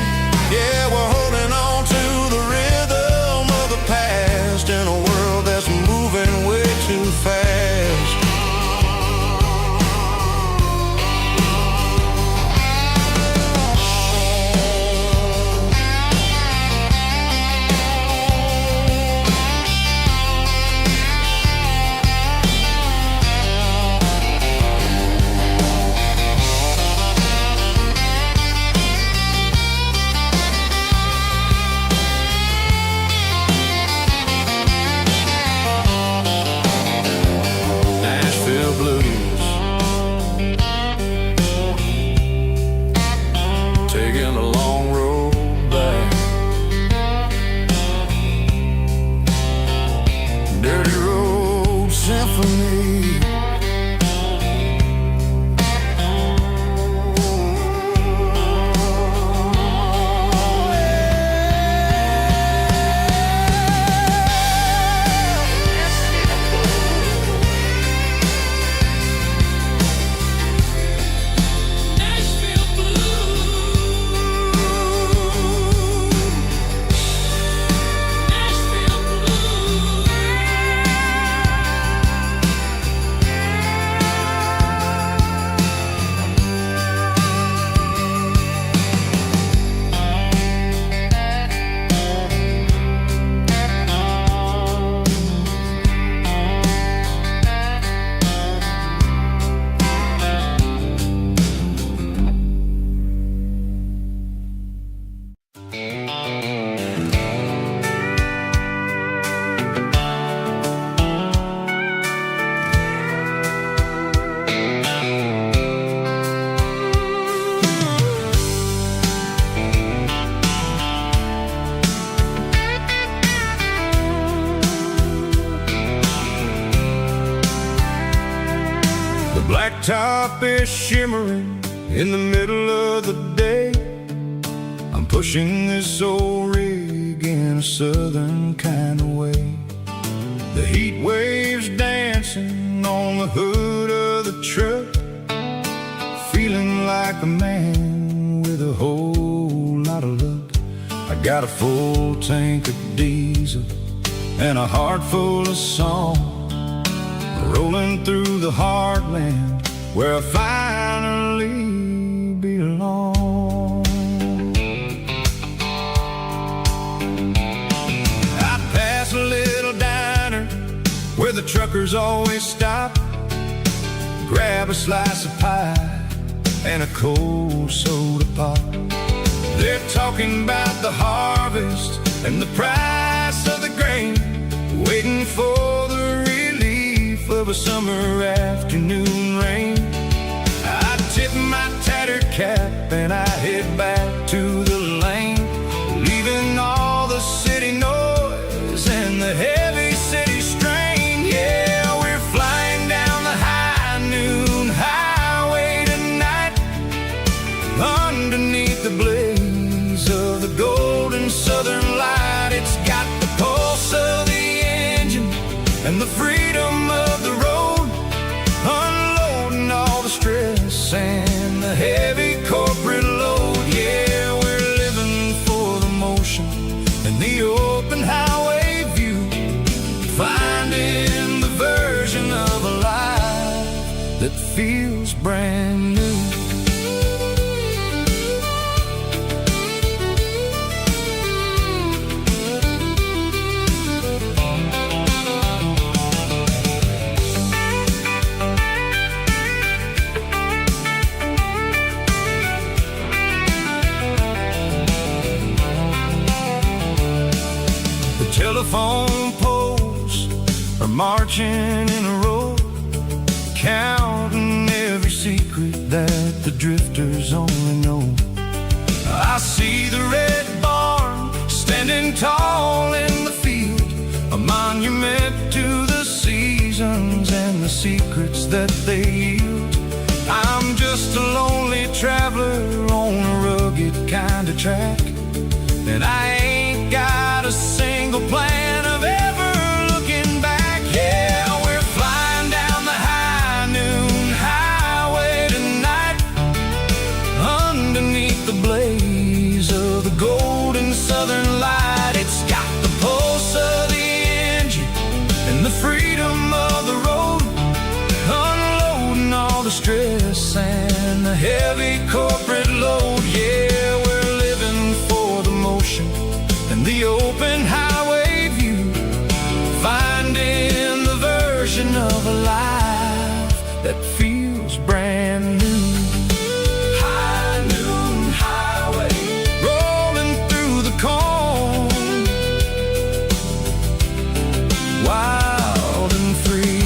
top is shimmering in the middle of the day. I'm pushing this old rig in a southern kind of way. The heat waves dancing on the hood of the truck, feeling like a man with a whole lot of luck. I got a full tank of diesel and a heart full of song, rolling through the heartland where I finally belong. I pass a little diner where the truckers always stop, grab a slice of pie and a cold soda pop. They're talking about the harvest and the price of the grain, waiting for the relief of a summer afternoon rain. I tip my tattered cap and I head back to the lane, leaving all the city noise and the heavy city strain. Yeah, we're flying down the high noon highway tonight, underneath the blaze of the golden southern light. It's got the pulse of the engine and the freedom of the road, unloading all the stress and the heavy corporate load. Yeah, we're living for the motion and the open highway view, finding the version of a life that feels brand new. Telephone poles are marching in a row, counting every secret that the drifters only know. I see the red barn standing tall in the field, a monument to the seasons and the secrets that they yield. I'm just a lonely traveler on a rugged kind of track, and I ain't got a single plan of ever looking back. Yeah, we're flying down the high noon highway tonight, underneath the blaze of the golden southern light. It's got the pulse of the engine and the freedom of the road, unloading all the stress and the heavy corporate load. Yeah, we're living for the motion and the open highway view, finding the version of a life that feels brand new. High noon highway, rolling through the corn, wild and free.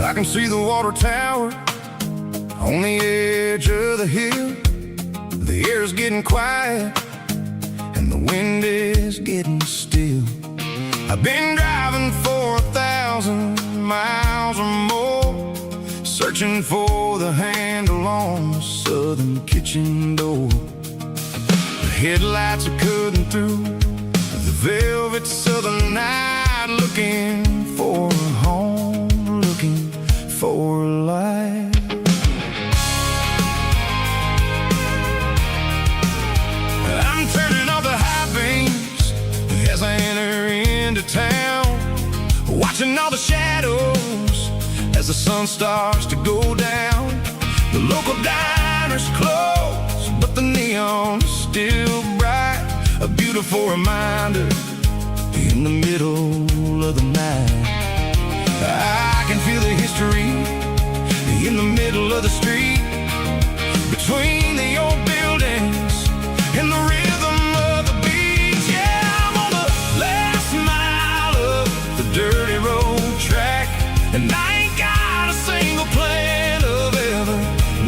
I can see the water tower on the edge of the hill. The air's getting quiet and the wind is getting still. I've been driving for 1,000 miles or more, searching for the handle on the southern kitchen door. The headlights are cutting through the velvet southern night, looking for a home, looking for life. I'm turning off the high beams as I enter into town. watching all the shadows as the sun starts to go down. The local diner's closed, but the neon's still bright. A beautiful reminder in the middle of the night. I can feel the history in the middle of the street, between the old buildings and the rhythm of the beats. Yeah, I'm on the last mile of the dirty road track, and I ain't got a single plan of ever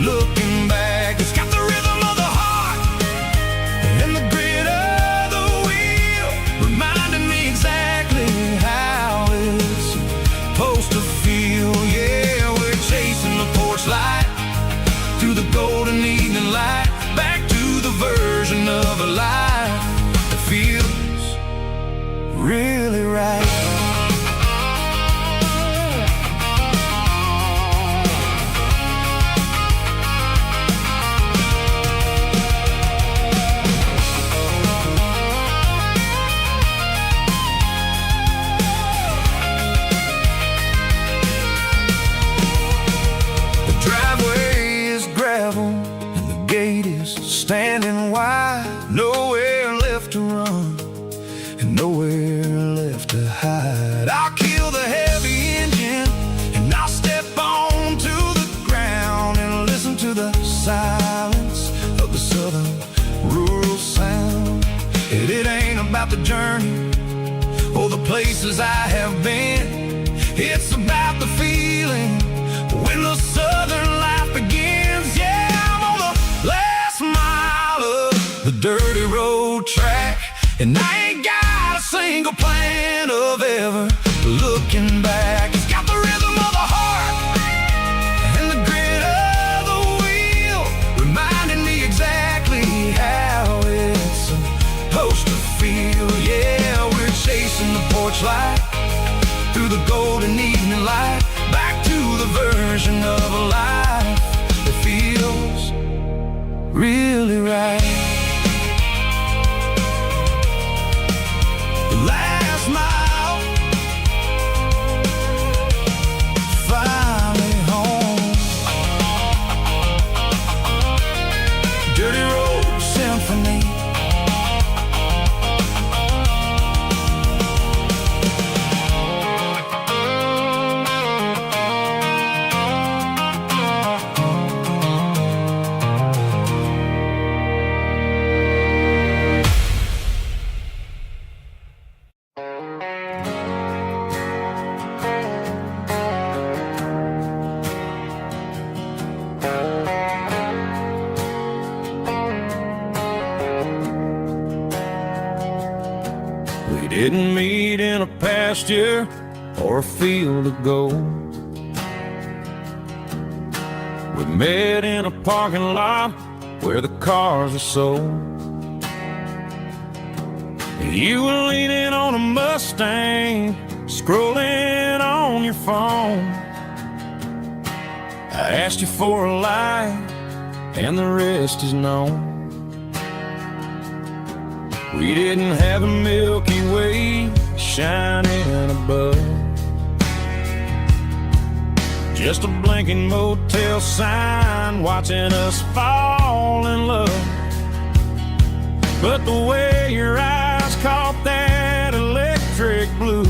looking back. It's got the rhythm of the heart and the grit of the wheel, reminding me exactly how it's supposed to feel. Yeah, we're chasing the porch light through the golden evening light, back to the version of a life that feels really right. Standing wide, nowhere left to run and nowhere left to hide. I'll kill the heavy engine and I'll step onto the ground and listen to the silence of the southern rural sound. It ain't about the journey or the places I have been. It's about the feeling when the southern life begins. Yeah, I'm on the last mile of the dirty road track, and I ain't got a single plan of ever looking back. It's got the rhythm of the heart and the grit of the wheel, reminding me exactly how it's supposed to feel. Yeah, we're chasing the porch light through the golden evening light, back to the version of a life that feels really right. The last mile, finally home. Dirty Road Symphony. We didn't meet in a pasture or a field of gold. We met in a parking lot where the cars are sold. You were leaning on a Mustang, scrolling on your phone. I asked you for a light, and the rest is known. We didn't have a Milky Way shining above, just a blinking motel sign watching us fall in love. But the way your eyes caught that electric blue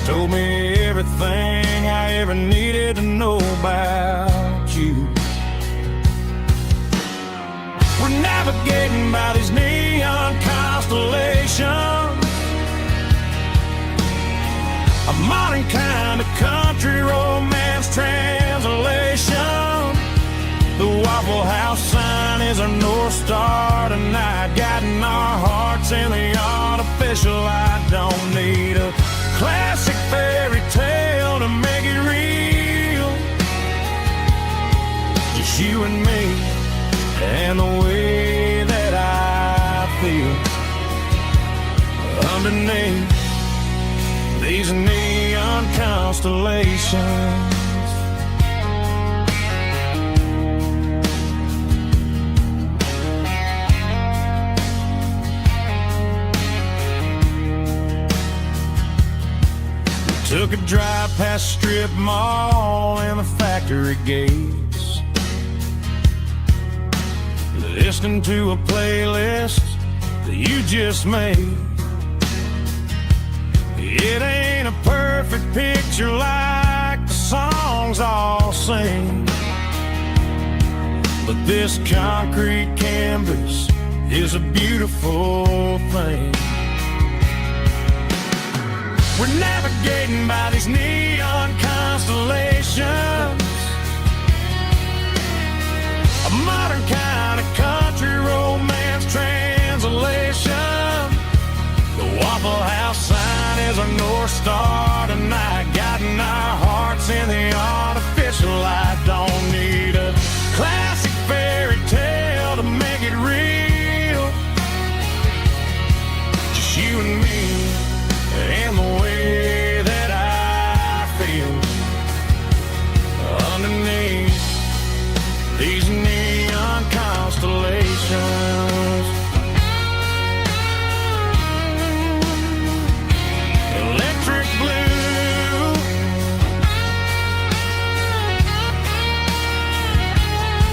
told me everything I ever needed to know about you. We're navigating by these neon constellations, a modern kind of country romance translation. The Waffle House sign is our North Star tonight, guiding our hearts in the artificial light. Don't need a classic fairy tale to make it real, just you and me and the way that I feel underneath these neon constellations. Took a drive past strip mall and the factory gates, listening to a playlist that you just made. It ain't a perfect picture like the songs all sing, but this concrete canvas is a beautiful thing. We're navigating by these neon constellations, a modern kind of country romance translation. The Waffle House sign is our North Star tonight, guiding our hearts in the artificial light. Don't need a classic fairy tale to make it real, just you and me and the way that I feel underneath these neon constellations. Electric blue,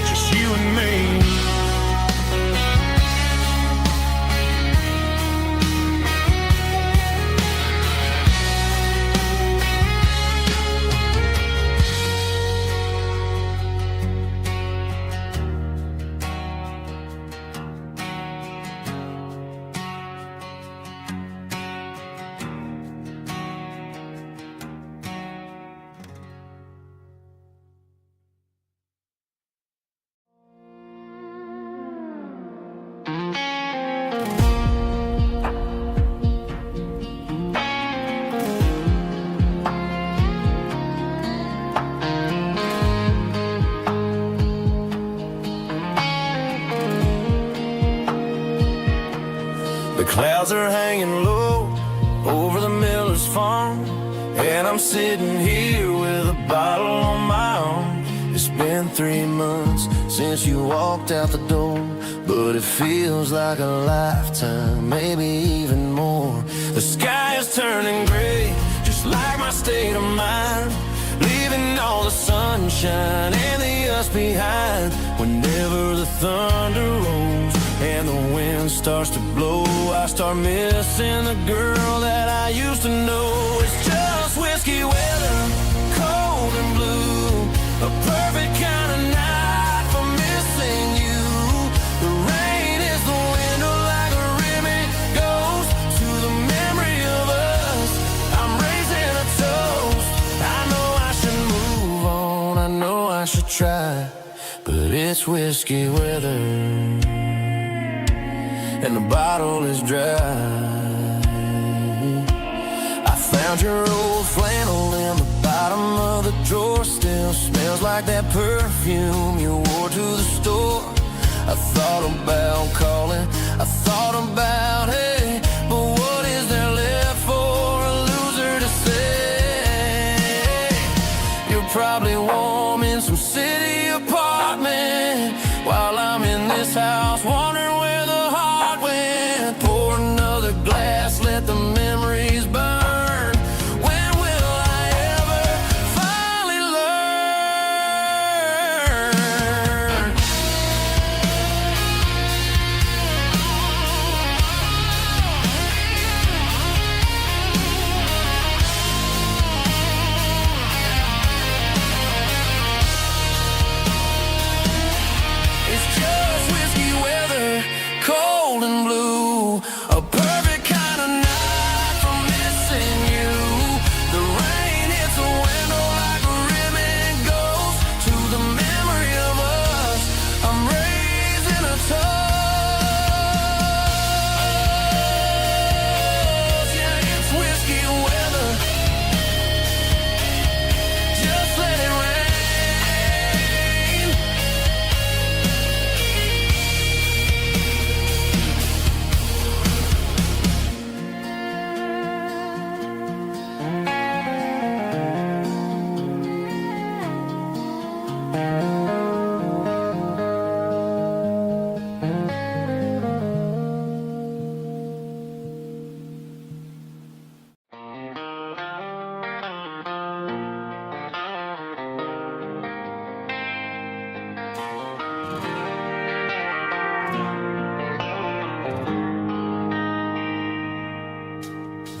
just you and me. The clouds are hanging low over the miller's farm, and I'm sitting here with a bottle on my arm. It's been 3 months since you walked out the door, but it feels like a lifetime, maybe even more. The sky is turning gray, just like my state of mind, leaving all the sunshine and the us behind. Whenever the thunder rolls and the wind starts to blow, I start missing the girl that I used to know. It's just whiskey weather, cold and blue, a perfect kind of night for missing you. The rain is the window like a ribbon goes to the memory of us. I'm raising a toast. I know I should move on, I know I should try, but it's whiskey weather and the bottle is dry. I found your old flannel in the bottom of the drawer, still smells like that perfume you wore to the store. I thought about calling, I thought about, hey, but what is there left for a loser to say? You're probably warm in some city apartment while I'm in this house wondering where the heart went. Pour another glass, let the memories burn. When will I ever finally learn?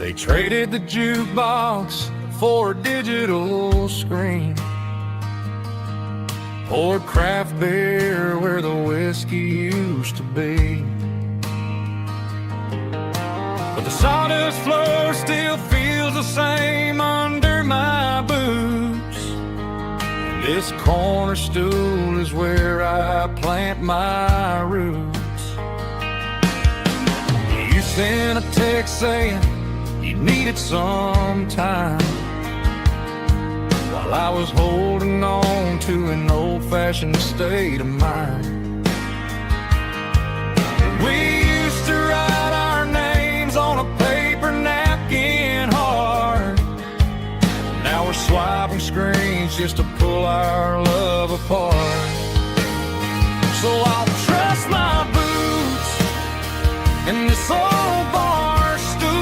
They traded the jukebox for a digital screen, poured craft beer where the whiskey used to be. But the sawdust floor still feels the same under my boots. This corner stool is where I plant my roots. You sent a text saying you needed some time, while I was holding on to an old-fashioned state of mind. We used to write our names on a paper napkin hard. Now we're swiping screens just to pull our love apart. So I'll trust my boots in this old bar stool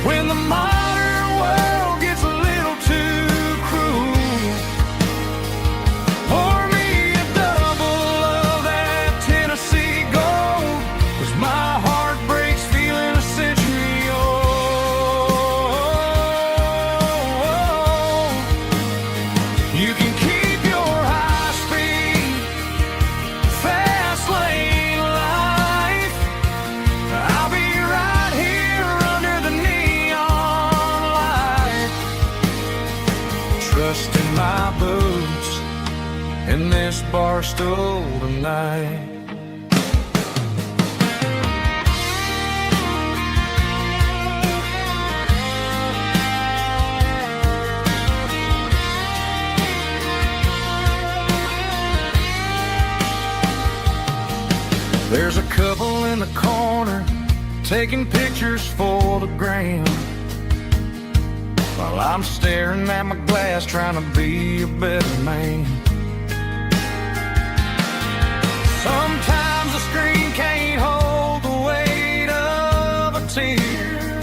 when the modern world gets a little too cruel. Pour me a double of that Tennessee Gold, 'cause my heart breaks feeling a century old. You can keep your high-speed, fast lane life. I'll be right here under the neon light, trusting my boots in this bar stool tonight. There's a couple in the corner taking pictures for the gram, while I'm staring at my glass trying to be a better man. Sometimes the screen can't hold the weight of a tear,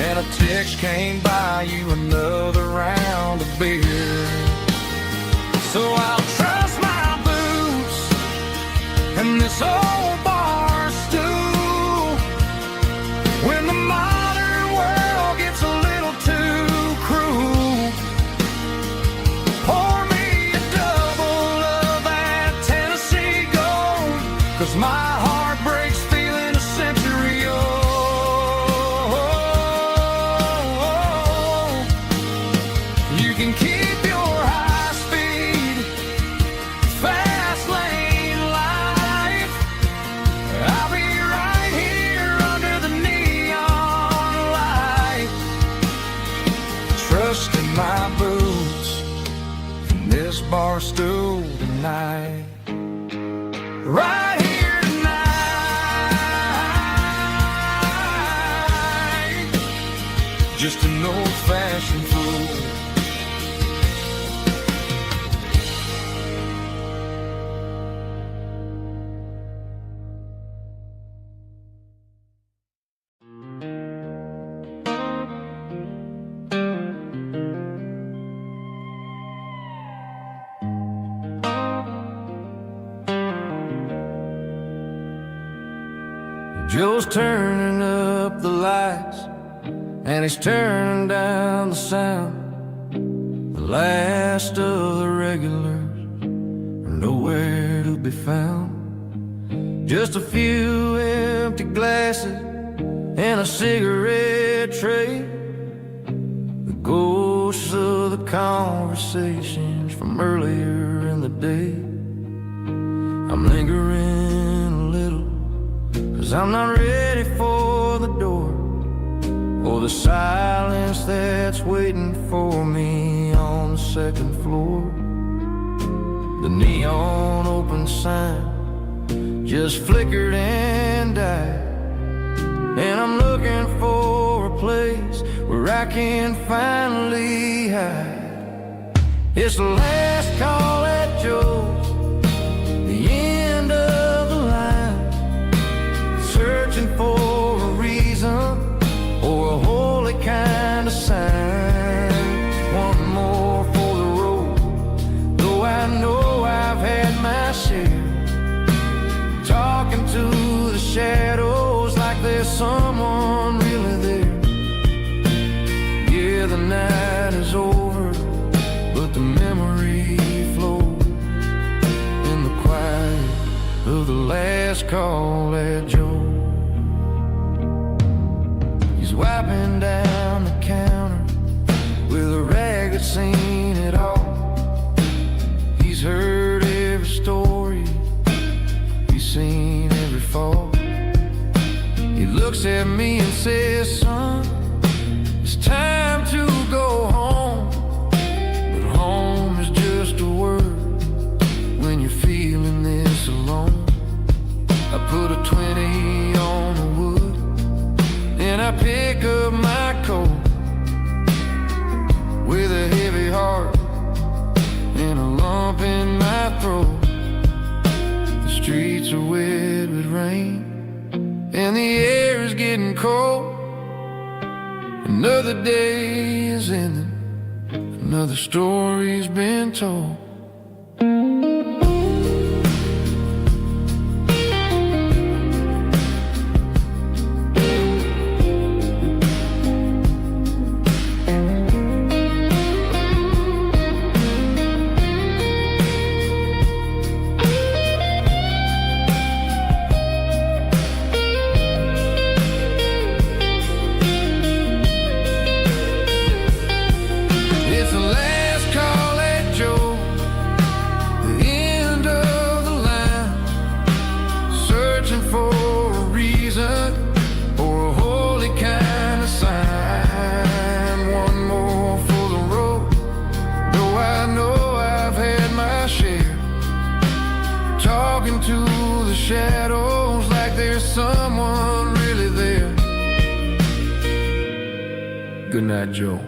and a text can't buy you another round of beer. So I'll trust my boots and this old bar stool when the modern world gets a little too cruel. Pour me a double of that Tennessee Gold, 'cause my heart breaks feeling a century old. You can keep your high speed, fast lane life. I'll be right here under the neon light, trusting my boots in this bar stool tonight. Right here tonight, just an old-fashioned fool. Joe's turning up the lights and he's turning down the sound. The last of the regulars are nowhere to be found. Just a few empty glasses and a cigarette tray, the ghosts of the conversations from earlier in the day. I'm lingering a little, 'cause I'm not ready for the door, or the silence that's waiting for me on the second floor. The neon open sign just flickered and died, and I'm looking for a place where I can finally hide. It's the last call at Joe's, the end of the line, searching for a reason or a holy kind of sign. One more for the road, though I know I've had my share, talking to the shadows like there's someone really there. Yeah, the night is over, but the memory flows in the quiet of the last call at Joe. He's wiping down the counter with a rag that's seen it all. He's heard every story, he's seen every fall. He looks at me and says, son, it's time to go home. But home is just a word when you're feeling this alone. I put a 20 on the wood and I pick up my coat with a heavy heart and a lump in my throat. The streets are wet with rain and the air is getting cold. Another day is ending, another story's been told. Shadows like there's someone really there. Good night, Joe.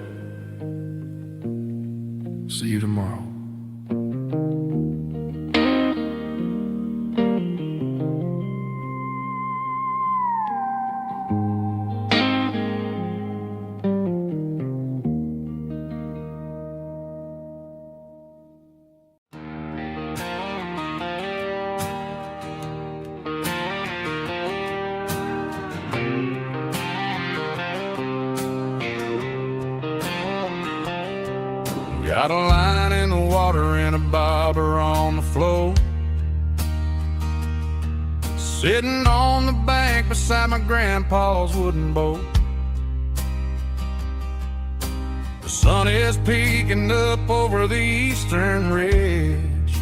See you tomorrow. Got a line in the water and a bobber on the floor. Sitting on the bank beside my grandpa's wooden boat. The sun is peeking up over the eastern ridge,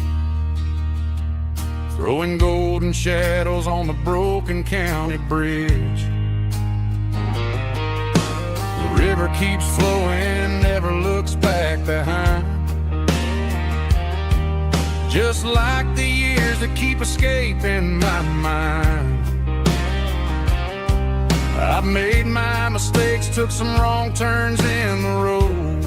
throwing golden shadows on the broken county bridge. The river keeps flowing, never looks back behind, just like the years that keep escaping my mind. I've made my mistakes, took some wrong turns in the road,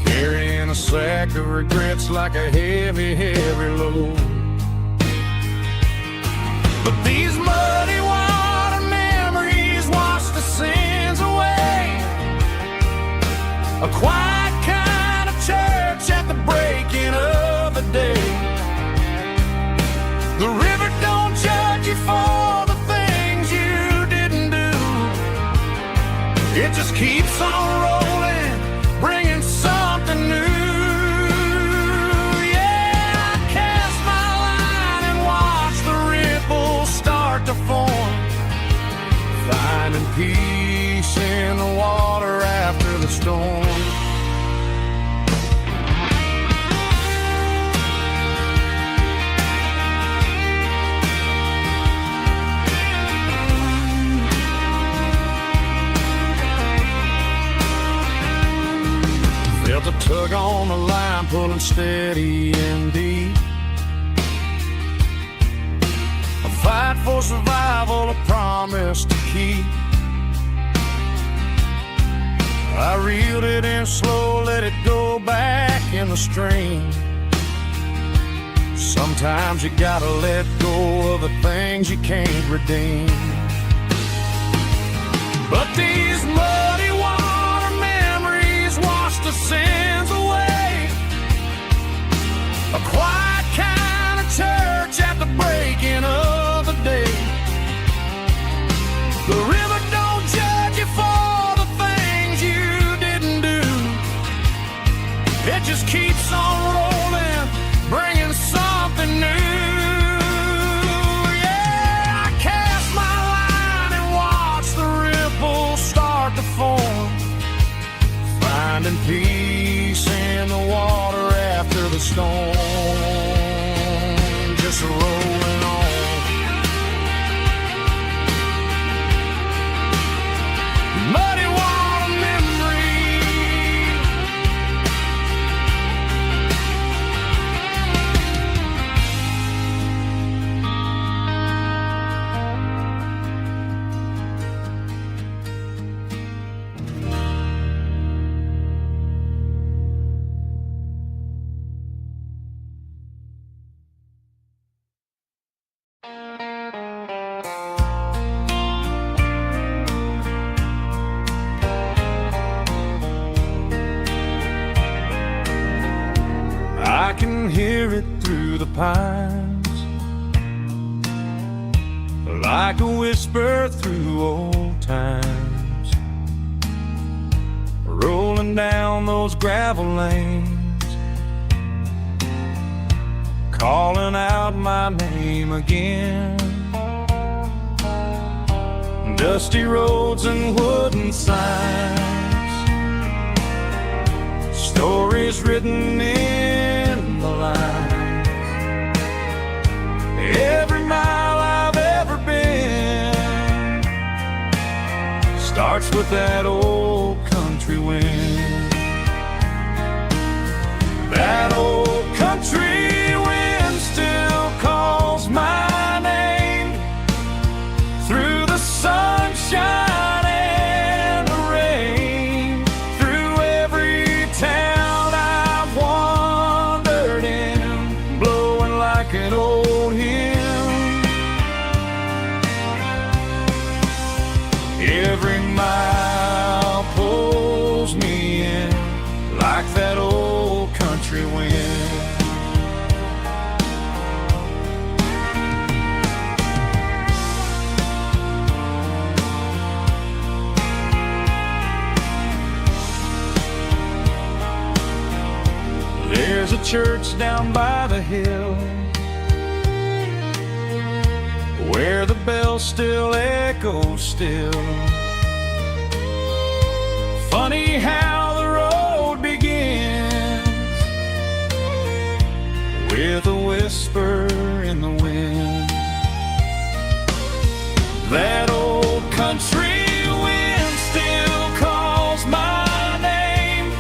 carrying a sack of regrets like a heavy, heavy load. But these muddy water memories wash the sins away. A quiet kind of church at the breaking of the day. The river don't judge you for the things you didn't do. It just keeps on rolling, bringing something new. Yeah, I cast my line and watch the ripples start to form, finding peace in the water after the storm. Felt a tug on the line, pulling steady and deep. A fight for survival, a promise to keep. I reeled it in slow, let it go back in the stream. Sometimes you gotta let go of the things you can't redeem. But these muddy water memories wash the sins away. A quiet kind of church at the breaking of the day. peace in the water after the storm, just rolling on. Muddy water memory, I can hear it through the pines, like a whisper through old times, rolling down those gravel lanes, calling out my name again. Dusty roads and wooden signs, stories written in the line. Every mile I've ever been starts with that old country wind. That old country wind still calls my name through the sunshine and the rain, through every town I've wandered in, blowing like an old hymn. Every mile pulls me in like that old country wind. There's a church down by the hill where the bell still echoes still. Funny how the road begins with a whisper in the wind. That old country wind still calls my name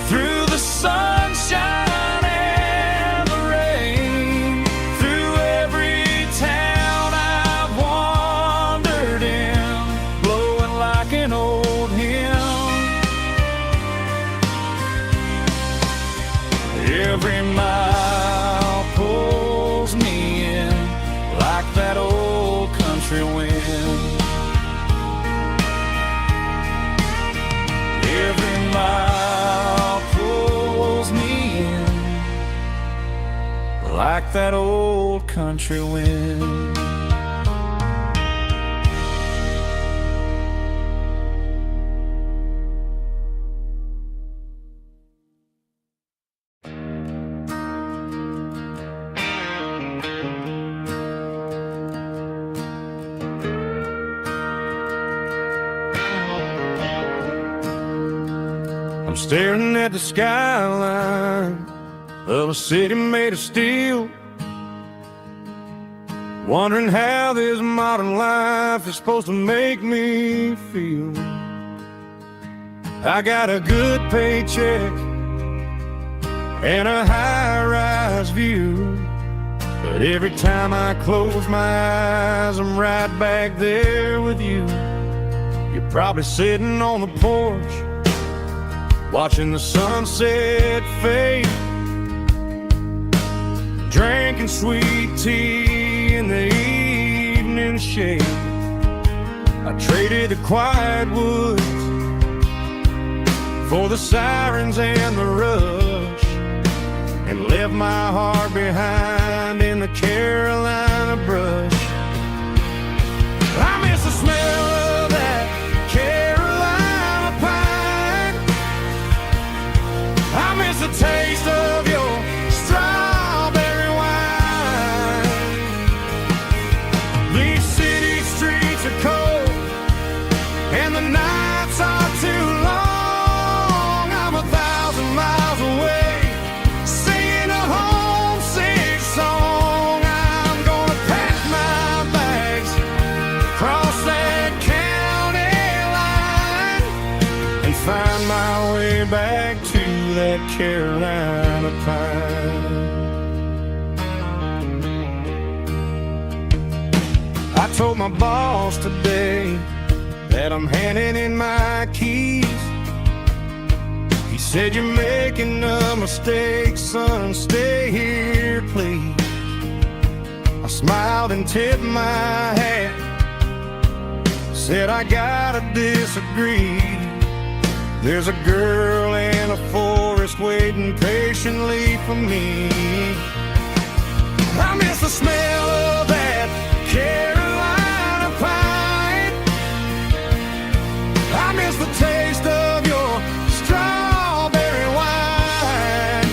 through the sunshine and the rain, through every town I've wandered in, blowing like an old hymn. Every mile pulls me in like that old country wind. Every mile pulls me in like that old country wind. I'm staring at the skyline of a city made of steel, wondering how this modern life is supposed to make me feel. I got a good paycheck and a high-rise view, but every time I close my eyes, I'm right back there with you. You're probably sitting on the porch, watching the sunset fade, drinking sweet tea in the evening shade. I traded the quiet woods for the sirens and the rush, and left my heart behind in the Carolina brush. I miss the smell of that Carolina pine. I miss the taste of your strawberry wine. These city streets are cold and the nights are too long, Carolina pine. I told my boss today that I'm handing in my keys. He said, "You're making a mistake, son, stay here, please." I smiled and tipped my hat, said, "I gotta disagree. There's a girl in a forest waiting patiently for me." I miss the smell of that Carolina pine. I miss the taste of your strawberry wine.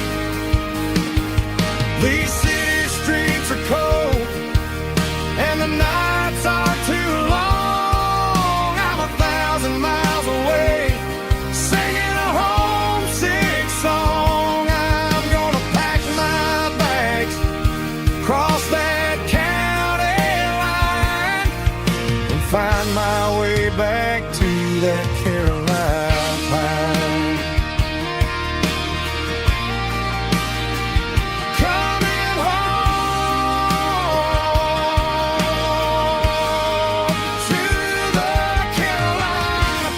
These city streets are cold and the nights are too long. I'm 1,000 miles away singing a homesick song. I'm gonna pack my bags, cross that county line, and find my way back to that Carolina pine. Coming home to the Carolina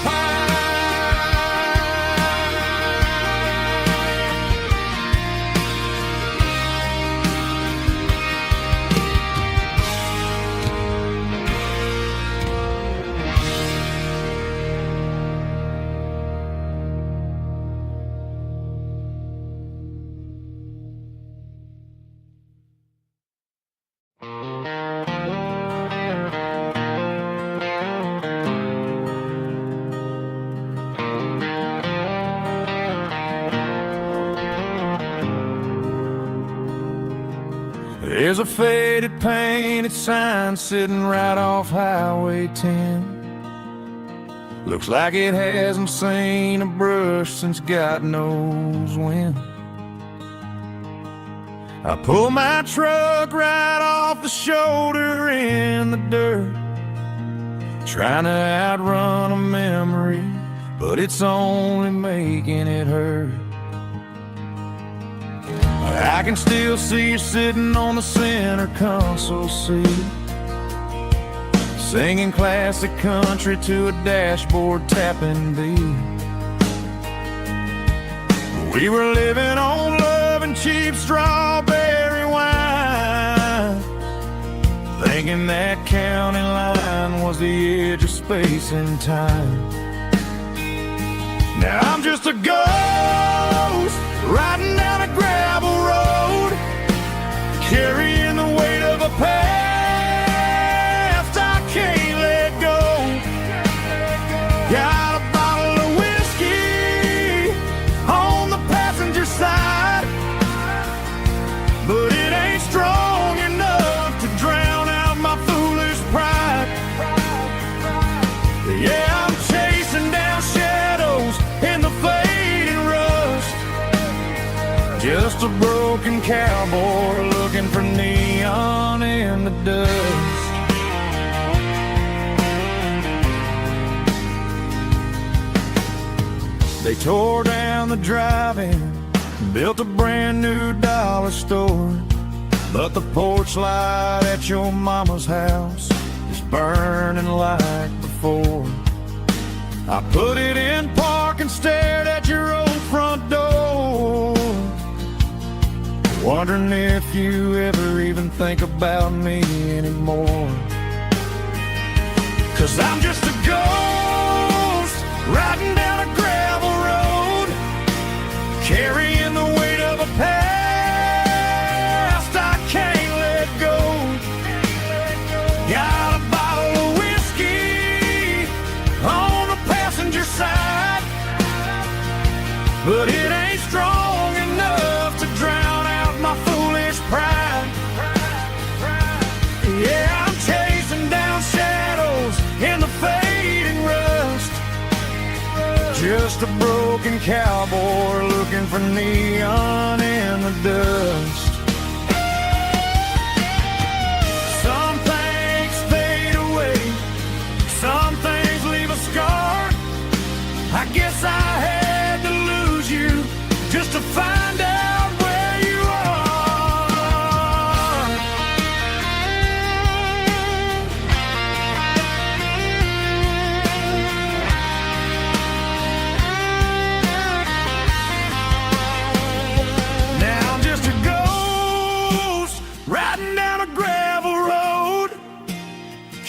There's a faded painted sign sitting right off Highway 10. Looks like it hasn't seen a brush since God knows when. I pull my truck right off the shoulder in the dirt, trying to outrun a memory, but it's only making it hurt. I can still see you sitting on the center console seat, singing classic country to a dashboard tapping beat. We were living on love and cheap strawberry wine, thinking that county line was the edge of space and time. Now I'm just a ghost riding down a gravel road, carrying the weight of a past I can't let go. Got a bottle of whiskey on the passenger side, but it ain't strong enough to drown out my foolish pride. Yeah, I'm chasing down shadows in the fading rust, just a broken cowboy looking for neon in the dust. They tore down the drive-in, built a brand new dollar store, but the porch light at your mama's house is burning like before. I put it in park and stared at your old front door, wondering if you ever even think about me anymore. 'Cause I'm just a ghost riding down a gravel road, carrying the weight of a past I can't let go. Got a bottle of whiskey on the passenger side, but it ain't strong enough to drown out my foolish pride. Yeah, I'm chasing down shadows in the fading rust, just a broken cowboy looking for neon in the dust. Some things fade away, some things leave a scar. I guess I had to lose you just to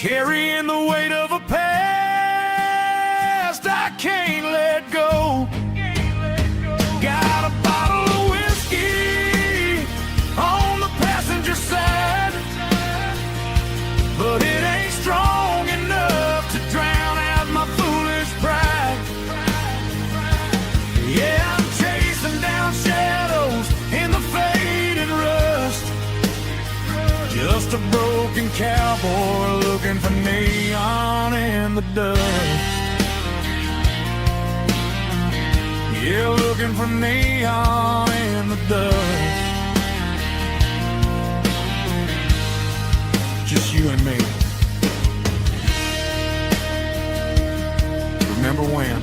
carrying the weight of a past I can't let go. Got a bottle of whiskey on the passenger side, but it ain't strong enough to drown out my foolish pride. Yeah, I'm chasing down shadows in the faded rust, just a broken cowboy looking for neon in the dust. Yeah, looking for neon in the dust. Just you and me. Remember when?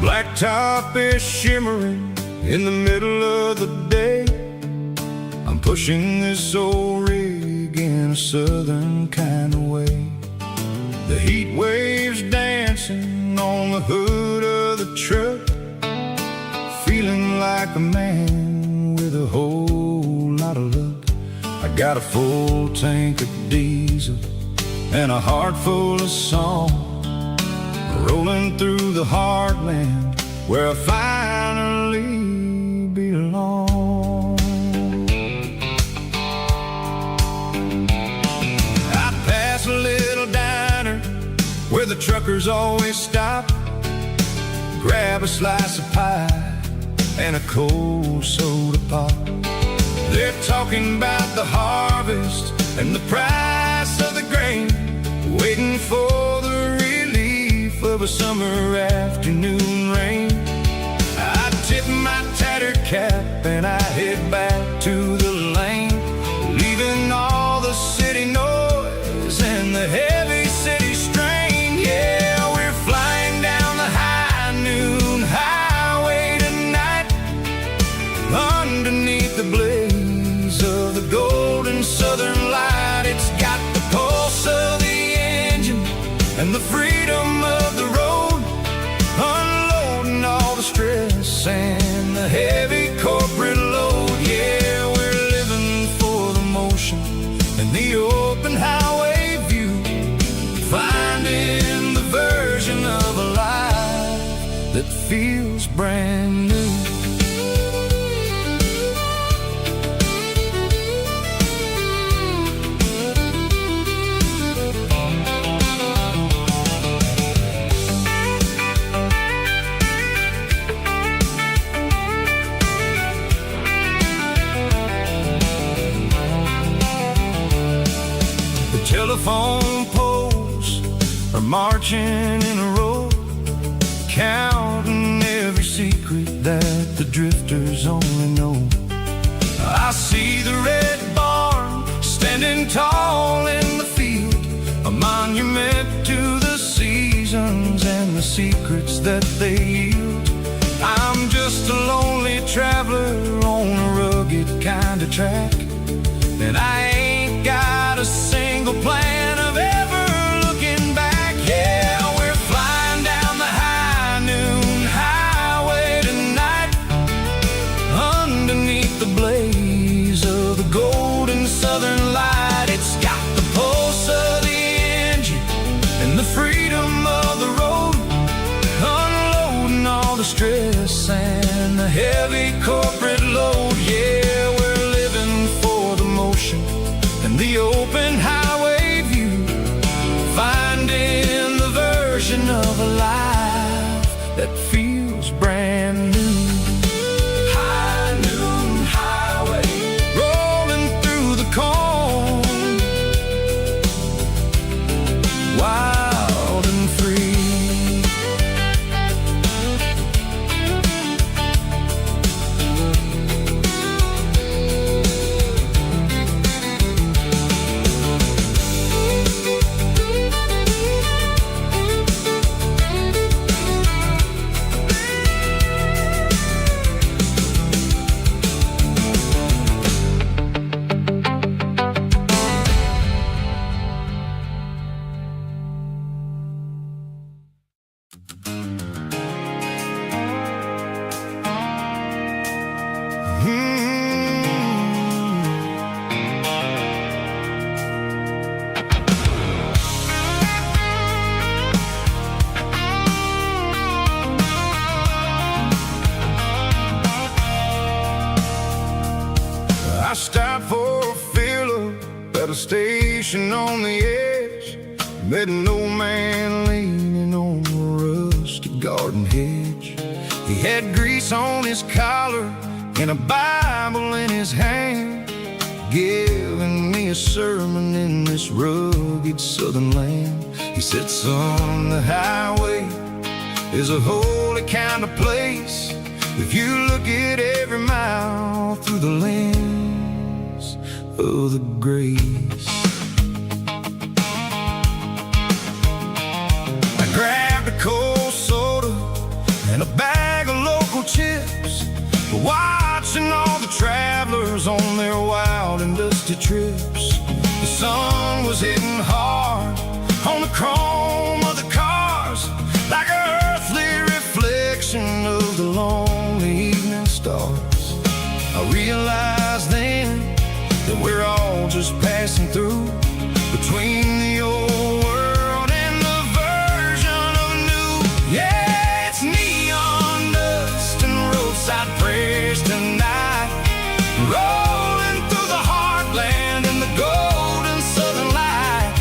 Blacktop is shimmering in the middle of the day. I'm pushing this old rig in a southern kind of way. The heat waves dancing on the hood of the truck, feeling like a man with a whole lot of luck. I got a full tank of diesel and a heart full of song, rolling through the heartland where I finally belong. I pass a little diner where the truckers always stop, grab a slice of pie and a cold soda pop. They're talking about the harvest and the price of the grain, waiting for the relief of a summer afternoon rain. I tip my tattered cap and I head back to the lane, leaving all the city noise and the heavy city strain. Yeah, we're flying down the high noon highway tonight, underneath the blaze of the golden southern light. It's got the pulse of the engine and the freedom of the road, unloading all the stress and the heavy corporate load. Yeah, we're living for the motion and the open highway view, finding the version of a life that feels brand new. Telephone poles are marching in a row, counting every secret that the drifters only know. I see the red barn standing tall in the field, a monument to the seasons and the secrets that they yield. I'm just a lonely traveler on a rugged kind of track, and I ain't got a single plan of ever looking back. Yeah, we're flying down the high noon highway tonight, underneath the blaze of the golden southern light. It's got the pulse of the engine and the freedom of the road, unloading all the stress and the heavy corporate load. Yeah, we're living for the motion stopped for a fill-up at a station on the edge. Met an old man leaning on a rusty garden hedge. He had grease on his collar and a Bible in his hand, giving me a sermon in this rugged southern land. He said, son, the highway is a holy kind of place if you look at every mile through the lens of the grace. I grabbed a cold soda and a bag of local chips, watching all the travelers on their wild and dusty trips. The sun was hitting hard on the chrome of the cars, like an earthly reflection of the lonely evening stars. I realized then that we're all just passing through between the old world and the version of new. Yeah, it's neon dust and roadside prayers tonight, rolling through the heartland in the golden southern light.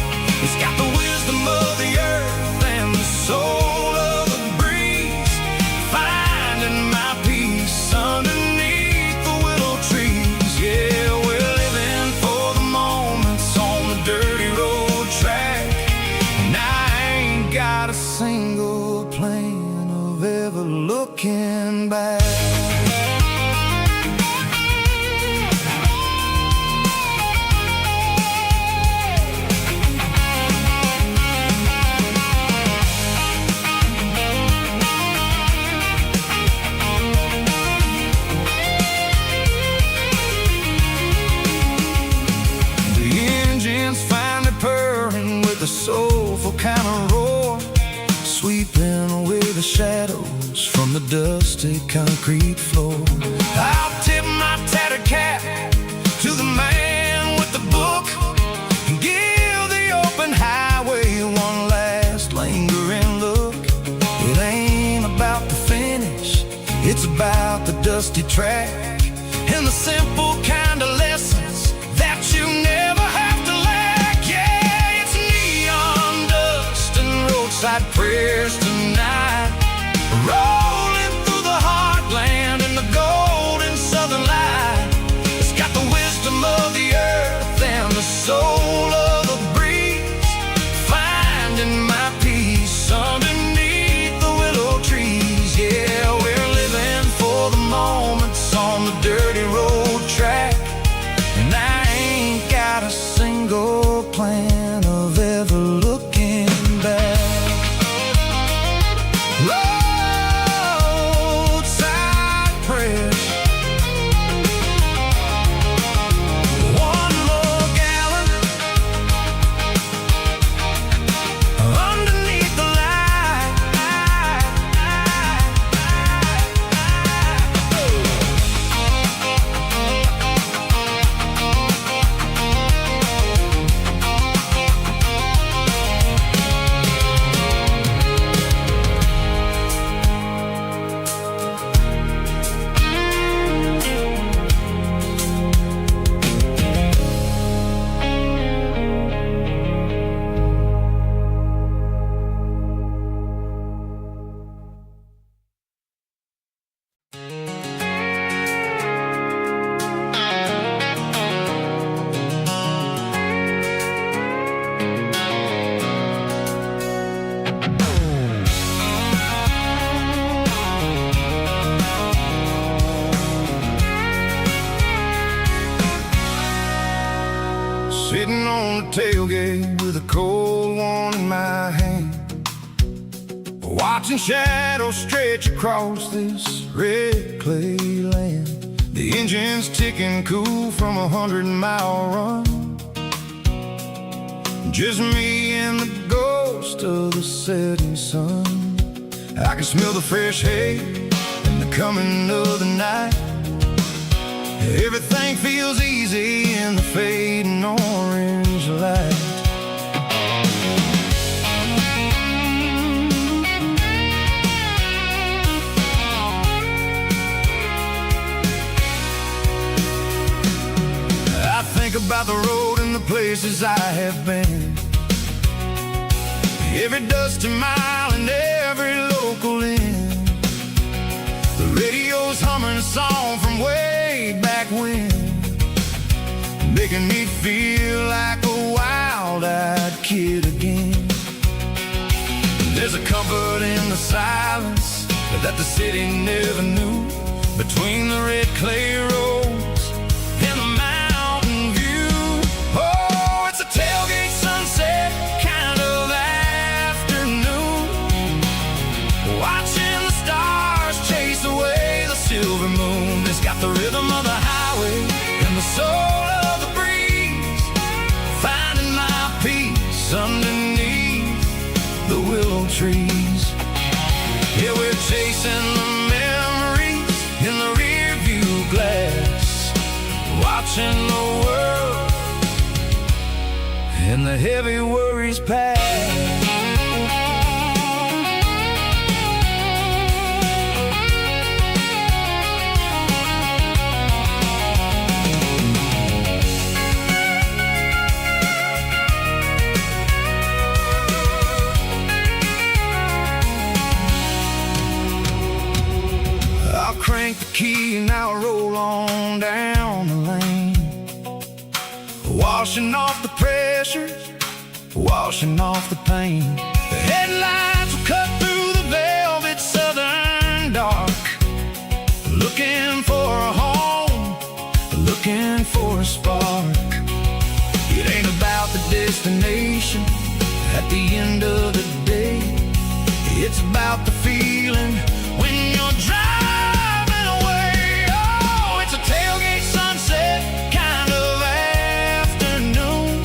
It's got the wisdom of the earth and the soul of the breeze, finding my peace underneath the willow trees. Yeah, we're living for the moments on the dirty road track, and I ain't got a single plan of ever looking back. A soulful kind of roar, sweeping away the shadows from the dusty concrete floor. I'll tip my tattered cap to the man with the book and give the open highway one last lingering look. It ain't about the finish, it's about the dusty track and the simple kind of lessons that you never have to lack. Yeah, it's neon dust and roadside prayers tonight, rolling through the heartland in the golden southern light. It's got the wisdom of the earth and the soul of the breeze, finding my peace underneath the willow trees. Yeah, we're living for the moments on the dirty road track, and I ain't got a single plan of ever looking back. Roadside prayers, one more gallon underneath the light. Sitting on the tailgate with a cold one in my hand, watching shadows stretch across this red clay land. The engine's ticking cool from 100-mile run, just me and the ghost of the setting sun. I can smell the fresh hay and the coming of the night. Everything feels easy in the fading orange light. about the road and the places I have been. Every dusty mile and every local inn. The radio's humming a song from way back when, making me feel like a wild-eyed kid again. There's a comfort in the silence that the city never knew, between the red clay roads and the mountain view. Oh, it's a tailgate sunset kind of afternoon, watching the stars chase away the silver moon. It's got the rhythm of the highway and the soul of the breeze, finding my peace underneath the willow trees. Yeah, we're chasing the memories in the rear view glass, watching the world and the heavy worries pass. Crank the key and I'll roll on down the lane, washing off the pressure, washing off the pain. The headlights will cut through the velvet southern dark, looking for a home, looking for a spark. It ain't about the destination at the end of the day, it's about the feeling when you're driving. Tailgate sunset kind of afternoon,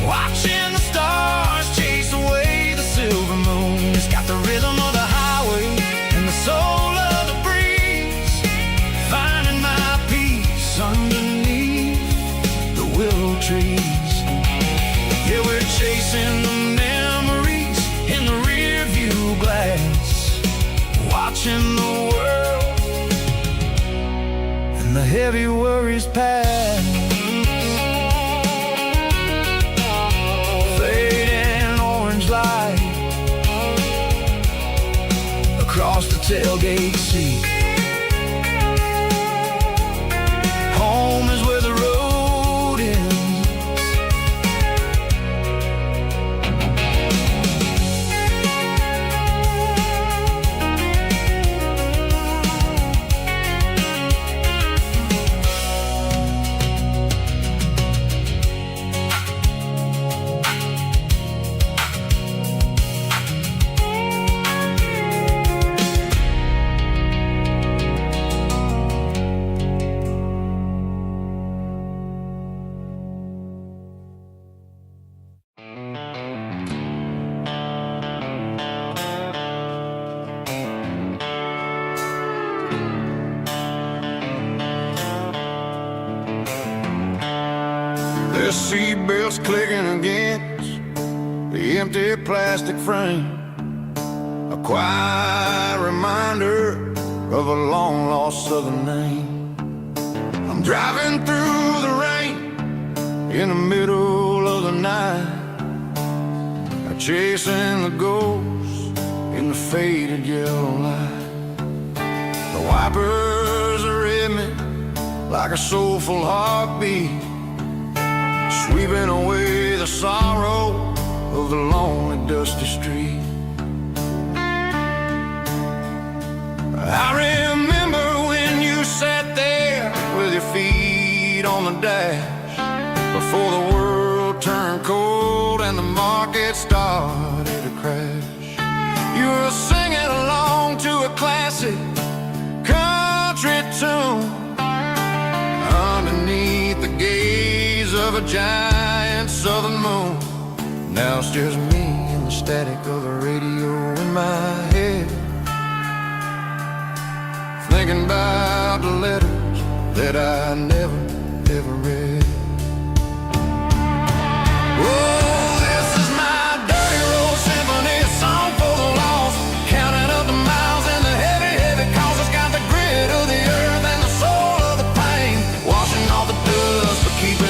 watching the stars chase away the silver moon. It's got the rhythm of the highway and the soul of the breeze, finding my peace underneath the willow trees. Yeah, we're chasing the memories in the rear view glass, watching the world and the heavy worries pass. Fading orange light across the tailgate seat. Home is where the road ends. The seatbelts clicking against the empty plastic frame, a quiet reminder of a long-lost southern name. I'm driving through the rain in the middle of the night, chasing the ghosts in the faded yellow light. The wipers are in me like a soulful heartbeat, sweeping away the sorrow of the lonely dusty street. I remember when you sat there with your feet on the dash, before the world turned cold and the market started to crash. You were singing along to a classic country tune underneath the gaze of a giant southern moon. Now it's just me and the static of the radio in my head, thinking about the letters that I never, ever read. Oh, this is my dirty road symphony, a song for the lost, counting up the miles and the heavy, heavy calls. It's got the grit of the earth and the soul of the pain, washing all the dust but keep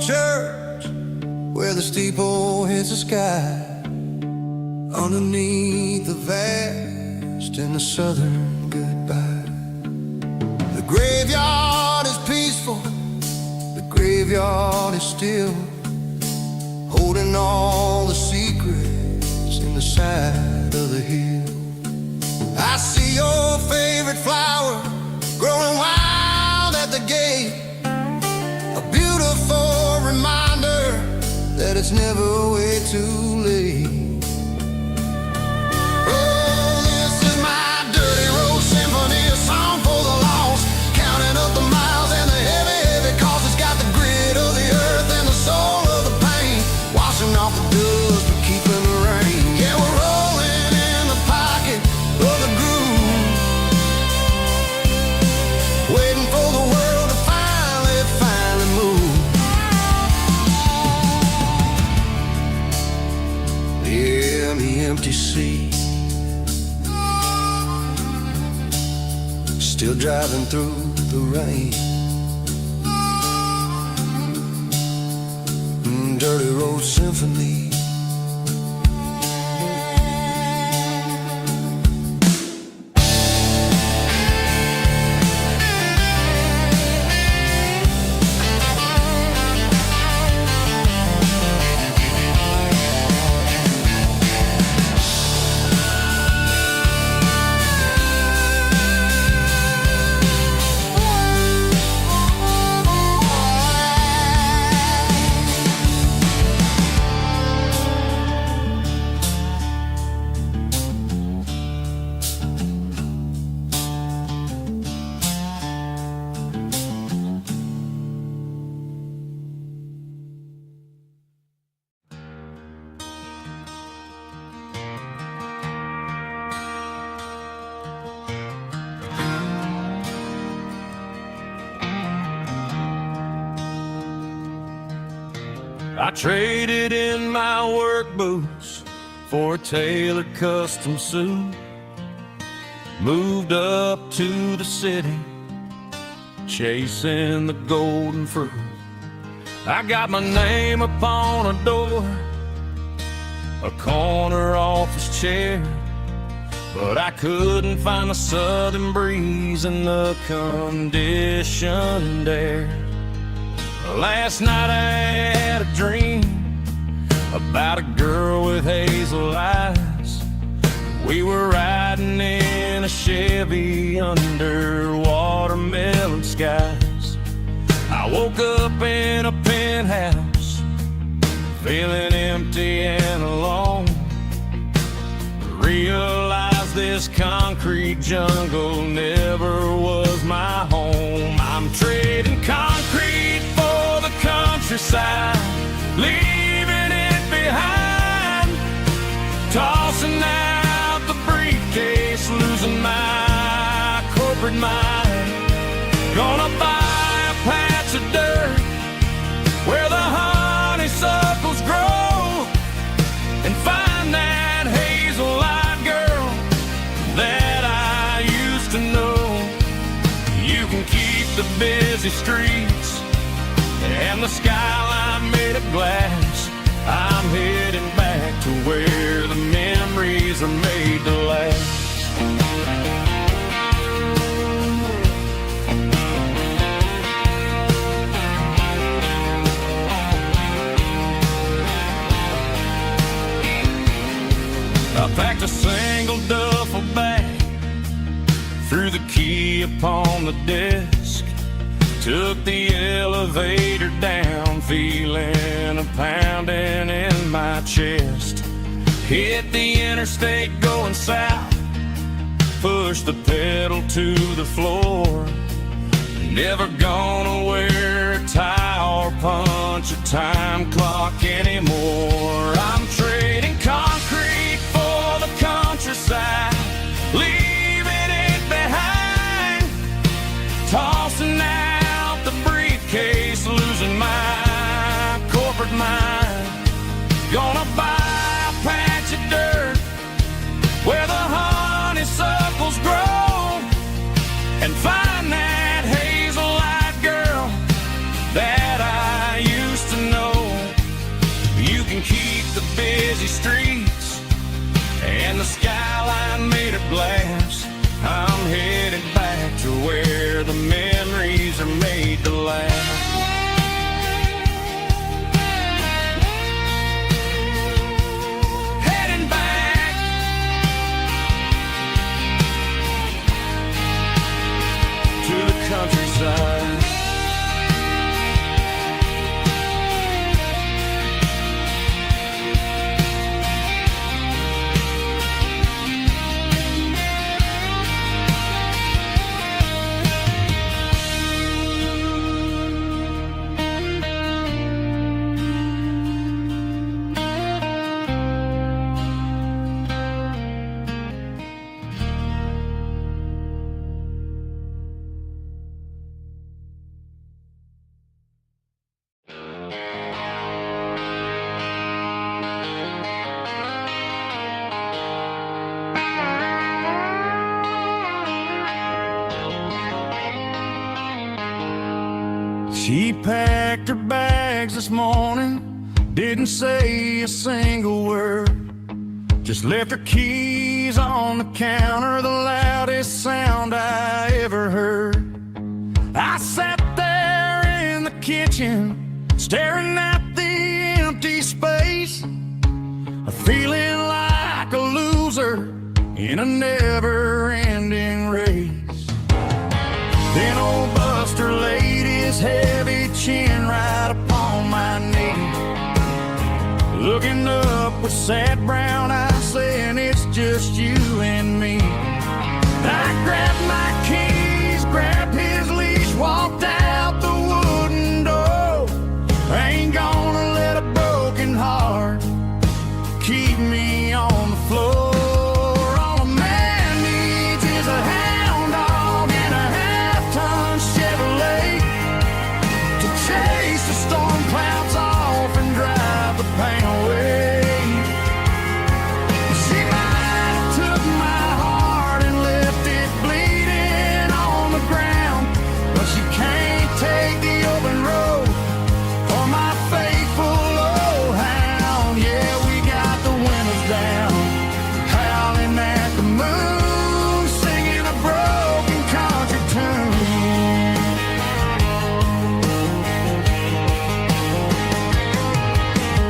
church where the steeple hits the sky, underneath the vast and the southern goodbye. The graveyard is peaceful, the graveyard is still, holding all the secrets in the side of the hill. I see your favorite flower growing wild at the gate, a beautiful reminder that it's never way too late. Oh, this is my dirty road symphony, a song for the lost, counting up the miles and the heavy, heavy cost. It's got the grit of the earth and the soul of the pain, washing off the dust but keeping the rain. Yeah, we're rolling in the pocket of the groove, waiting for the world to finally move. Yeah, the empty sea, still driving through the rain. Dirty road symphony. I traded in my work boots for a tailored custom suit, moved up to the city, chasing the golden fruit. I got my name upon a door, a corner office chair, but I couldn't find the southern breeze in the conditioned air. Last night I had a dream about a girl with hazel eyes. We were riding in a Chevy under watermelon skies. I woke up in a penthouse, feeling empty and alone. Realized this concrete jungle never was my home. I'm trading concrete for the countryside, leaving it behind, tossing out the briefcase, losing my corporate mind. Gonna buy a patch of dirt where the honeysuckles grow and find that hazel-eyed girl that I used to know. You can keep the busy streets and the skyline made of glass. I'm heading back to where the memories are made to last. I packed a single duffel bag, threw the key upon the desk, took the elevator down, feeling a pounding in my chest. Hit the interstate going south, pushed the pedal to the floor. Never gonna wear a tie or punch a time clock anymore. I'm trading concrete for the countryside, leaving it behind, tossing out the briefcase, losing my corporate mind. Gonna buy a patch of dirt where the honeysuckles grow and find that hazel-eyed girl that I used to and the skyline made it blast. I'm headed back to where the memories are made to last. Heading back to the countryside. She packed her bags this morning, didn't say a single word. Just left her keys on the counter, the loudest sound I ever heard. I sat there in the kitchen, staring at the empty space, feeling like a loser in a never-ending race. Then old Buster laid his heavy chin right upon my knee, looking up with sad brown eyes, saying it's just you and me. I grabbed my keys, grabbed his leash, walked out the wooden door. I ain't gonna let a broken heart keep me on the floor. All a man needs is a hound dog and a half-ton Chevrolet to chase the storm clouds off and drive the pain away. She might have took my heart and left it bleeding on the ground, but she can't take the open road for my faithful old hound. Yeah, we got the windows down, howling at the moon, singing a broken country tune.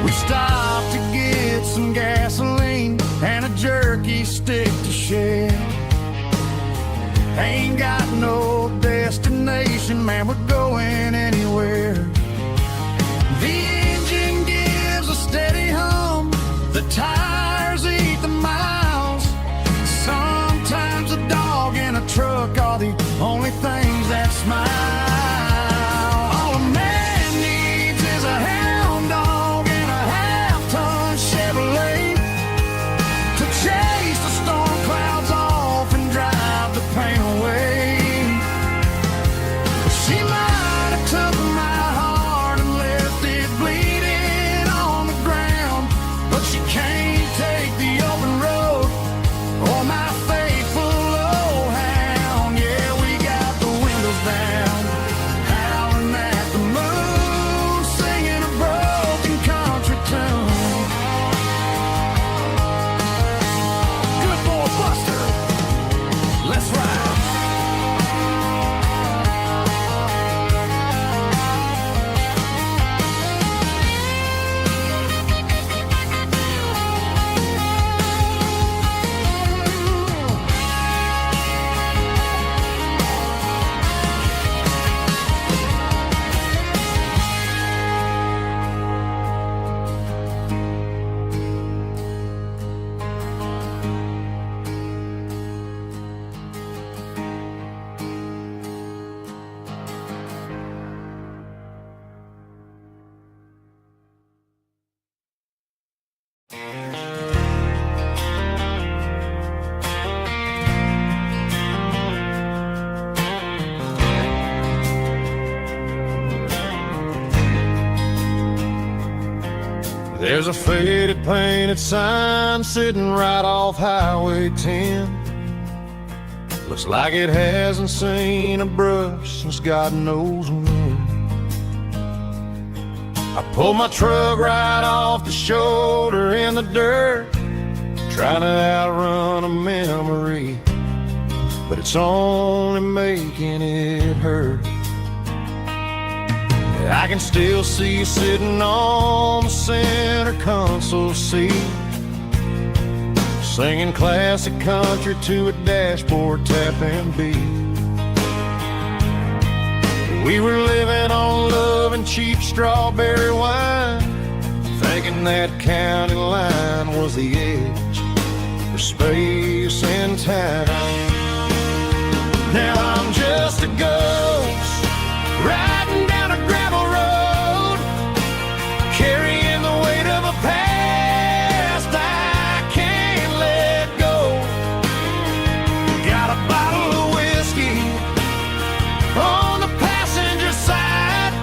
We stopped to get some gasoline and a jerky stick to share. Ain't got no destination, man, we're going anywhere. The engine gives a steady hum, the tires eat the miles. Sometimes a dog and a truck are the only things that smile. All a man needs is a hound dog and a half-ton Chevrolet to chase the storm clouds off and drive the pain away. She might have took my heart and left it bleeding on the ground, but she can't take the open road or my faithful old hound. Yeah, we got the windows down, howling at the moon, singing a broken country tune. Good boy, Buster, let's ride. There's a faded painted sign sitting right off Highway 10. Looks like it hasn't seen a brush since God knows when. I pulled my truck right off the shoulder in the dirt, trying to outrun a memory, but it's only making it hurt. I can still see you sitting on the center console seat, singing classic country to a dashboard tapping beat. We were living on love and cheap strawberry wine, thinking that county line was the edge for space and time. Now I'm just a ghost riding down a gravel road, carrying the weight of a past I can't let go. Got a bottle of whiskey on the passenger side,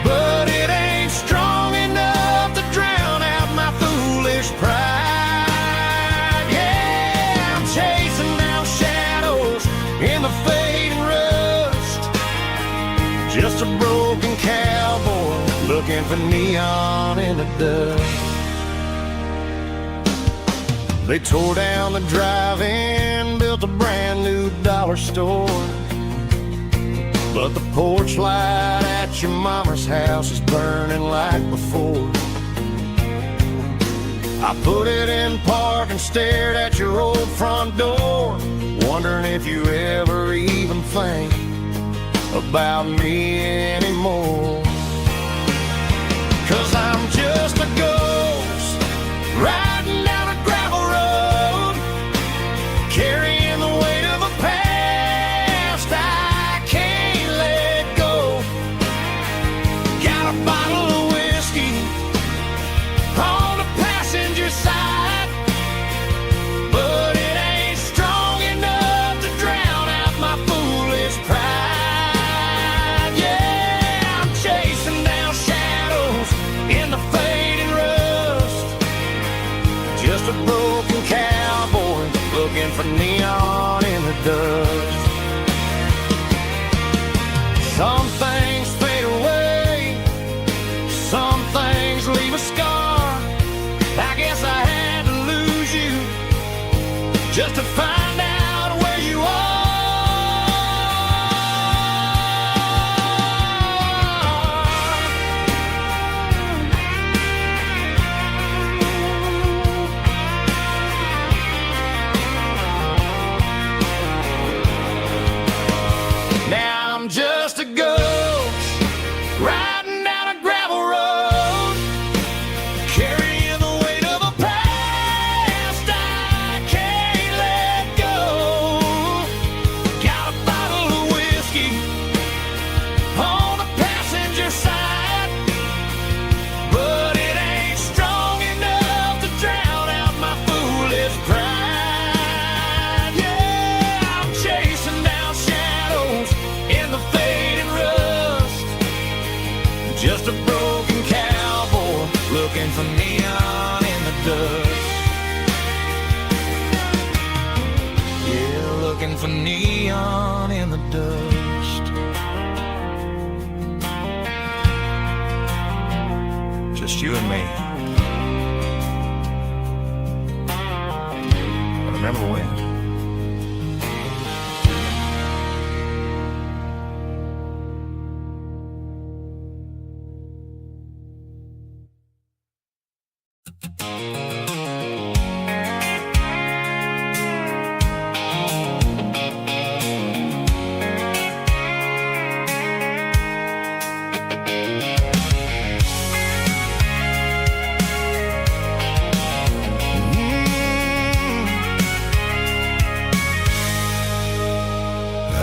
but it ain't strong enough to drown out my foolish pride. Yeah, I'm chasing down shadows in the fading rust, just a broken cowboy looking for neon in the dust. They tore down the drive-in, built a brand new dollar store, but the porch light at your mama's house is burning like before. I put it in park and stared at your old front door, wondering if you ever even think about me anymore. 'Cause I'm just a ghost riding down a gravel road, carrying the weight of a past I can't let go. Got a bottle of whiskey on the passenger side, but it ain't strong enough to drown out my foolish pride. Yeah, I'm chasing down shadows in the fading rust, just a broken cowboy looking for neon in the dust. Some things fade away, some things leave a scar. I guess I had to lose you just to find out where you are. Now I'm just a ghost riding down a gravel road, carrying the weight of a past I can't let go. Got a bottle of whiskey on the passenger side, but it ain't strong enough to drown out my foolish pride. Yeah, I'm chasing down shadows in the fading rust, just a broken cowboy looking for neon in the dust. Yeah, looking for neon in the dust. Just you and me. I remember when.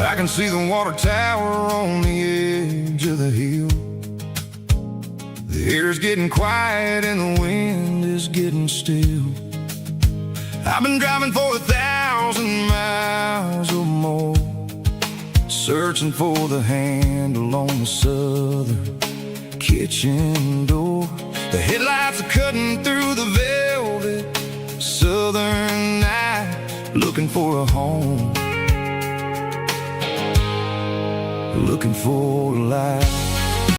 I can see the water tower on the edge of the hill. The air's getting quiet and the wind is getting still. I've been driving for 1,000 miles or more, searching for the handle on the southern kitchen door. The headlights are cutting through the velvet southern night, looking for a home, looking for a life.